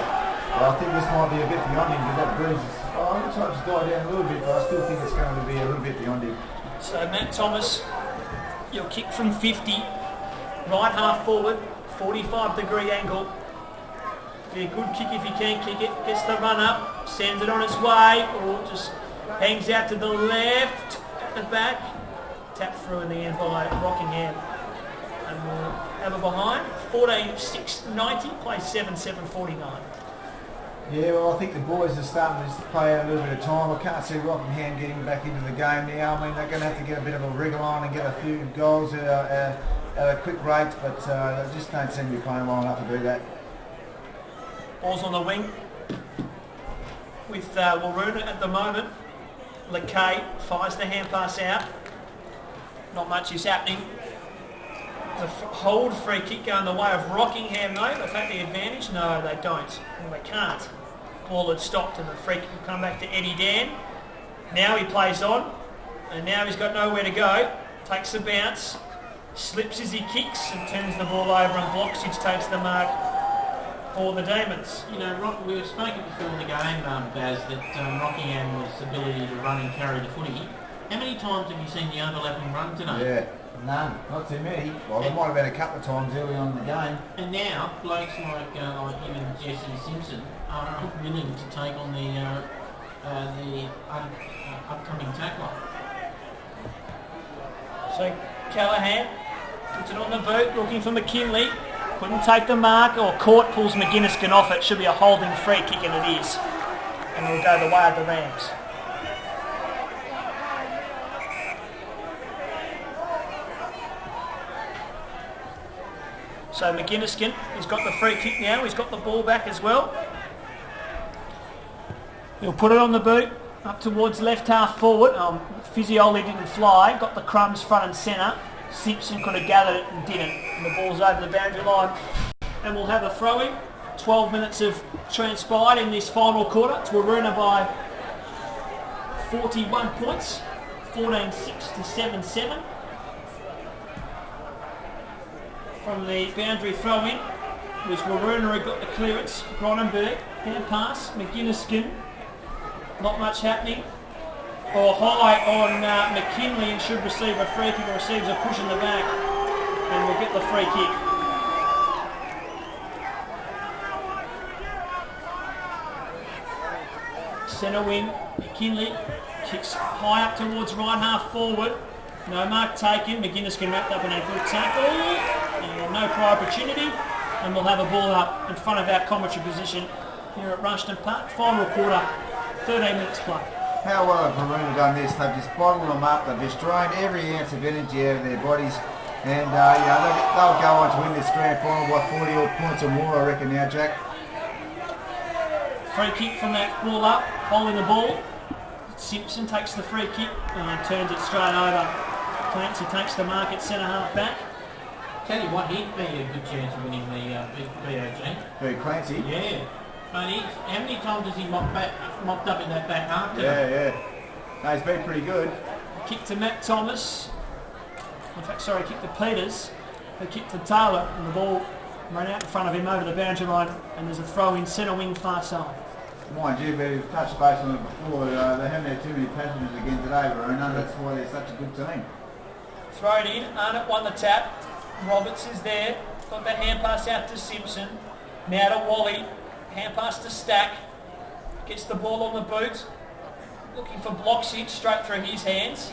C: Well, I think this might be a bit beyond him, but that bruise looks like it's died down a little bit, but I still think it's going to be a little bit beyond him.
B: So Matt Thomas, you'll kick from 50, right half forward, 45-degree angle. Be a good kick if you can kick it. Gets the run up, sends it on its way, or just hangs out to the left, at the back. Tap through in the end by Rockingham. And we'll have it behind. 14-6-90, play 7-7-49.
C: Yeah, well, I think the boys are starting to play a little bit of time. I can't see Rockingham getting back into the game now. I mean, they're going to have to get a bit of a wriggle on and get a few goals at a quick rate, but they just don't seem to be playing well enough to do that.
B: Ball's on the wing with Waroona at the moment. LeKay fires the hand pass out. Not much is happening. The hold free kick going the way of Rockingham though. They've had the advantage. No, they don't. Well, they can't. Ball had stopped and the free kick will come back to Eddie Dan. Now he plays on and now he's got nowhere to go. Takes the bounce, slips as he kicks and turns the ball over and blocks, which takes the mark for the Demons.
D: You know, we were spoken before in the game, Baz, that Rockingham's ability to run and carry the footy. How many times have you seen the overlapping run today?
C: Yeah, none, not too many. Well, there might have been a couple of times early on in the game.
D: And now, blokes like even Jesse Simpson are willing to take on the upcoming tackler.
B: So Callahan puts it on the boot, looking for McKinley. Couldn't take the mark, or Court pulls McGinniskin off it. Should be a holding free kick, and it is. And it'll go the way of the Rams. So McGinniskin, he's got the free kick now. He's got the ball back as well. He'll put it on the boot, up towards left half forward. Fisioli didn't fly, got the crumbs front and centre. Simpson could have gathered it and didn't. And the ball's over the boundary line. And we'll have a throw-in. 12 minutes have transpired in this final quarter. It's Waroona by 41 points. 14-6 to 7-7. From the boundary throw-in was Waroona who got the clearance. Cronenberg, hand pass, McGuinnesskin. Not much happening. Or high on McKinley and should receive a free kick. Or receives a push in the back and will get the free kick. Centre wing, McKinley kicks high up towards right half forward. No mark taken. McGuinnesskin wrapped up in a good tackle. And no prior opportunity. And we'll have a ball up in front of our commentary position here at Rushton Park. Final quarter, 13 minutes play.
C: How well have Waroona done this? They've just bottled them up. They've just drained every ounce of energy out of their bodies. And they'll go on to win this grand final by 40 odd points or more, I reckon now, Jack.
B: Free kick from that ball up, holding the ball. Simpson takes the free kick and turns it straight over. Clancy takes the mark at centre half back.
D: Tell you what, he'd be a good chance of winning the BOG.
C: Who, Clancy?
D: Yeah. But how many times has he mopped up in that back half?
C: Yeah. No, he's been pretty good.
B: Kick to Matt Thomas. In fact, sorry, kick to Peters. The kick to Taylor, and the ball ran out in front of him over the boundary line, and there's a throw in centre wing far side.
C: Mind you, but we've touched base on it before. They haven't had too many passengers again today, Waroona. That's why they're such a good team.
B: Thrown in, Arnott won the tap. Roberts is there. Got the hand pass out to Simpson. Now to Wally. Hand pass to Stack. Gets the ball on the boot. Looking for Bloxage straight through his hands.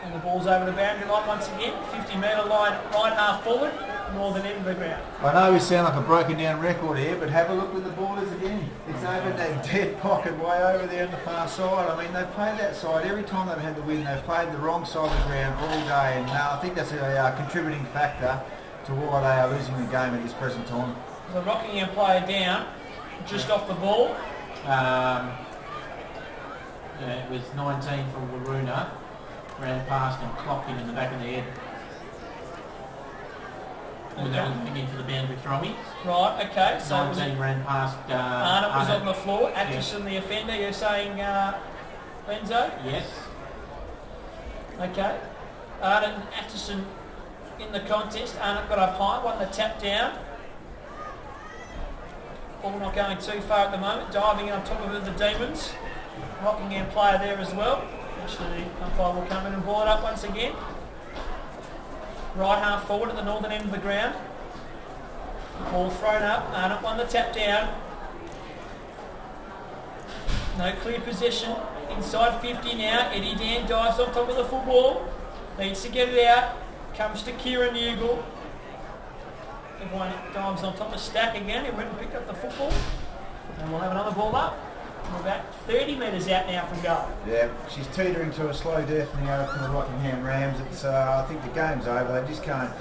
B: And the ball's over the boundary line once again. 50-metre line, right half forward. Northern end of the ground.
C: I know we sound like a broken down record here, but have a look where the ball is again. It's over that dead pocket way over there on the far side. I mean, they've played that side every time they've had the win. They've played the wrong side of the ground all day, and I think that's a contributing factor to why they are losing the game at this present time.
B: The Rockingham player down, just off the ball.
D: It was 19 from Waroona. Ran past and clocked him in the back of the head. When that was beginning for the boundary throwing.
B: Right, okay. So
D: 19 ran past
B: Arnott was on the floor. Atchison, the offender, you're saying Lenzo?
D: Yes.
B: Okay. Arnott and Atchison in the contest. Arnott got up high, won the tap down. Ball not going too far at the moment. Diving on top of it, the Demons. Rockingham player there as well. Actually, the umpire will come in and ball it up once again. Right half forward at the northern end of the ground. Ball thrown up. Arnott won the tap down. No clear possession. Inside 50 now. Eddie Dan dives on top of the football. Needs to get it out. Comes to Kieran Ugle. Everyone dives on top of Stack again. He went and picked up the football. And we'll have another ball up. We're about 30 metres out now from goal.
C: Yeah, she's teetering to a slow death now for the Rockingham Rams. It's I think the game's over. They just cannot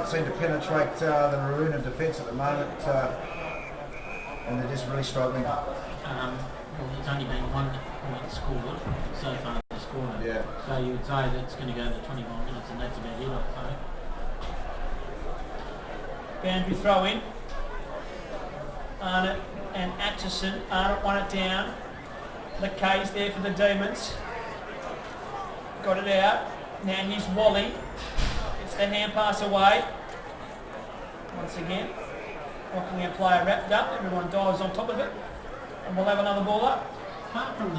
C: seem to penetrate the Waroona defence at the moment, and they're just really struggling.
D: Well, it's only been 1 point scored so far this quarter.
C: Yeah.
D: So you would say that it's going to go to 21 minutes, and that's about it, I'd say.
B: Boundary throw in. Arnott and Atchison. Arnott won it down. The K's there for the Demons. Got it out. Now here's Wally. It's the hand pass away. Once again. Rockingham player wrapped up. Everyone dives on top of it. And we'll have another ball up.
D: Apart from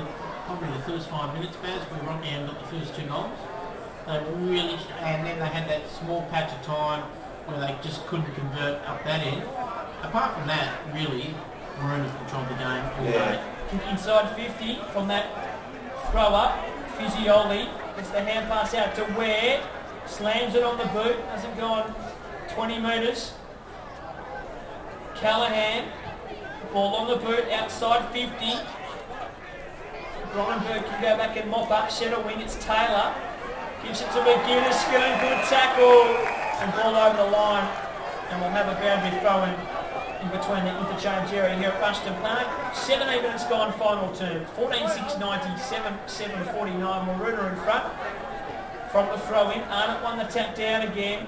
D: probably the first 5 minutes, Baz, where Rockingham got the first 2 goals, they really, and then they had that small patch of time where they just couldn't convert up that end. Apart from that, really, Waroona's controlled the game all day.
B: Inside 50 from that throw up. Fisioli gets the hand pass out to Ware. Slams it on the boot. Hasn't gone 20 metres. Callahan. Ball on the boot outside 50. Cronenberg can go back and mop up. Centre wing, it's Taylor. Gives it to McGuinness. Good tackle. And ball over the line. And we'll have a boundary throw in between the interchange area here at Rushton Park. 17 minutes gone, final term. 14-6-90, 7-7-49. Waroona in front. From the throw in, Arnott won the tap down again.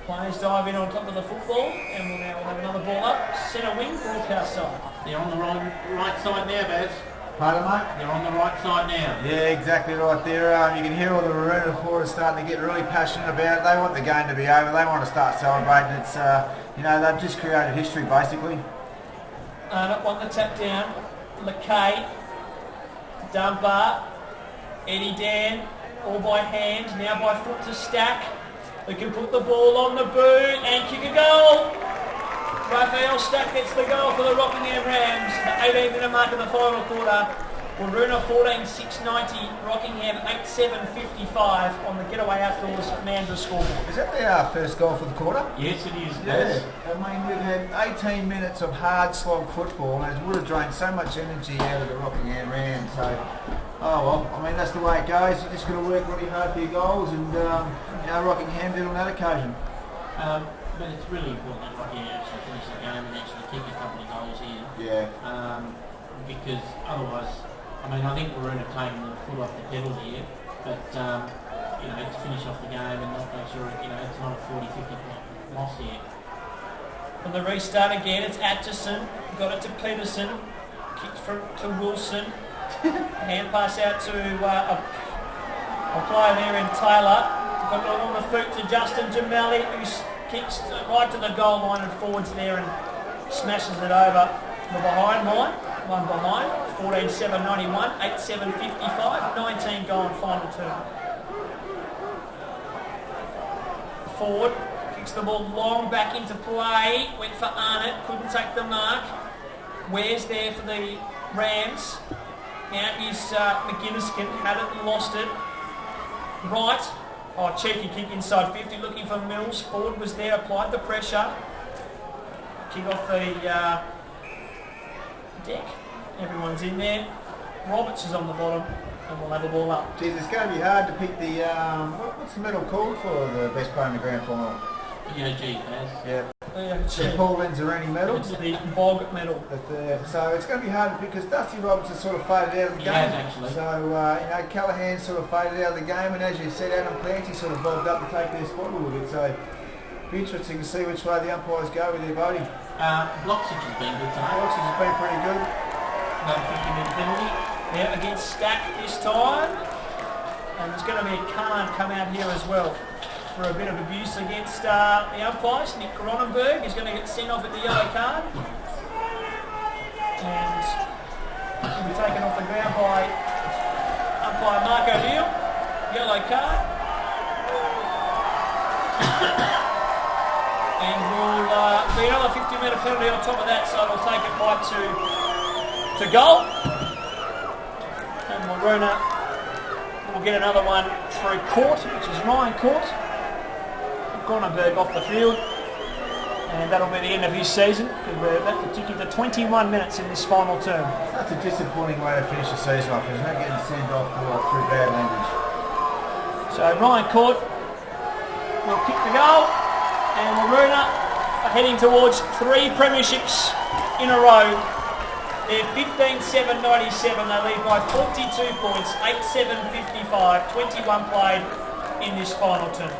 B: Players dive in on top of the football, and we'll now have another ball up. Centre wing, broadcast side.
D: They're on the right side now, Baz.
C: Pardon, mate?
D: They're on the right side now.
C: Yeah, exactly right there. You can hear all the Waroona supporters starting to get really passionate about it. They want the game to be over. They want to start celebrating. It's, they've just created history, basically.
B: Arnott won the tap down. McKay, Dunbar, Eddie Dan, all by hand, now by foot to Stack. They can put the ball on the boot and kick a goal. Raphael Stack gets the goal for the Rockingham Rams. The 18-minute mark in the final quarter. Waroona 14-6-90, Rockingham 8-7-55 on the Getaway Outdoors Mandurah scoreboard.
C: Is that their first goal for the quarter?
D: Yes, it is.
C: Yes. I mean, we've had 18 minutes of hard slog football and it would have drained so much energy out of the Rockingham Rams. So, that's the way it goes. You just got to work really hard for your goals and, Rockingham did on that occasion.
D: But it's really important that Rockingham actually finish the game and actually kick a couple of goals here.
C: Yeah.
D: Because otherwise, I think Waroona taking the foot off the pedal here, but to finish off the game and not make sure it's not a 40-50 point loss here.
B: On the restart again, it's Atchison, got it to Peterson, kicked to Wilson, hand pass out to a player there in Taylor, got it on the foot to Justin Jamali, who kicks right to the goal line and forwards there and smashes it over the behind line. One behind, 14-7-91, 8-7-55, 19 goal and final turn. Forward, kicks the ball long back into play, went for Arnott, couldn't take the mark. Ware's there for the Rams. Now is McGinniskin, had it and lost it. Right, cheeky kick inside 50, looking for Mills. Ford was there, applied the pressure. Kick off the deck. Everyone's in there. Roberts is on the bottom and we'll have a ball up.
C: Geez, it's going to be hard to pick the, what's the medal called for the best player in the grand final?
D: EOG, Baz.
C: Yeah.
B: It's
C: The Paul Lenzerini medal.
B: It's the Bog medal.
C: So it's going to be hard to pick because Dusty Roberts has sort of faded out of the game.
D: He has actually.
C: So, Callahan sort of faded out of the game and as you said, Adam Clancy sort of bobbed up to take their spot a little bit. So it'll be interesting to see which way the umpires go with their voting.
D: Bloxage has been good tonight.
C: Bloxage has been pretty good.
D: Another 50-minute penalty.
B: Yeah, against Stack this time. And there's going to be a card come out here as well for a bit of abuse against the umpires. Nick Cronenberg is going to get sent off with the yellow card. And he'll be taken off the ground by umpire Mark O'Neill. Yellow card. And will be another 50-minute penalty on top of that, so it'll take it right to goal. And Waroona will get another one through Court, which is Ryan Court. Cronenberg off the field. And that'll be the end of his season. That will take him to 21 minutes in this final term.
C: That's a disappointing way to finish the season off, isn't it? Getting sent off through bad language.
B: So Ryan Court will kick the goal. And Waroona are heading towards 3 premierships in a row. They're 15-7-97. They lead by 42 points, 8-7-55, 21 played in this final term.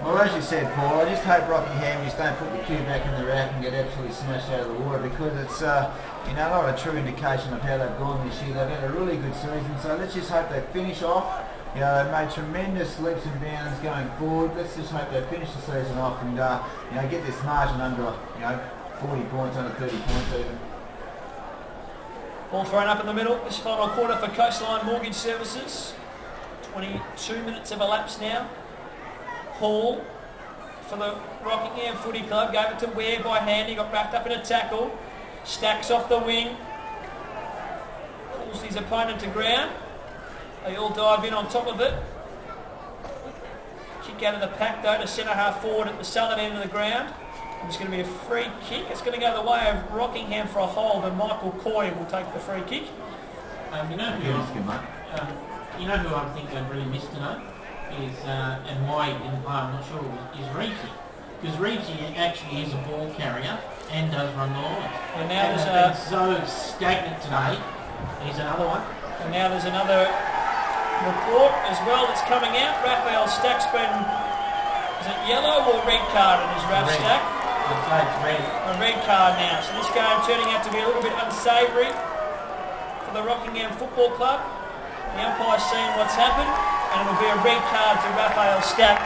C: Well, as you said, Paul, I just hope Rockingham just don't put the cue back in the rack and get absolutely smashed out of the water because it's not a true indication of how they've gone this year. They've had a really good season, so let's just hope they finish off. They've made tremendous leaps and bounds going forward. Let's just hope they finish the season off and get this margin under 40 points, under 30 points even.
B: Ball thrown up in the middle. This final quarter for Coastline Mortgage Services. 22 minutes have elapsed now. Hall for the Rockingham Footy Club gave it to Ware by hand. He got wrapped up in a tackle. Stacks off the wing. Pulls his opponent to ground. They all dive in on top of it. Kick out of the pack though to centre half forward at the southern end of the ground. It's going to be a free kick. It's going to go the way of Rockingham for a hold, and Michael Coy will take the free kick.
D: You know who I think they've really missed tonight is, and why he didn't play, I'm not sure, is Reeves. Because Reeves actually is a ball carrier and does run the line.
B: And now
D: there's been so stagnant today. Here's another one.
B: And now there's another report as well that's coming out. Raphael Stack's been, is it yellow or red carded as Raph Stack?
D: I'd say it's red.
B: A red card now. So this game turning out to be a little bit unsavoury for the Rockingham Football Club. The umpire's seeing what's happened, and it'll be a red card to Raphael Stapp.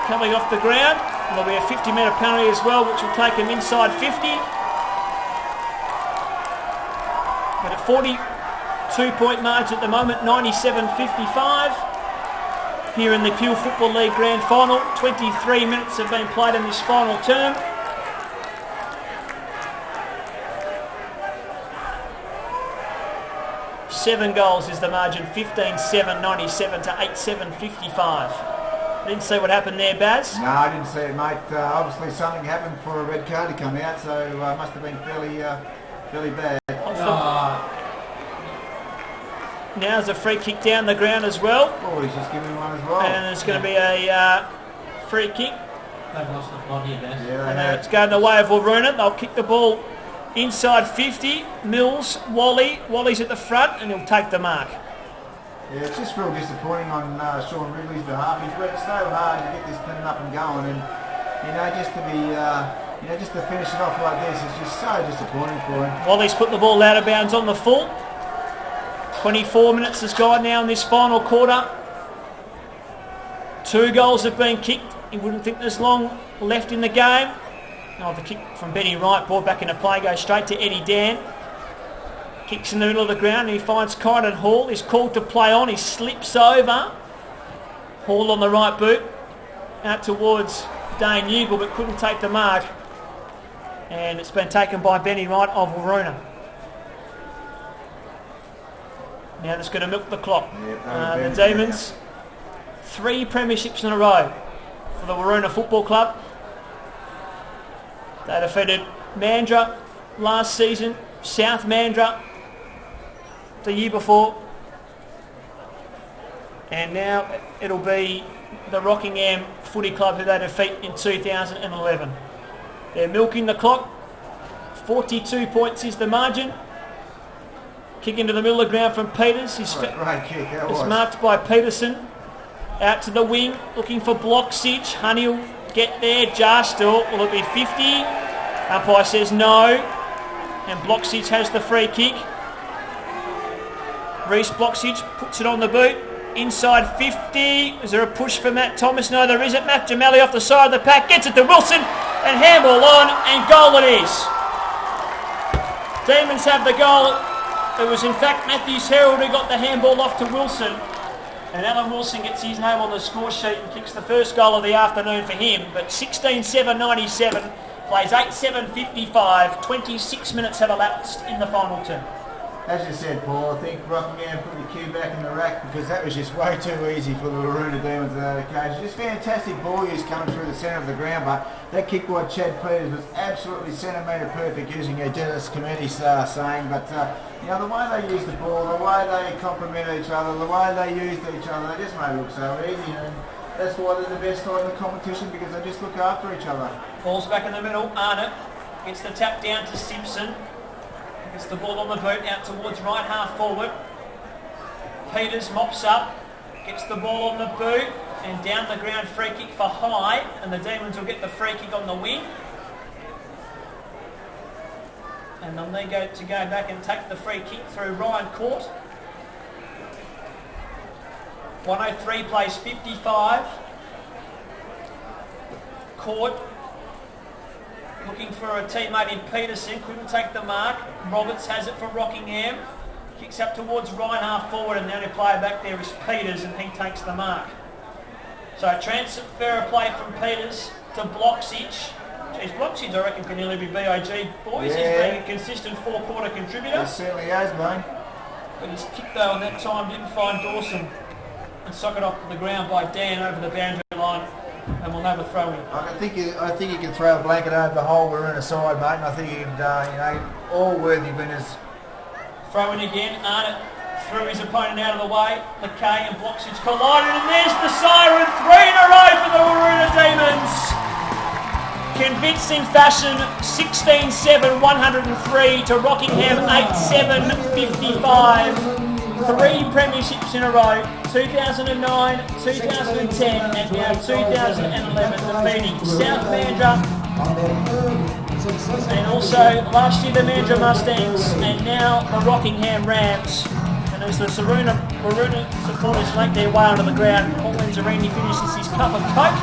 B: Coming off the ground, there'll be a 50-metre penalty as well, which will take him inside 50. But at 42-point margin at the moment, 97-55. Here in the Peel Football League Grand Final, 23 minutes have been played in this final term. Seven goals is the margin, 15-7, 97 to 8-7, 55. Didn't see what happened there, Baz?
C: No, I didn't see it, mate. Obviously something happened for a red card to come out, so must have been fairly bad.
B: Now's a free kick down the ground as well.
C: Oh, he's just giving one as well.
B: And there's going to be a free kick.
D: They've lost the plot here, Baz.
C: Yeah,
B: It's going the way of Waroona. They'll kick the ball inside 50. Mills, Wally's at the front, and he'll take the mark.
C: Yeah, it's just real disappointing on Sean Wrigley's behalf. He's worked so hard to get this thing up and going, and just to be, just to finish it off like this is just so disappointing for him.
B: Wally's put the ball out of bounds on the full. 24 minutes has gone now in this final quarter. 2 goals have been kicked. You wouldn't think there's long left in the game. Oh, the kick from Benny Wright, ball back into play, goes straight to Eddie Dan. Kicks in the middle of the ground and he finds Kynan Hall. He's called to play on. He slips over. Hall on the right boot. Out towards Dane Ugle, but couldn't take the mark. And it's been taken by Benny Wright of Waroona. Now that's going to milk the clock. The Demons, 3 premierships in a row for the Waroona Football Club. They defeated Mandurah last season, South Mandurah the year before, and now it'll be the Rockingham Footy Club who they defeat in 2011. They're milking the clock. 42 points is the margin. Kick into the middle of the ground from Peters.
C: Great kick,
B: it's marked by Peterson. Out to the wing, looking for Bloxage. Honey will get there. Jarstill, will it be 50? Umpire says no. And Bloxage has the free kick. Reece Bloxage puts it on the boot. Inside 50. Is there a push for Matt Thomas? No, there isn't. Matt Gemelli off the side of the pack. Gets it to Wilson. And handball on. And goal it is. Demons have the goal. It was in fact Matthews Herald who got the handball off to Wilson. And Alan Wilson gets his name on the score sheet and kicks the first goal of the afternoon for him. But 16-7-97, plays 8-7-55, 26 minutes have elapsed in the final term.
C: As you said, Paul, I think Rockingham put the cue back in the rack because that was just way too easy for the Waroona Demons on that occasion. Just fantastic ball use coming through the centre of the ground, but that kick by Chad Peters was absolutely centimetre perfect, using a Dennis Committee saying. But the way they used the ball, the way they complemented each other, the way they used each other, they just made it look so easy. And that's why they're the best side in the competition, because they just look after each other.
B: Ball's back in the middle. Arnott gets the tap down to Simpson. Gets the ball on the boot out towards right half forward. Peters mops up, gets the ball on the boot, and down the ground free kick for High, and the Demons will get the free kick on the wing. And they'll need to go back and take the free kick through Ryan Court. 103 plays 55. Court looking for a teammate in Peterson, couldn't take the mark. Roberts has it for Rockingham. Kicks up towards right half forward, and the only player back there is Peters, and he takes the mark. So transfer of play from Peters to Bloxage. Geez, Bloxage I reckon can nearly be BIG, boys.
C: Yeah.
B: He's been a consistent 4-quarter contributor.
C: He certainly has, mate.
B: But his kick though on that time didn't find Dawson, and sock it off the ground by Dan over the boundary line. And we'll have a throw in.
C: I think you can throw a blanket over the whole Waroona side, mate, and I think you can, all worthy winners.
B: Throw in again. Arnott threw his opponent out of the way. McKay and Bloxage collided, and there's the siren. 3 in a row for the Waroona Demons. Convincing fashion. 16-7, 103 to Rockingham 8-7-55. 3 premierships in a row, 2009, 2010 and now 2011, defeating South Mandurah, And also last year the Mandurah Mustangs, and now the Rockingham Rams. And as the Waroona supporters make their way onto the ground, Paul Lanzarini finishes his cup of Coke.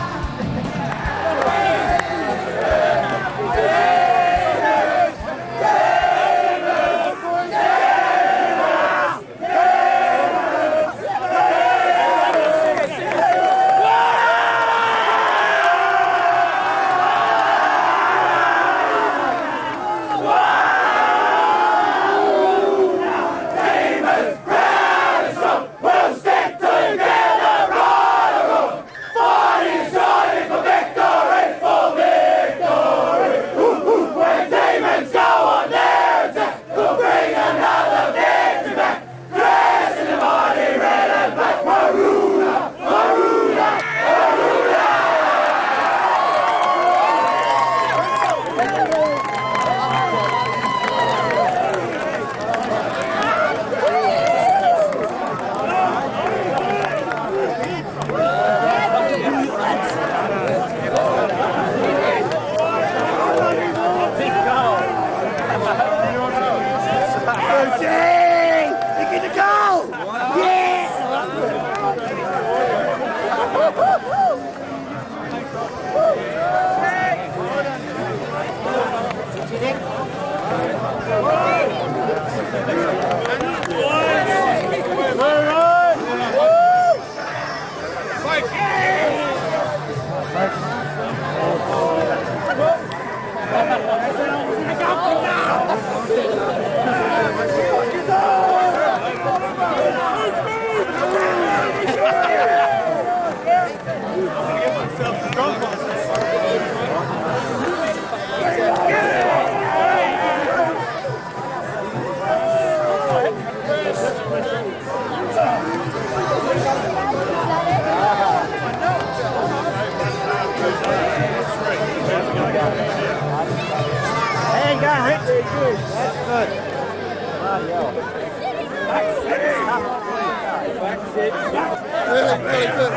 F: Really good.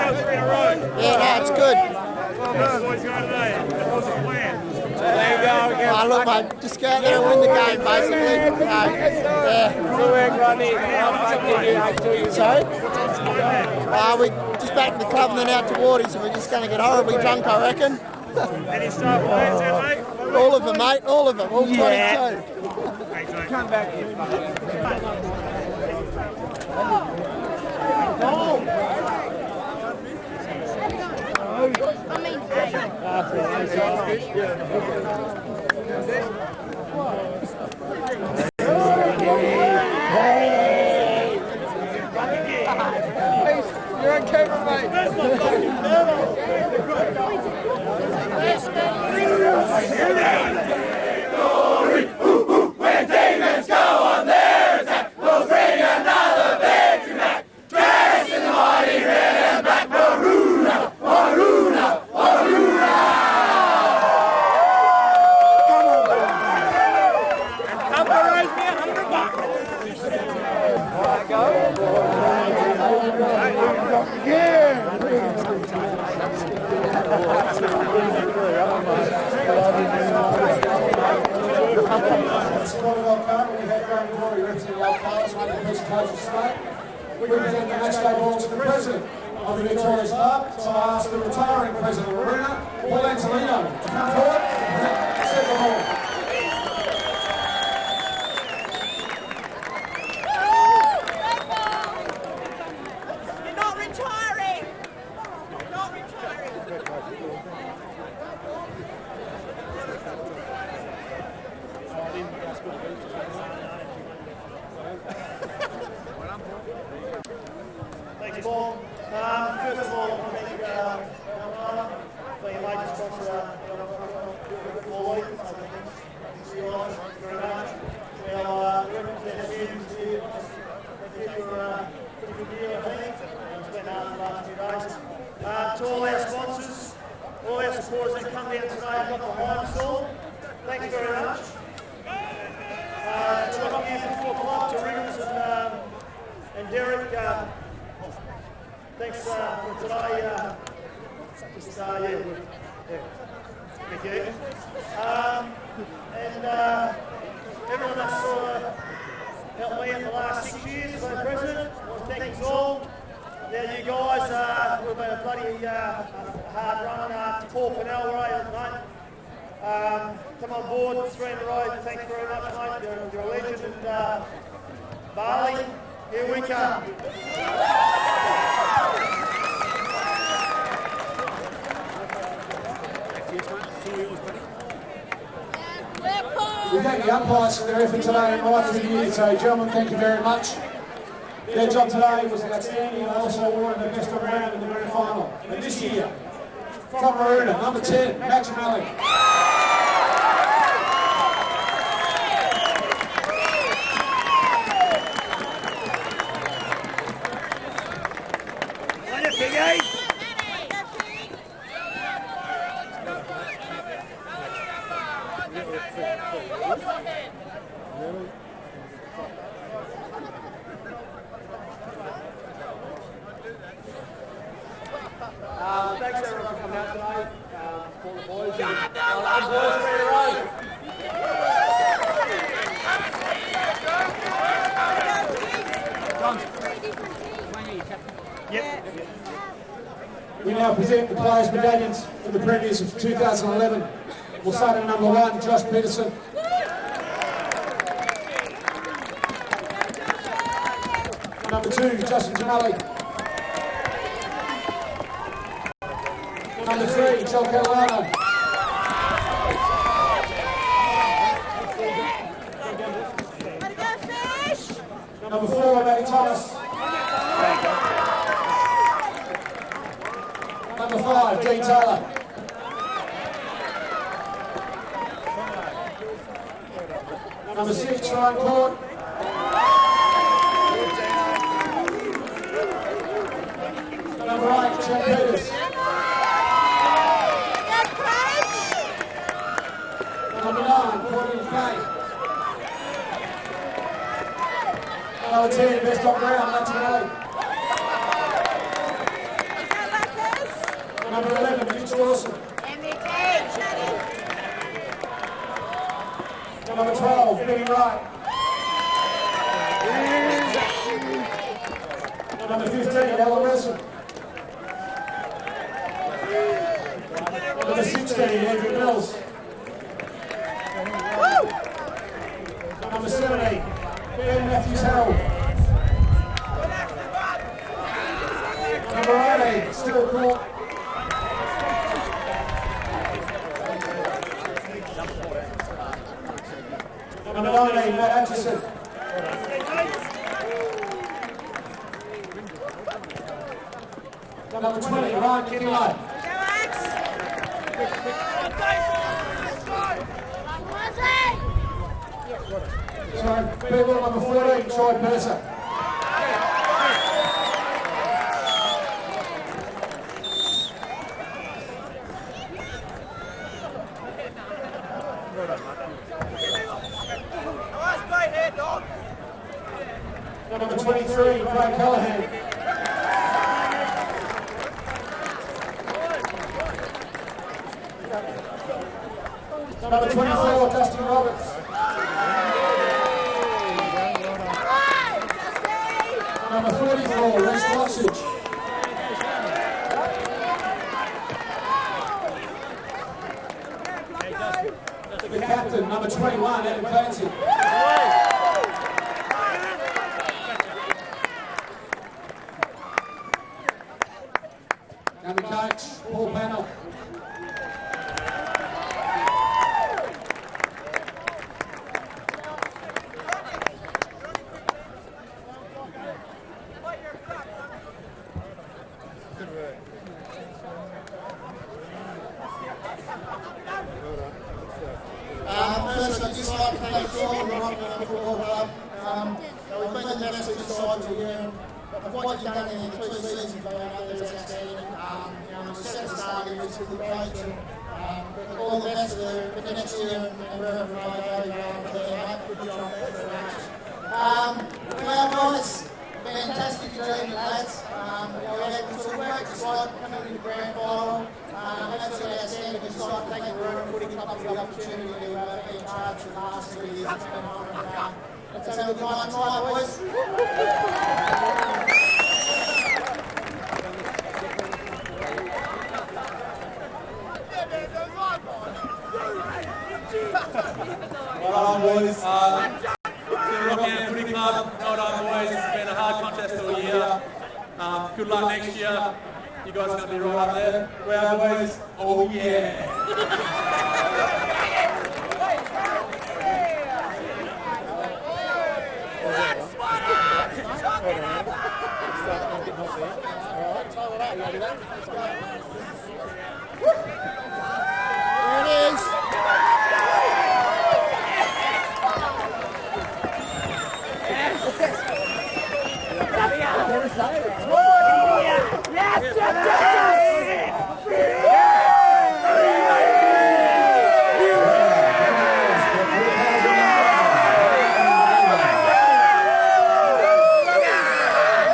F: Yeah, no, it's good. Oh, look, mate, just go out there and win the game, basically. Sorry? We're just back to the club and then out to Wardies, and we're just going to get horribly drunk, I reckon.
G: Any star players there, mate?
F: All of them, mate, all of them, all 22.
G: Thanks, mate. Come back here.
F: You're on camera, mate.
H: When demons go on their attack, we'll bring another victory back. Dressed in the mighty red and black. Waroona, Waroona, Waroona.
G: And Cumber owes me
I: We present the matchday ball to the President of the Victoria's Club. So I ask the retiring President of Waroona, Paul Lanzarini, to come forward and set the ball.
J: You're not retiring! You're not retiring!
B: Thanks, Paul. First of all, I think being a major sponsor for Lloyd, I think you guys very much. Well, represent students here. Thank you for a pretty good year, I think. It's been hard the last few days. To all our sponsors, all our supporters that come down today and got behind us all, thanks very much. To the Rockingham Football Club, to Riggles and Derek, thanks for today. Thank you.
K: me in the last 6 years as a president. I want to thank you all. Now you guys, we've been a bloody hard run to Paul Pennell, right, mate? Come on board, 3 in a row. Thanks very much, mate. You're a legend. And Barley, here we come.
I: We thank the umpires for their effort today and right through the year. So, gentlemen, thank you very much. Their job today was outstanding, and also awarded the best of round in the grand final. And this year, from Waroona, number 10, Maximally.
K: On your big eight. Thanks everyone for coming out tonight. For the boys and boys 3 in a row. Yep.
I: We now present the players' medallions for the premiers of 2011. We'll start at number 1, Josh Peterson. Number 2, Justin Jamali. Number 3, Joel Catalano. Number 4, Matty Thomas. Number 5, Dean Taylor. Number 6, Ryan Court. Number 8, Chad Peters. Number 9, Courtney Kay. Number 10, best on ground, Matthew Alley. Number 11, Mitch Wilson. Number 12, Benny Wright. Number 15, Alan Wilson. Number 16, Andrew Mills. Number 17, Ben Matthews Harold. Number 18, Stuart Court. Number 19, Matt Atchison. Number 20, Ryan Kinlay. Sorry, people number 14, Troy Purser. Number 23, Craig Callahan. Number 24, Dustin Roberts. Number 44, Reece Loxage. The captain, number 21, Adam Clancy. And the coach, Paul Pennell.
F: First, I'd just like to thank Sean and Rockingham Football Club. We've been the best two sides all year. What you've done in the 2 seasons going out there is outstanding. The second target is to the coach. All the best for next year and wherever I go for there, mate. Good job. Thanks very much. Well, guys, fantastic team, lads. We had sort of worked the side coming into the grand final. Absolutely outstanding. Just like to thank the Waroona Footy Club for the opportunity to be in charge for the last 3 years. It's been an honour. Let's have a good night tonight, boys.
L: Well done, boys. The Rockingham Footy Club, well done, boys. It's been a hard contest all year. Good luck next year. You guys are going to be right up there. Well, boys. Oh, yeah.
F: There it is.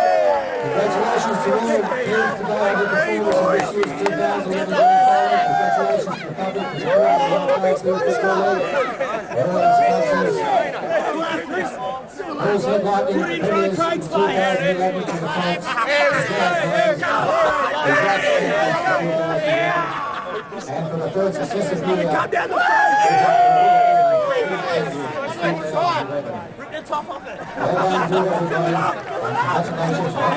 I: Congratulations to all here today on the performance of this year's 2011 Grand Final. Congratulations to the public, the supporters, the players, the football league, everyone sponsors. Bulls headlining the Premiers in 2011 to the front. And for the third successive year,
J: Rip the top off it.
I: well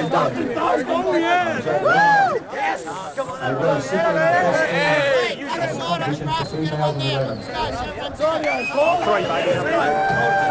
I: done to everybody. Congratulations to everybody.
J: Yes! Come on,
I: They were simply the best team in the competition for 2011.
J: Three, baby.